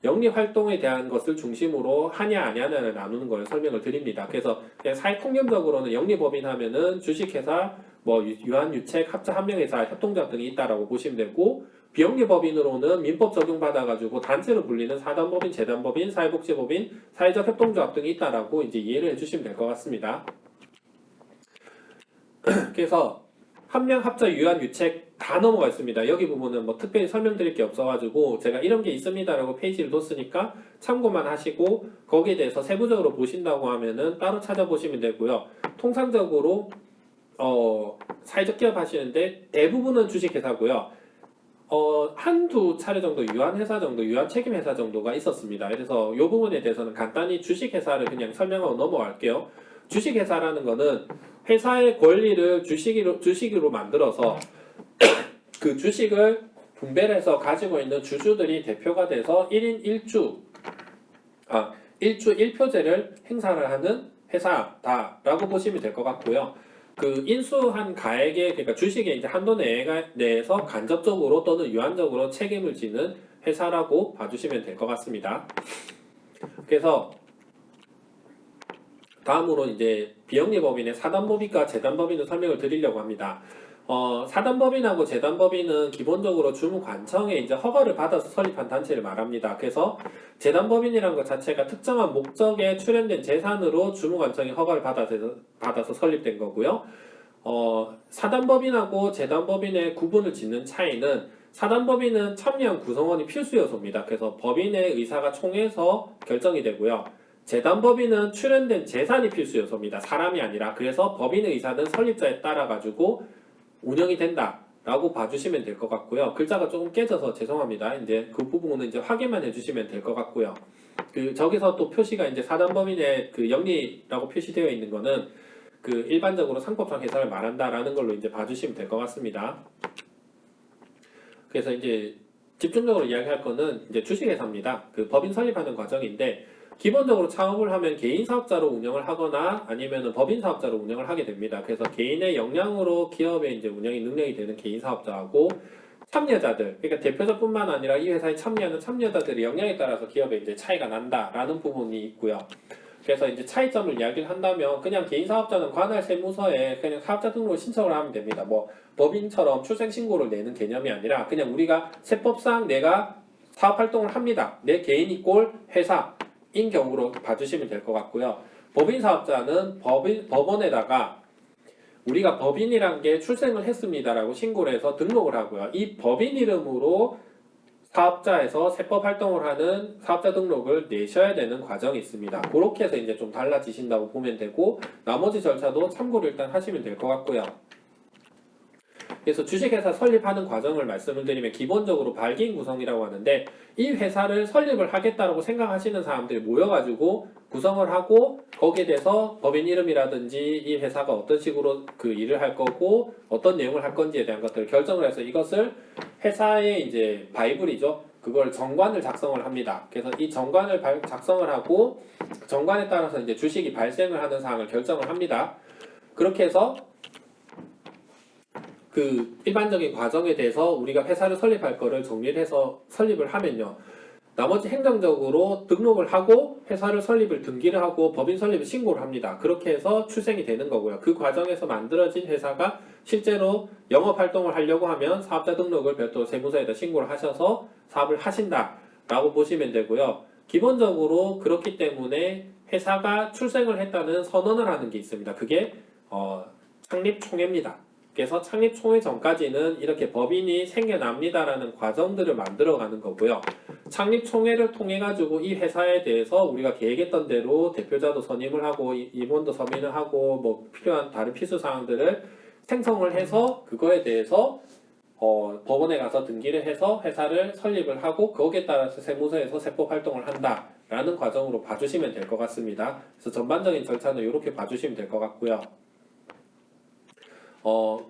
영리 활동에 대한 것을 중심으로 하냐 아니냐를 나누는 걸 설명을 드립니다. 그래서 그냥 사회 통념적으로는 영리법인 하면은 주식회사, 뭐 유한유책, 합자 한명회사, 협동조합 등이 있다라고 보시면 되고, 비영리법인으로는 민법 적용받아가지고 단체로 불리는 사단법인, 재단법인, 사회복지법인, 사회적 협동조합 등이 있다라고 이제 이해를 해주시면 될 것 같습니다. 그래서 한명, 합자, 유한, 유책 다 넘어가 있습니다. 여기 부분은 뭐 특별히 설명드릴 게 없어가지고 제가 이런 게 있습니다라고 페이지를 뒀으니까 참고만 하시고 거기에 대해서 세부적으로 보신다고 하면은 따로 찾아보시면 되고요. 통상적으로 사회적 기업 하시는데 대부분은 주식회사고요. 한두 차례 정도 유한회사 정도, 유한책임회사 정도가 있었습니다. 그래서 이 부분에 대해서는 간단히 주식회사를 그냥 설명하고 넘어갈게요. 주식회사라는 거는 회사의 권리를 주식으로 만들어서 그 주식을 분배를 해서 가지고 있는 주주들이 대표가 돼서 1인 1주, 1주 1표제를 행사를 하는 회사다라고 보시면 될 것 같고요. 그 인수한 가액에, 그러니까 주식의 이제 한도 내에서 간접적으로 또는 유한적으로 책임을 지는 회사라고 봐주시면 될 것 같습니다. 그래서 다음으로 이제 비영리법인의 사단법인과 재단법인을 설명을 드리려고 합니다. 사단법인하고 재단법인은 기본적으로 주무관청에 이제 허가를 받아서 설립한 단체를 말합니다. 그래서 재단법인이라는 것 자체가 특정한 목적에 출연된 재산으로 주무관청이 허가를 받아서 설립된 거고요. 사단법인하고 재단법인의 구분을 짓는 차이는, 사단법인은 참여한 구성원이 필수 요소입니다. 그래서 법인의 의사가 총회에서 결정이 되고요. 재단법인은 출연된 재산이 필수 요소입니다. 사람이 아니라. 그래서 법인의 의사는 설립자에 따라 가지고 운영이 된다라고 봐주시면 될 것 같고요. 글자가 조금 깨져서 죄송합니다. 이제 그 부분은 이제 확인만 해주시면 될 것 같고요. 저기서 또 표시가 이제 사단법인의 그 영리라고 표시되어 있는 거는 그 일반적으로 상법상 회사를 말한다라는 걸로 이제 봐주시면 될 것 같습니다. 그래서 이제 집중적으로 이야기할 거는 이제 주식회사입니다. 그 법인 설립하는 과정인데, 기본적으로 창업을 하면 개인 사업자로 운영을 하거나 아니면 법인 사업자로 운영을 하게 됩니다. 그래서 개인의 역량으로 기업의 이제 운영이 능력이 되는 개인 사업자하고 참여자들, 그러니까 대표자뿐만 아니라 이 회사에 참여하는 참여자들의 역량에 따라서 기업에 이제 차이가 난다라는 부분이 있고요. 그래서 이제 차이점을 이야기를 한다면 그냥 개인 사업자는 관할 세무서에 그냥 사업자 등록을 신청을 하면 됩니다. 뭐 법인처럼 출생신고를 내는 개념이 아니라 그냥 우리가 세법상 내가 사업 활동을 합니다. 내 개인이 꼴 회사인 경우로 봐주시면 될 것 같고요. 법인 사업자는 법원에다가 우리가 법인이란 게 출생을 했습니다라고 신고를 해서 등록을 하고요. 이 법인 이름으로 사업자에서 세법 활동을 하는 사업자 등록을 내셔야 되는 과정이 있습니다. 그렇게 해서 이제 좀 달라지신다고 보면 되고, 나머지 절차도 참고를 일단 하시면 될 것 같고요. 그래서 주식회사 설립하는 과정을 말씀을 드리면 기본적으로 발기인 구성이라고 하는데 이 회사를 설립을 하겠다라고 생각하시는 사람들이 모여가지고 구성을 하고 거기에 대해서 법인 이름이라든지 이 회사가 어떤 식으로 그 일을 할 거고 어떤 내용을 할 건지에 대한 것들을 결정을 해서 이것을 회사의 이제 바이블이죠. 그걸 정관을 작성을 합니다. 그래서 이 정관을 작성을 하고 정관에 따라서 이제 주식이 발생을 하는 사항을 결정을 합니다. 그렇게 해서 그 일반적인 과정에 대해서 우리가 회사를 설립할 거를 정리를 해서 설립을 하면요. 나머지 행정적으로 등록을 하고 회사를 설립을 등기를 하고 법인 설립을 신고를 합니다. 그렇게 해서 출생이 되는 거고요. 그 과정에서 만들어진 회사가 실제로 영업 활동을 하려고 하면 사업자 등록을 별도로 세무서에다 신고를 하셔서 사업을 하신다라고 보시면 되고요. 기본적으로 그렇기 때문에 회사가 출생을 했다는 선언을 하는 게 있습니다. 그게 창립총회입니다. 그래서 창립총회 전까지는 이렇게 법인이 생겨납니다라는 과정들을 만들어가는 거고요. 창립총회를 통해 가지고 이 회사에 대해서 우리가 계획했던 대로 대표자도 선임을 하고 임원도 서명을 하고 뭐 필요한 다른 필수 사항들을 생성을 해서 그거에 대해서 법원에 가서 등기를 해서 회사를 설립을 하고 거기에 따라서 세무서에서 세법 활동을 한다라는 과정으로 봐주시면 될 것 같습니다. 그래서 전반적인 절차는 이렇게 봐주시면 될 것 같고요.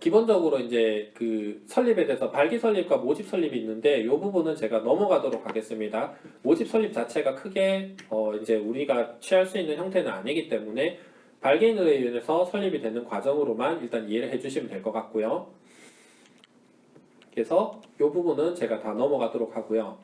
기본적으로 이제 그 설립에 대해서 발기 설립과 모집 설립이 있는데 이 부분은 제가 넘어가도록 하겠습니다. 모집 설립 자체가 크게 이제 우리가 취할 수 있는 형태는 아니기 때문에 발기인으로 인해서 설립이 되는 과정으로만 일단 이해를 해주시면 될 것 같고요. 그래서 이 부분은 제가 다 넘어가도록 하고요.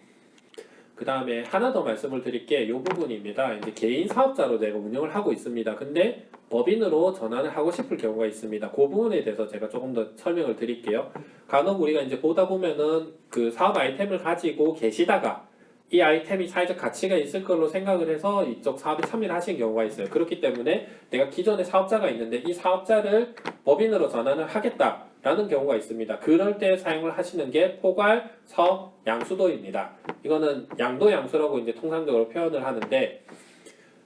그 다음에 하나 더 말씀을 드릴 게 이 부분입니다. 이제 개인 사업자로 내가 운영을 하고 있습니다. 근데 법인으로 전환을 하고 싶을 경우가 있습니다. 그 부분에 대해서 제가 조금 더 설명을 드릴게요. 간혹 우리가 이제 보다 보면은 그 사업 아이템을 가지고 계시다가 이 아이템이 사회적 가치가 있을 걸로 생각을 해서 이쪽 사업에 참여를 하신 경우가 있어요. 그렇기 때문에 내가 기존에 사업자가 있는데 이 사업자를 법인으로 전환을 하겠다라는 경우가 있습니다. 그럴 때 사용을 하시는 게 포괄 사업 양수도입니다. 이거는 양도 양수라고 이제 통상적으로 표현을 하는데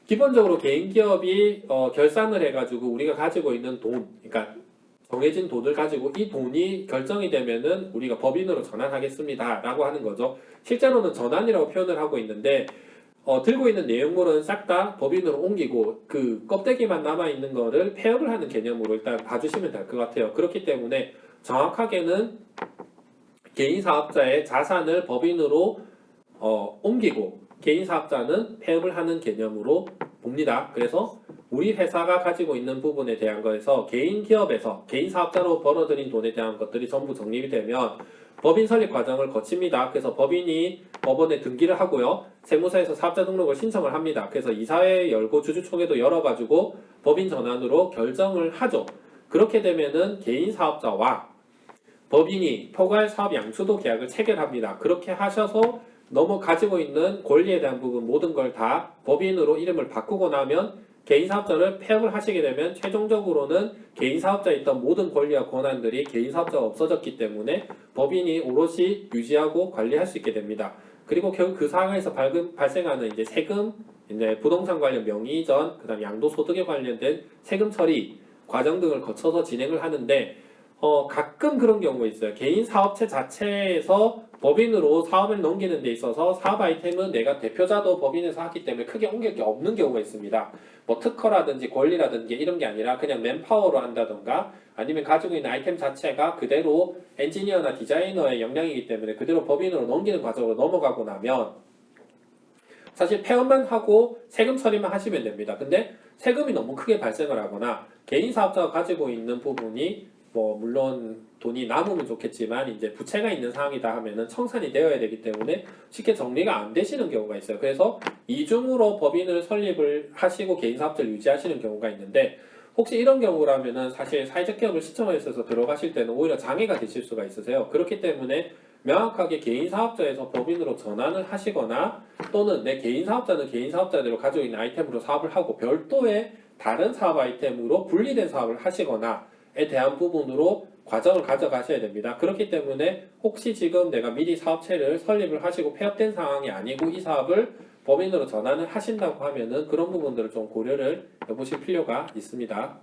기본적으로 개인 기업이 결산을 해가지고 우리가 가지고 있는 돈, 그러니까 정해진 돈을 가지고 이 돈이 결정이 되면은 우리가 법인으로 전환하겠습니다 라고 하는 거죠. 실제로는 전환이라고 표현을 하고 있는데 들고 있는 내용물은 싹 다 법인으로 옮기고 그 껍데기만 남아있는 거를 폐업을 하는 개념으로 일단 봐주시면 될 것 같아요. 그렇기 때문에 정확하게는 개인 사업자의 자산을 법인으로 옮기고 개인 사업자는 폐업을 하는 개념으로 봅니다. 그래서 우리 회사가 가지고 있는 부분에 대한 거에서 개인 기업에서 개인 사업자로 벌어들인 돈에 대한 것들이 전부 정립이 되면 법인 설립 과정을 거칩니다. 그래서 법인이 법원에 등기를 하고요. 세무서에서 사업자 등록을 신청을 합니다. 그래서 이사회 열고 주주총회도 열어가지고 법인 전환으로 결정을 하죠. 그렇게 되면은 개인 사업자와 법인이 포괄 사업 양수도 계약을 체결합니다. 그렇게 하셔서 너무 가지고 있는 권리에 대한 부분 모든 걸 다 법인으로 이름을 바꾸고 나면 개인 사업자를 폐업을 하시게 되면 최종적으로는 개인 사업자에 있던 모든 권리와 권한들이 개인 사업자가 없어졌기 때문에 법인이 오롯이 유지하고 관리할 수 있게 됩니다. 그리고 결국 그 상황에서 발생하는 이제 세금, 이제 부동산 관련 명의 이전, 그다음 양도소득에 관련된 세금 처리 과정 등을 거쳐서 진행을 하는데 가끔 그런 경우가 있어요. 개인 사업체 자체에서 법인으로 사업을 넘기는 데 있어서 사업 아이템은 내가 대표자도 법인에서 하기 때문에 크게 옮길 게 없는 경우가 있습니다. 뭐 특허라든지 권리라든지 이런 게 아니라 그냥 맨파워로 한다던가 아니면 가지고 있는 아이템 자체가 그대로 엔지니어나 디자이너의 역량이기 때문에 그대로 법인으로 넘기는 과정으로 넘어가고 나면 사실 폐업만 하고 세금 처리만 하시면 됩니다. 근데 세금이 너무 크게 발생을 하거나 개인 사업자가 가지고 있는 부분이 뭐 물론 돈이 남으면 좋겠지만 이제 부채가 있는 상황이다 하면은 청산이 되어야 되기 때문에 쉽게 정리가 안 되시는 경우가 있어요. 그래서 이중으로 법인을 설립을 하시고 개인 사업자를 유지하시는 경우가 있는데 혹시 이런 경우라면은 사실 사회적 기업을 신청해서 들어가실 때는 오히려 장애가 되실 수가 있으세요. 그렇기 때문에 명확하게 개인 사업자에서 법인으로 전환을 하시거나 또는 내 개인 사업자는 개인 사업자대로 가지고 있는 아이템으로 사업을 하고 별도의 다른 사업 아이템으로 분리된 사업을 하시거나에 대한 부분으로 과정을 가져가셔야 됩니다. 그렇기 때문에 혹시 지금 내가 미리 사업체를 설립을 하시고 폐업된 상황이 아니고 이 사업을 법인으로 전환을 하신다고 하면은 그런 부분들을 좀 고려를 해보실 필요가 있습니다.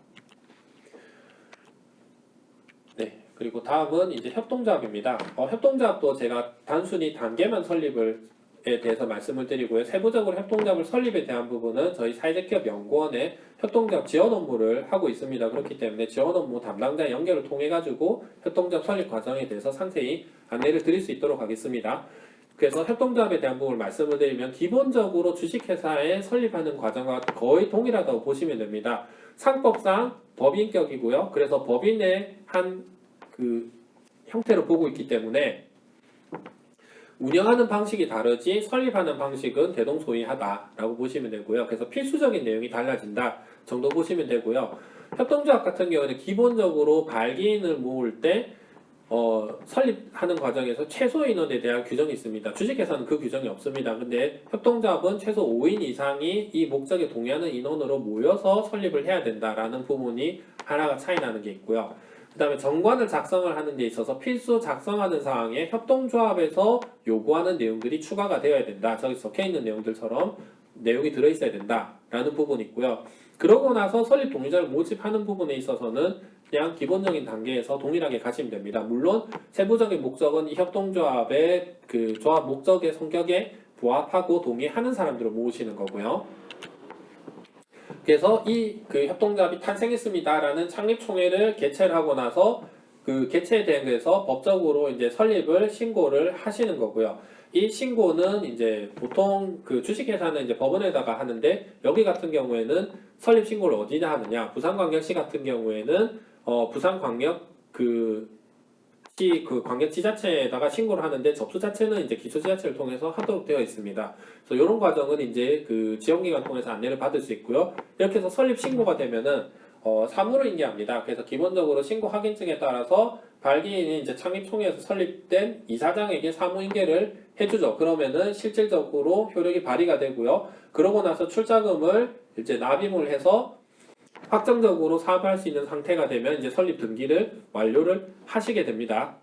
네, 그리고 다음은 이제 협동조합입니다. 협동조합도 제가 단순히 단계만 설립에 대해서 말씀을 드리고요. 세부적으로 협동조합을 설립에 대한 부분은 저희 사회적기업 연구원에 협동조합 지원 업무를 하고 있습니다. 그렇기 때문에 지원 업무 담당자 연결을 통해 가지고 협동조합 설립 과정에 대해서 상세히 안내를 드릴 수 있도록 하겠습니다. 그래서 협동조합에 대한 부분을 말씀을 드리면 기본적으로 주식회사에 설립하는 과정과 거의 동일하다고 보시면 됩니다. 상법상 법인격이고요. 그래서 법인의 한 그 형태로 보고 있기 때문에 운영하는 방식이 다르지 설립하는 방식은 대동소이하다라고 보시면 되고요. 그래서 필수적인 내용이 달라진다 정도 보시면 되고요. 협동조합 같은 경우는 기본적으로 발기인을 모을 때 설립하는 과정에서 최소 인원에 대한 규정이 있습니다. 주식회사는 그 규정이 없습니다. 근데 협동조합은 최소 5인 이상이 이 목적에 동의하는 인원으로 모여서 설립을 해야 된다라는 부분이 하나가 차이 나는 게 있고요. 그 다음에 정관을 작성을 하는 데 있어서 필수 작성하는 사항에 협동조합에서 요구하는 내용들이 추가가 되어야 된다. 저기 적혀있는 내용들처럼 내용이 들어있어야 된다라는 부분이 있고요. 그러고 나서 설립 동의자를 모집하는 부분에 있어서는 그냥 기본적인 단계에서 동일하게 가시면 됩니다. 물론 세부적인 목적은 이 협동조합의 그 조합 목적의 성격에 부합하고 동의하는 사람들을 모으시는 거고요. 그래서 이 그 협동조합이 탄생했습니다라는 창립총회를 개최를 하고 나서 그 개최에 대해서 법적으로 이제 설립을 신고를 하시는 거고요. 이 신고는 이제 보통 그 주식회사는 이제 법원에다가 하는데 여기 같은 경우에는 설립 신고를 어디다 하느냐? 부산광역시 같은 경우에는 부산광역 그 광역지자체에다가 신고를 하는데 접수 자체는 이제 기초지자체를 통해서 하도록 되어 있습니다. 그래서 이런 과정은 이제 그 지원기관 통해서 안내를 받을 수 있고요. 이렇게 해서 설립 신고가 되면은 사무를 인계합니다. 그래서 기본적으로 신고 확인증에 따라서 발기인이 이제 창립총회에서 설립된 이사장에게 사무 인계를 해주죠. 그러면은 실질적으로 효력이 발휘가 되고요. 그러고 나서 출자금을 이제 납입을 해서 확정적으로 사업할 수 있는 상태가 되면 이제 설립 등기를 완료를 하시게 됩니다.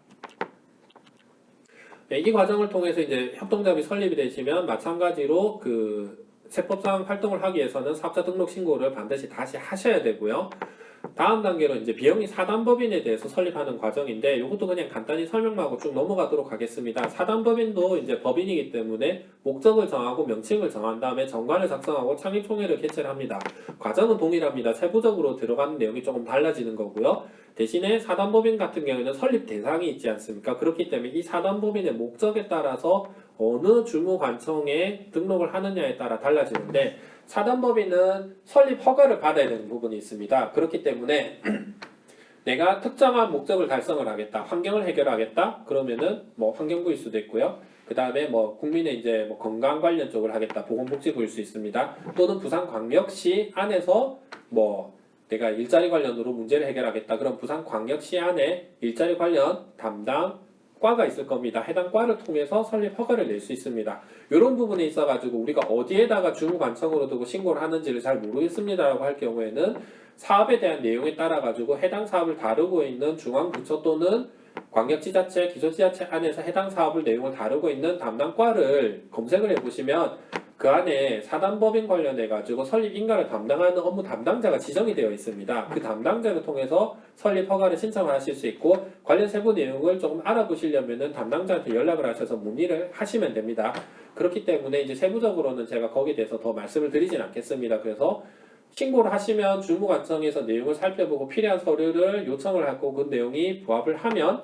이 과정을 통해서 이제 협동조합이 설립이 되시면 마찬가지로 그 세법상 활동을 하기 위해서는 사업자 등록 신고를 반드시 다시 하셔야 되고요. 다음 단계로 이제 비영리 사단법인에 대해서 설립하는 과정인데 이것도 그냥 간단히 설명만 하고 쭉 넘어가도록 하겠습니다. 사단법인도 이제 법인이기 때문에 목적을 정하고 명칭을 정한 다음에 정관을 작성하고 창립총회를 개최를 합니다. 과정은 동일합니다. 세부적으로 들어가는 내용이 조금 달라지는 거고요. 대신에 사단법인 같은 경우에는 설립 대상이 있지 않습니까? 그렇기 때문에 이 사단법인의 목적에 따라서 어느 주무관청에 등록을 하느냐에 따라 달라지는데 사단법인은 설립 허가를 받아야 되는 부분이 있습니다. 그렇기 때문에 내가 특정한 목적을 달성을 하겠다, 환경을 해결하겠다, 그러면은 뭐 환경부일 수도 있고요. 그 다음에 뭐 국민의 이제 뭐 건강 관련 쪽을 하겠다, 보건복지부일 수 있습니다. 또는 부산광역시 안에서 뭐 내가 일자리 관련으로 문제를 해결하겠다, 그럼 부산광역시 안에 일자리 관련 담당 과가 있을 겁니다. 해당 과를 통해서 설립 허가를 낼 수 있습니다. 이런 부분에 있어가지고 우리가 어디에다가 주무관청으로 두고 신고를 하는지를 잘 모르겠습니다라고 할 경우에는 사업에 대한 내용에 따라가지고 해당 사업을 다루고 있는 중앙부처 또는 광역지자체, 기초지자체 안에서 해당 사업을 내용을 다루고 있는 담당과를 검색을 해보시면 그 안에 사단법인 관련해가지고 설립 인가를 담당하는 업무 담당자가 지정이 되어 있습니다. 그 담당자를 통해서 설립 허가를 신청을 하실 수 있고 관련 세부 내용을 조금 알아보시려면은 담당자한테 연락을 하셔서 문의를 하시면 됩니다. 그렇기 때문에 이제 세부적으로는 제가 거기에 대해서 더 말씀을 드리진 않겠습니다. 그래서 신고를 하시면 주무관청에서 내용을 살펴보고 필요한 서류를 요청을 하고 그 내용이 부합을 하면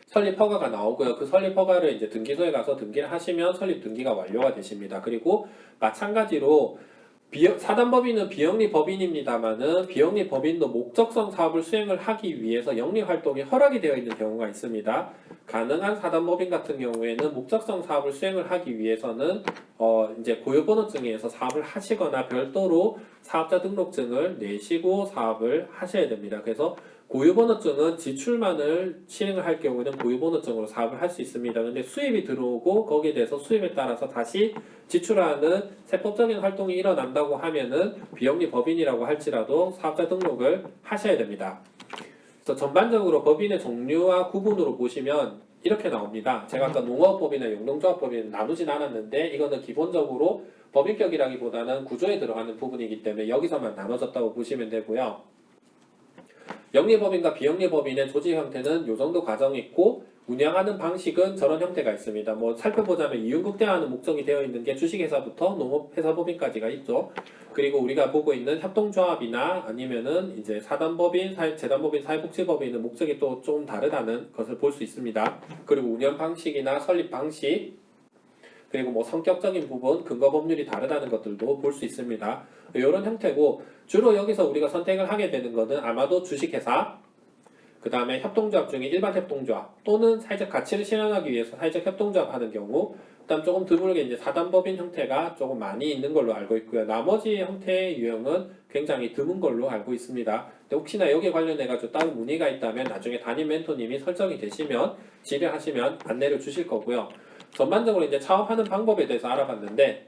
설립 허가가 나오고요. 그 설립 허가를 이제 등기소에 가서 등기를 하시면 설립 등기가 완료가 되십니다. 그리고 마찬가지로 사단법인은 비영리 법인입니다만은 비영리 법인도 목적성 사업을 수행을 하기 위해서 영리 활동이 허락이 되어 있는 경우가 있습니다. 가능한 사단법인 같은 경우에는 목적성 사업을 수행을 하기 위해서는 이제 고유번호증에서 사업을 하시거나 별도로 사업자 등록증을 내시고 사업을 하셔야 됩니다. 그래서 고유번호증은 지출만을 실행을 할 경우에는 고유번호증으로 사업을 할 수 있습니다. 근데 수입이 들어오고 거기에 대해서 수입에 따라서 다시 지출하는 세법적인 활동이 일어난다고 하면은 비영리 법인이라고 할지라도 사업자 등록을 하셔야 됩니다. 그래서 전반적으로 법인의 종류와 구분으로 보시면 이렇게 나옵니다. 제가 아까 농업법이나 영농조합법인은 나누진 않았는데 이거는 기본적으로 법인격이라기보다는 구조에 들어가는 부분이기 때문에 여기서만 나눠졌다고 보시면 되고요. 영리법인과 비영리법인의 조직 형태는 이 정도 과정이 있고 운영하는 방식은 저런 형태가 있습니다. 뭐 살펴보자면 이윤극대화하는 목적이 되어 있는 게 주식회사부터 농업회사법인까지가 있죠. 그리고 우리가 보고 있는 협동조합이나 아니면은 이제 사단법인, 재단법인, 사회복지법인은 목적이 또 좀 다르다는 것을 볼 수 있습니다. 그리고 운영 방식이나 설립 방식, 그리고 뭐 성격적인 부분, 근거 법률이 다르다는 것들도 볼 수 있습니다. 이런 형태고 주로 여기서 우리가 선택을 하게 되는 것은 아마도 주식회사, 그 다음에 협동조합 중에 일반 협동조합 또는 사회적 가치를 실현하기 위해서 사회적 협동조합 하는 경우, 그다음 조금 드물게 이제 사단법인 형태가 조금 많이 있는 걸로 알고 있고요. 나머지 형태의 유형은 굉장히 드문 걸로 알고 있습니다. 근데 혹시나 여기에 관련해 가지고 따로 문의가 있다면 나중에 담임 멘토님이 설정이 되시면 질의하시면 안내를 주실 거고요. 전반적으로 이제 창업하는 방법에 대해서 알아봤는데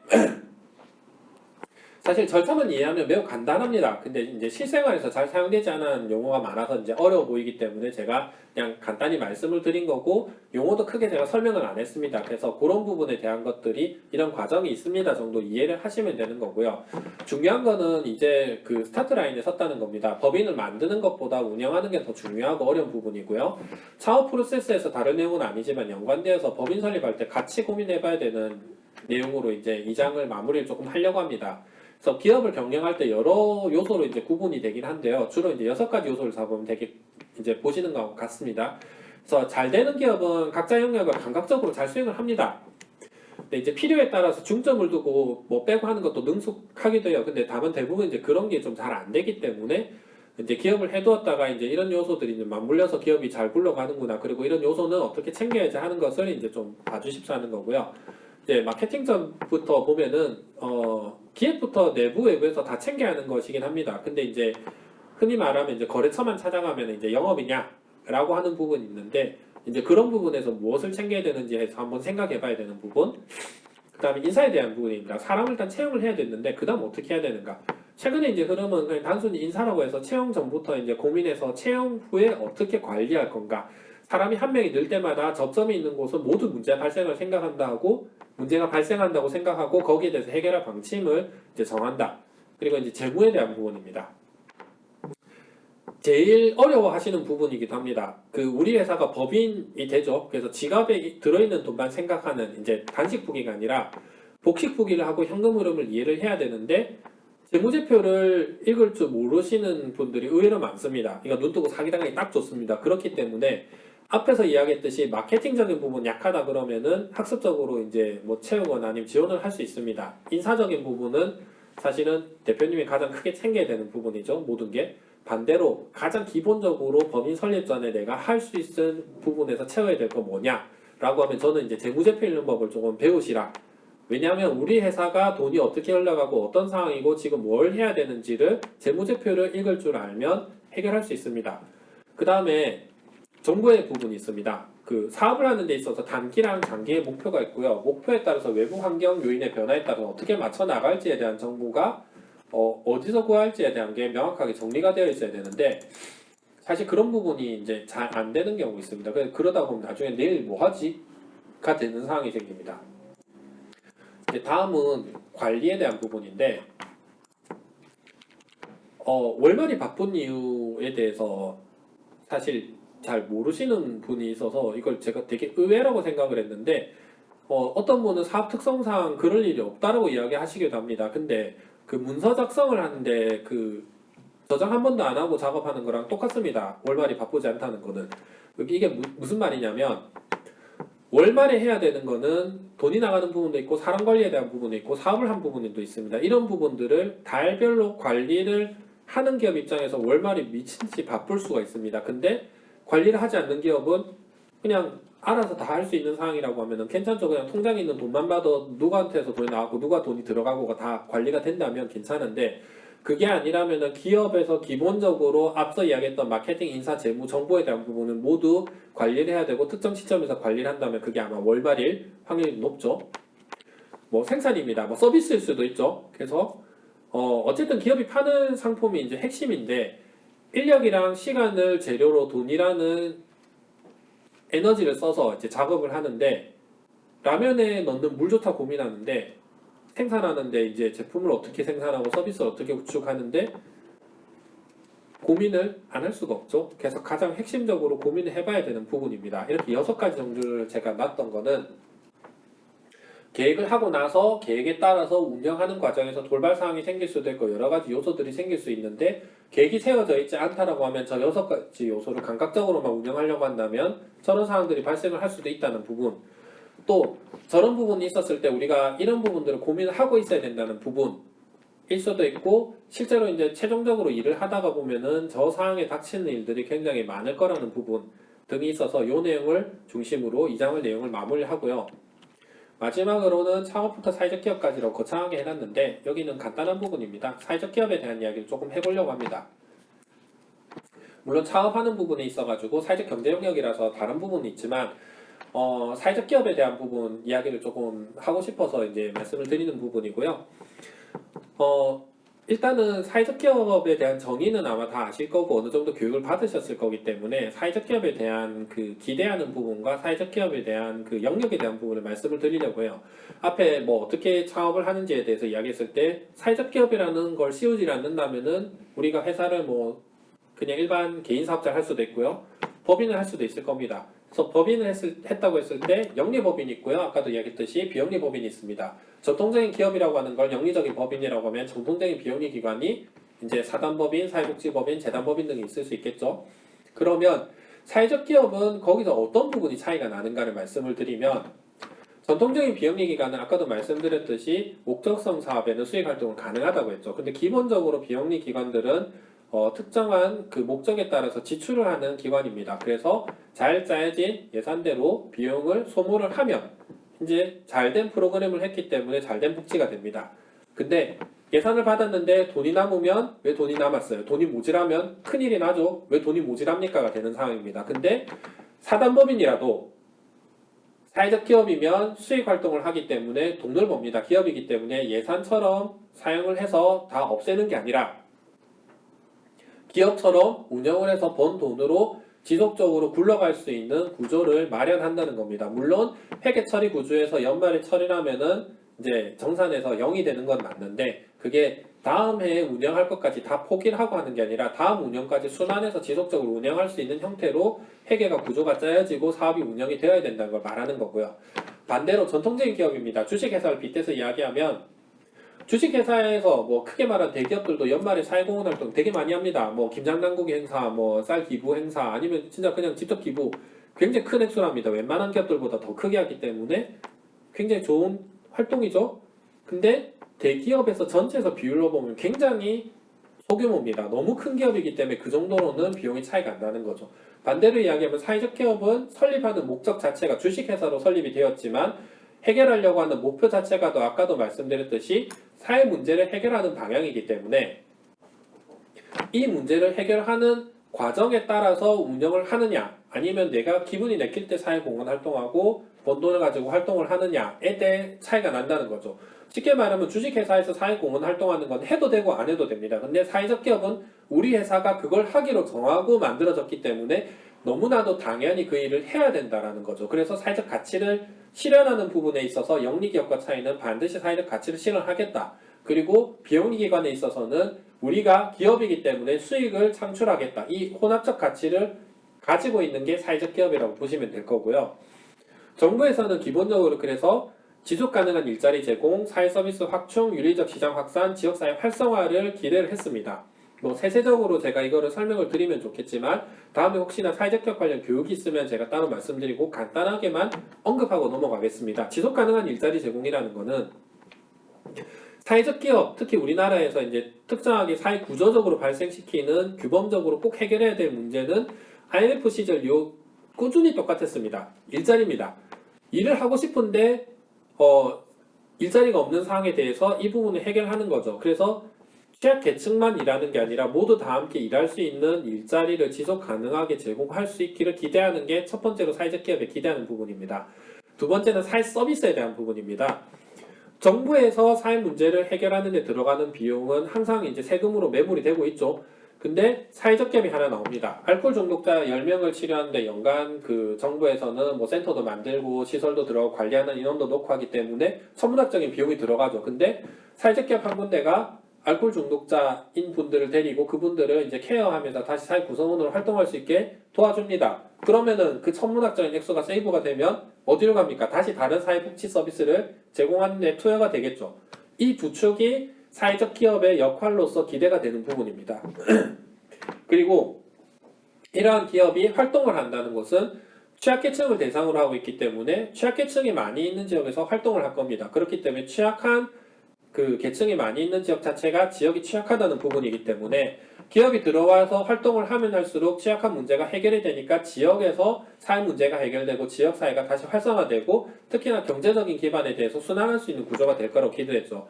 사실 절차만 이해하면 매우 간단합니다. 근데 이제 실생활에서 잘 사용되지 않은 용어가 많아서 이제 어려워 보이기 때문에 제가 그냥 간단히 말씀을 드린 거고 용어도 크게 제가 설명을 안 했습니다. 그래서 그런 부분에 대한 것들이 이런 과정이 있습니다 정도 이해를 하시면 되는 거고요. 중요한 거는 이제 그 스타트 라인에 섰다는 겁니다. 법인을 만드는 것보다 운영하는 게 더 중요하고 어려운 부분이고요. 창업 프로세스에서 다른 내용은 아니지만 연관되어서 법인 설립할 때 같이 고민해 봐야 되는 내용으로 이제 이 장을 마무리를 조금 하려고 합니다. 그래서 기업을 경영할 때 여러 요소로 이제 구분이 되긴 한데요. 주로 이제 6가지 요소를 잡으면 되게 이제 보시는 것 같습니다. 그래서 잘 되는 기업은 각자 영역을 감각적으로 잘 수행을 합니다. 근데 이제 필요에 따라서 중점을 두고 뭐 빼고 하는 것도 능숙하기도 해요. 근데 다만 대부분 이제 그런 게 좀 잘 안 되기 때문에 이제 기업을 해두었다가 이제 이런 요소들이 이제 맞물려서 기업이 잘 굴러가는구나. 그리고 이런 요소는 어떻게 챙겨야지 하는 것을 이제 좀 봐주십사 하는 거고요. 이제 마케팅점부터 보면은 기획부터 내부 외부에서 다 챙겨야 하는 것이긴 합니다. 근데 이제 흔히 말하면 이제 거래처만 찾아가면 이제 영업이냐라고 하는 부분이 있는데 이제 그런 부분에서 무엇을 챙겨야 되는지 해서 한번 생각해 봐야 되는 부분. 그 다음에 인사에 대한 부분입니다. 사람을 일단 채용을 해야 되는데 그 다음 어떻게 해야 되는가. 최근에 이제 흐름은 그냥 단순히 인사라고 해서 채용 전부터 이제 고민해서 채용 후에 어떻게 관리할 건가. 사람이 한 명이 늘 때마다 접점이 있는 곳은 모두 문제가 발생을 생각한다 하고 문제가 발생한다고 생각하고 거기에 대해서 해결할 방침을 이제 정한다. 그리고 이제 재무에 대한 부분입니다. 제일 어려워하시는 부분이기도 합니다. 그 우리 회사가 법인이 되죠. 그래서 지갑에 들어있는 돈만 생각하는 이제 단식부기가 아니라 복식부기를 하고 현금 흐름을 이해를 해야 되는데 재무제표를 읽을 줄 모르시는 분들이 의외로 많습니다. 그러니까 눈 뜨고 사기당하기 딱 좋습니다. 그렇기 때문에 앞에서 이야기했듯이 마케팅적인 부분 약하다 그러면은 학습적으로 이제 뭐 채우거나 아니면 지원을 할 수 있습니다. 인사적인 부분은 사실은 대표님이 가장 크게 챙겨야 되는 부분이죠. 모든 게. 반대로 가장 기본적으로 법인 설립 전에 내가 할 수 있는 부분에서 채워야 될 거 뭐냐? 라고 하면 저는 이제 재무제표 읽는 법을 조금 배우시라. 왜냐하면 우리 회사가 돈이 어떻게 흘러가고 어떤 상황이고 지금 뭘 해야 되는지를 재무제표를 읽을 줄 알면 해결할 수 있습니다. 그 다음에 정보의 부분이 있습니다. 그 사업을 하는 데 있어서 단기랑 장기의 목표가 있고요. 목표에 따라서 외부 환경 요인의 변화에 따라서 어떻게 맞춰 나갈지에 대한 정보가 어디서 구할지에 대한 게 명확하게 정리가 되어 있어야 되는데 사실 그런 부분이 이제 잘 안 되는 경우 있습니다. 그러다 보면 나중에 내일 뭐 하지?가 되는 상황이 생깁니다. 이제 다음은 관리에 대한 부분인데 월말이 바쁜 이유에 대해서 사실 잘 모르시는 분이 있어서 이걸 제가 되게 의외라고 생각을 했는데 어떤 분은 사업 특성상 그럴 일이 없다라고 이야기하시기도 합니다. 근데 그 문서 작성을 하는데 그 저장 한 번도 안 하고 작업하는 거랑 똑같습니다. 월말이 바쁘지 않다는 거는. 이게 무슨 말이냐면 월말에 해야 되는 거는 돈이 나가는 부분도 있고 사람 관리에 대한 부분도 있고 사업을 한 부분도 있습니다. 이런 부분들을 달별로 관리를 하는 기업 입장에서 월말이 미친 듯이 바쁠 수가 있습니다. 근데 관리를 하지 않는 기업은 그냥 알아서 다 할 수 있는 상황이라고 하면은 괜찮죠. 그냥 통장에 있는 돈만 봐도 누구한테서 돈이 나왔고 누가 돈이 들어가고가 다 관리가 된다면 괜찮은데 그게 아니라면은 기업에서 기본적으로 앞서 이야기했던 마케팅, 인사, 재무, 정보에 대한 부분은 모두 관리를 해야 되고 특정 시점에서 관리를 한다면 그게 아마 월말일 확률이 높죠. 뭐 생산입니다. 뭐 서비스일 수도 있죠. 그래서 어쨌든 기업이 파는 상품이 이제 핵심인데 인력이랑 시간을 재료로 돈이라는 에너지를 써서 이제 작업을 하는데 라면에 넣는 물 좋다 고민하는데 생산하는데 이제 제품을 어떻게 생산하고 서비스를 어떻게 구축하는데 고민을 안 할 수가 없죠. 그래서 가장 핵심적으로 고민을 해봐야 되는 부분입니다. 이렇게 6가지 정도를 제가 놨던 거는 계획을 하고 나서 계획에 따라서 운영하는 과정에서 돌발 상황이 생길 수도 있고 여러 가지 요소들이 생길 수 있는데 계획이 세워져 있지 않다라고 하면 저 6가지 요소를 감각적으로만 운영하려고 한다면 저런 상황들이 발생을 할 수도 있다는 부분, 또 저런 부분이 있었을 때 우리가 이런 부분들을 고민을 하고 있어야 된다는 부분일 수도 있고 실제로 이제 최종적으로 일을 하다가 보면은 저 상황에 닥치는 일들이 굉장히 많을 거라는 부분 등이 있어서 이 내용을 중심으로 2장의 내용을 마무리하고요. 마지막으로는 창업부터 사회적 기업까지로 거창하게 해놨는데 여기는 간단한 부분입니다. 사회적 기업에 대한 이야기를 조금 해보려고 합니다. 물론 창업하는 부분에 있어가지고 사회적 경제 영역이라서 다른 부분이 있지만 사회적 기업에 대한 부분 이야기를 조금 하고 싶어서 이제 말씀을 드리는 부분이고요. 일단은 사회적 기업에 대한 정의는 아마 다 아실 거고 어느 정도 교육을 받으셨을 거기 때문에 사회적 기업에 대한 그 기대하는 부분과 사회적 기업에 대한 그 영역에 대한 부분을 말씀을 드리려고 해요. 앞에 뭐 어떻게 창업을 하는지에 대해서 이야기했을 때 사회적 기업이라는 걸 씌우지 않는다면은 우리가 회사를 뭐 그냥 일반 개인 사업자를 할 수도 있고요. 법인을 할 수도 있을 겁니다. 그래서 법인을 했다고 했을 때 영리법인이 있고요. 아까도 이야기했듯이 비영리법인이 있습니다. 전통적인 기업이라고 하는 걸 영리적인 법인이라고 하면 전통적인 비영리 기관이 이제 사단법인, 사회복지법인, 재단법인 등이 있을 수 있겠죠. 그러면 사회적 기업은 거기서 어떤 부분이 차이가 나는가를 말씀을 드리면 전통적인 비영리 기관은 아까도 말씀드렸듯이 목적성 사업에는 수익 활동은 가능하다고 했죠. 근데 기본적으로 비영리 기관들은 특정한 그 목적에 따라서 지출을 하는 기관입니다. 그래서 잘 짜여진 예산대로 비용을 소모를 하면 이제 잘된 프로그램을 했기 때문에 잘된 복지가 됩니다. 근데 예산을 받았는데 돈이 남으면 왜 돈이 남았어요? 돈이 모자라면 큰일이 나죠. 왜 돈이 모자랍니까가 되는 상황입니다. 근데 사단법인이라도 사회적 기업이면 수익 활동을 하기 때문에 돈을 법니다. 기업이기 때문에 예산처럼 사용을 해서 다 없애는 게 아니라 기업처럼 운영을 해서 번 돈으로 지속적으로 굴러갈 수 있는 구조를 마련한다는 겁니다. 물론 회계 처리 구조에서 연말에 처리하면은 이제 정산해서 0이 되는 건 맞는데 그게 다음 해에 운영할 것까지 다 포기를 하고 하는 게 아니라 다음 운영까지 순환해서 지속적으로 운영할 수 있는 형태로 회계가 구조가 짜여지고 사업이 운영이 되어야 된다는 걸 말하는 거고요. 반대로 전통적인 기업입니다. 주식회사를 빗대서 이야기하면 주식회사에서 뭐 크게 말한 대기업들도 연말에 사회공헌 활동 되게 많이 합니다. 뭐 김장당국이 행사, 뭐 쌀 기부 행사, 아니면 진짜 그냥 직접 기부 굉장히 큰 액수를 합니다. 웬만한 기업들보다 더 크게 하기 때문에 굉장히 좋은 활동이죠. 근데 대기업에서 전체에서 비율로 보면 굉장히 소규모입니다. 너무 큰 기업이기 때문에 그 정도로는 비용이 차이가 안 나는 거죠. 반대로 이야기하면 사회적 기업은 설립하는 목적 자체가 주식회사로 설립이 되었지만 해결하려고 하는 목표 자체가 아까도 말씀드렸듯이 사회 문제를 해결하는 방향이기 때문에 이 문제를 해결하는 과정에 따라서 운영을 하느냐 아니면 내가 기분이 내킬 때 사회공헌 활동하고 번 돈을 가지고 활동을 하느냐에 대해 차이가 난다는 거죠. 쉽게 말하면 주식회사에서 사회공헌 활동하는 건 해도 되고 안 해도 됩니다. 근데 사회적 기업은 우리 회사가 그걸 하기로 정하고 만들어졌기 때문에 너무나도 당연히 그 일을 해야 된다라는 거죠. 그래서 사회적 가치를 실현하는 부분에 있어서 영리기업과 차이는 반드시 사회적 가치를 실현하겠다. 그리고 비영리기관에 있어서는 우리가 기업이기 때문에 수익을 창출하겠다. 이 혼합적 가치를 가지고 있는 게 사회적 기업이라고 보시면 될 거고요. 정부에서는 기본적으로 그래서 지속가능한 일자리 제공, 사회서비스 확충, 윤리적 시장 확산, 지역사회 활성화를 기대를 했습니다. 뭐 세세적으로 제가 이거를 설명을 드리면 좋겠지만 다음에 혹시나 사회적 기업 관련 교육이 있으면 제가 따로 말씀드리고 간단하게만 언급하고 넘어가겠습니다. 지속가능한 일자리 제공이라는 거는 사회적 기업, 특히 우리나라에서 이제 특정하게 사회 구조적으로 발생시키는 규범적으로 꼭 해결해야 될 문제는 IMF 시절 이후 꾸준히 똑같았습니다. 일자리입니다. 일을 하고 싶은데 일자리가 없는 상황에 대해서 이 부분을 해결하는 거죠. 그래서 취약계층만 일하는 게 아니라 모두 다 함께 일할 수 있는 일자리를 지속 가능하게 제공할 수 있기를 기대하는 게 첫 번째로 사회적 기업에 기대하는 부분입니다. 두 번째는 사회 서비스에 대한 부분입니다. 정부에서 사회 문제를 해결하는 데 들어가는 비용은 항상 이제 세금으로 매몰이 되고 있죠. 근데 사회적 기업이 하나 나옵니다. 알코올 중독자 10명을 치료하는데 연간 그 정부에서는 뭐 센터도 만들고 시설도 들어가고 관리하는 인원도 넣고 하기 때문에 천문학적인 비용이 들어가죠. 근데 사회적 기업 한 군데가 알코올 중독자인 분들을 데리고 그분들을 이제 케어하면서 다시 사회 구성원으로 활동할 수 있게 도와줍니다. 그러면은 그 천문학적인 액수가 세이브가 되면 어디로 갑니까? 다시 다른 사회복지 서비스를 제공하는 데 투여가 되겠죠. 이 두 축이 사회적 기업의 역할로서 기대가 되는 부분입니다. 그리고 이러한 기업이 활동을 한다는 것은 취약계층을 대상으로 하고 있기 때문에 취약계층이 많이 있는 지역에서 활동을 할 겁니다. 그렇기 때문에 취약한 그 계층이 많이 있는 지역 자체가 지역이 취약하다는 부분이기 때문에 기업이 들어와서 활동을 하면 할수록 취약한 문제가 해결이 되니까 지역에서 사회 문제가 해결되고 지역 사회가 다시 활성화되고 특히나 경제적인 기반에 대해서 순환할 수 있는 구조가 될 거라고 기대했죠.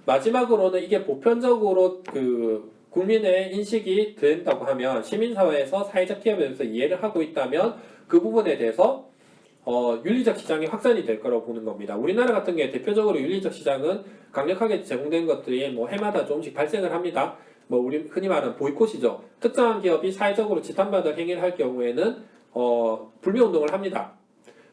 마지막으로는 이게 보편적으로 그 국민의 인식이 된다고 하면 시민사회에서 사회적 기업에 대해서 이해를 하고 있다면 그 부분에 대해서 윤리적 시장이 확산이 될 거라고 보는 겁니다. 우리나라 같은 경우에 대표적으로 윤리적 시장은 강력하게 제공된 것들이 뭐 해마다 조금씩 발생을 합니다. 뭐 우리 흔히 말하는 보이콧이죠. 특정한 기업이 사회적으로 지탄받을 행위를 할 경우에는 불매운동을 합니다.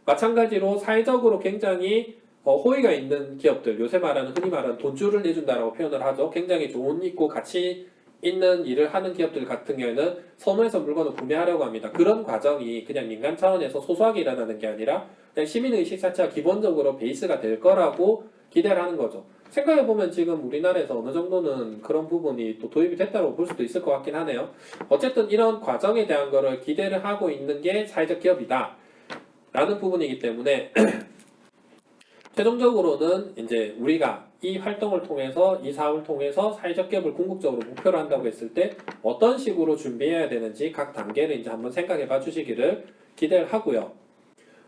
마찬가지로 사회적으로 굉장히 호의가 있는 기업들, 요새 말하는 흔히 말하는 돈줄을 내준다라고 표현을 하죠. 굉장히 돈 있고 가치 있는 일을 하는 기업들 같은 경우에는 선호해서 물건을 구매하려고 합니다. 그런 과정이 그냥 민간 차원에서 소소하게 일어나는 게 아니라 그냥 시민의식 자체가 기본적으로 베이스가 될 거라고 기대를 하는 거죠. 생각해보면 지금 우리나라에서 어느 정도는 그런 부분이 또 도입이 됐다고 볼 수도 있을 것 같긴 하네요. 어쨌든 이런 과정에 대한 거를 기대를 하고 있는 게 사회적 기업이다 라는 부분이기 때문에 최종적으로는 이제 우리가 이 활동을 통해서 이 사업을 통해서 사회적 기업을 궁극적으로 목표로 한다고 했을 때 어떤 식으로 준비해야 되는지 각 단계를 이제 한번 생각해 봐 주시기를 기대를 하고요.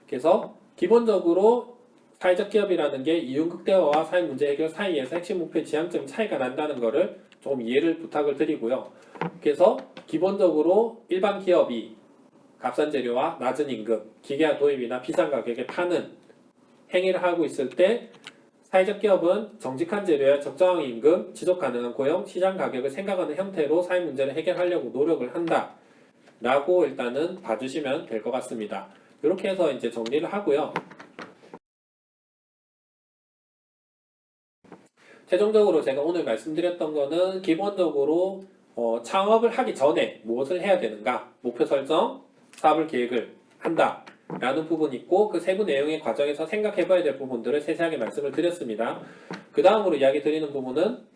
그래서 기본적으로 사회적 기업이라는 게 이윤 극대화와 사회 문제 해결 사이에서 핵심 목표의 지향점 차이가 난다는 것을 조금 이해를 부탁을 드리고요. 그래서 기본적으로 일반 기업이 값싼 재료와 낮은 임금, 기계화 도입이나 비싼 가격에 파는 행위를 하고 있을 때 사회적 기업은 정직한 재료에 적정한 임금, 지속 가능한 고용, 시장 가격을 생각하는 형태로 사회 문제를 해결하려고 노력을 한다. 라고 일단은 봐주시면 될 것 같습니다. 이렇게 해서 이제 정리를 하고요. 최종적으로 제가 오늘 말씀드렸던 거는 기본적으로 창업을 하기 전에 무엇을 해야 되는가, 목표 설정, 사업을 계획을 한다. 라는 부분이 있고 그 세부 내용의 과정에서 생각해 봐야 될 부분들을 세세하게 말씀을 드렸습니다. 그 다음으로 이야기 드리는 부분은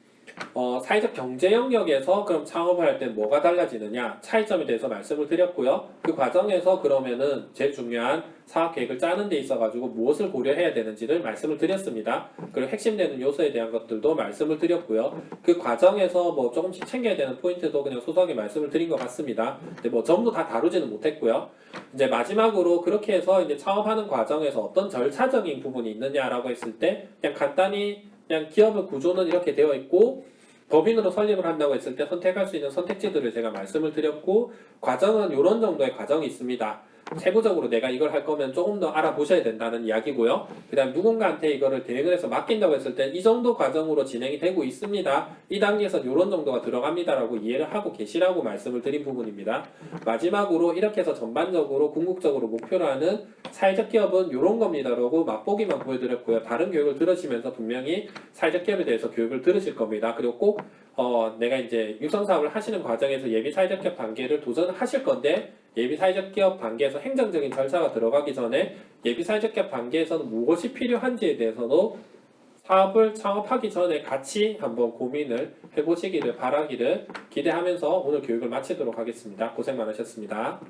사회적 경제 영역에서 그럼 창업을 할 때 뭐가 달라지느냐 차이점에 대해서 말씀을 드렸고요. 그 과정에서 그러면은 제일 중요한 사업 계획을 짜는 데 있어 가지고 무엇을 고려해야 되는지를 말씀을 드렸습니다. 그리고 핵심되는 요소에 대한 것들도 말씀을 드렸고요. 그 과정에서 뭐 조금씩 챙겨야 되는 포인트도 그냥 소소하게 말씀을 드린 것 같습니다. 근데 뭐 전부 다 다루지는 못했고요. 이제 마지막으로 그렇게 해서 이제 창업하는 과정에서 어떤 절차적인 부분이 있느냐라고 했을 때 그냥 간단히 그냥 기업의 구조는 이렇게 되어 있고 법인으로 설립을 한다고 했을 때 선택할 수 있는 선택지들을 제가 말씀을 드렸고 과정은 이런 정도의 과정이 있습니다. 세부적으로 내가 이걸 할 거면 조금 더 알아보셔야 된다는 이야기고요. 그 다음 누군가한테 이거를 대행을 해서 맡긴다고 했을 때 이 정도 과정으로 진행이 되고 있습니다. 이 단계에서 이런 정도가 들어갑니다라고 이해를 하고 계시라고 말씀을 드린 부분입니다. 마지막으로 이렇게 해서 전반적으로 궁극적으로 목표로 하는 사회적 기업은 이런 겁니다라고 맛보기만 보여드렸고요. 다른 교육을 들으시면서 분명히 사회적 기업에 대해서 교육을 들으실 겁니다. 그리고 꼭 내가 이제 육성사업을 하시는 과정에서 예비 사회적 기업 단계를 도전하실 건데 예비 사회적 기업 단계에서 행정적인 절차가 들어가기 전에 예비 사회적 기업 단계에서는 무엇이 필요한지에 대해서도 사업을 창업하기 전에 같이 한번 고민을 해보시기를 바라기를 기대하면서 오늘 교육을 마치도록 하겠습니다. 고생 많으셨습니다.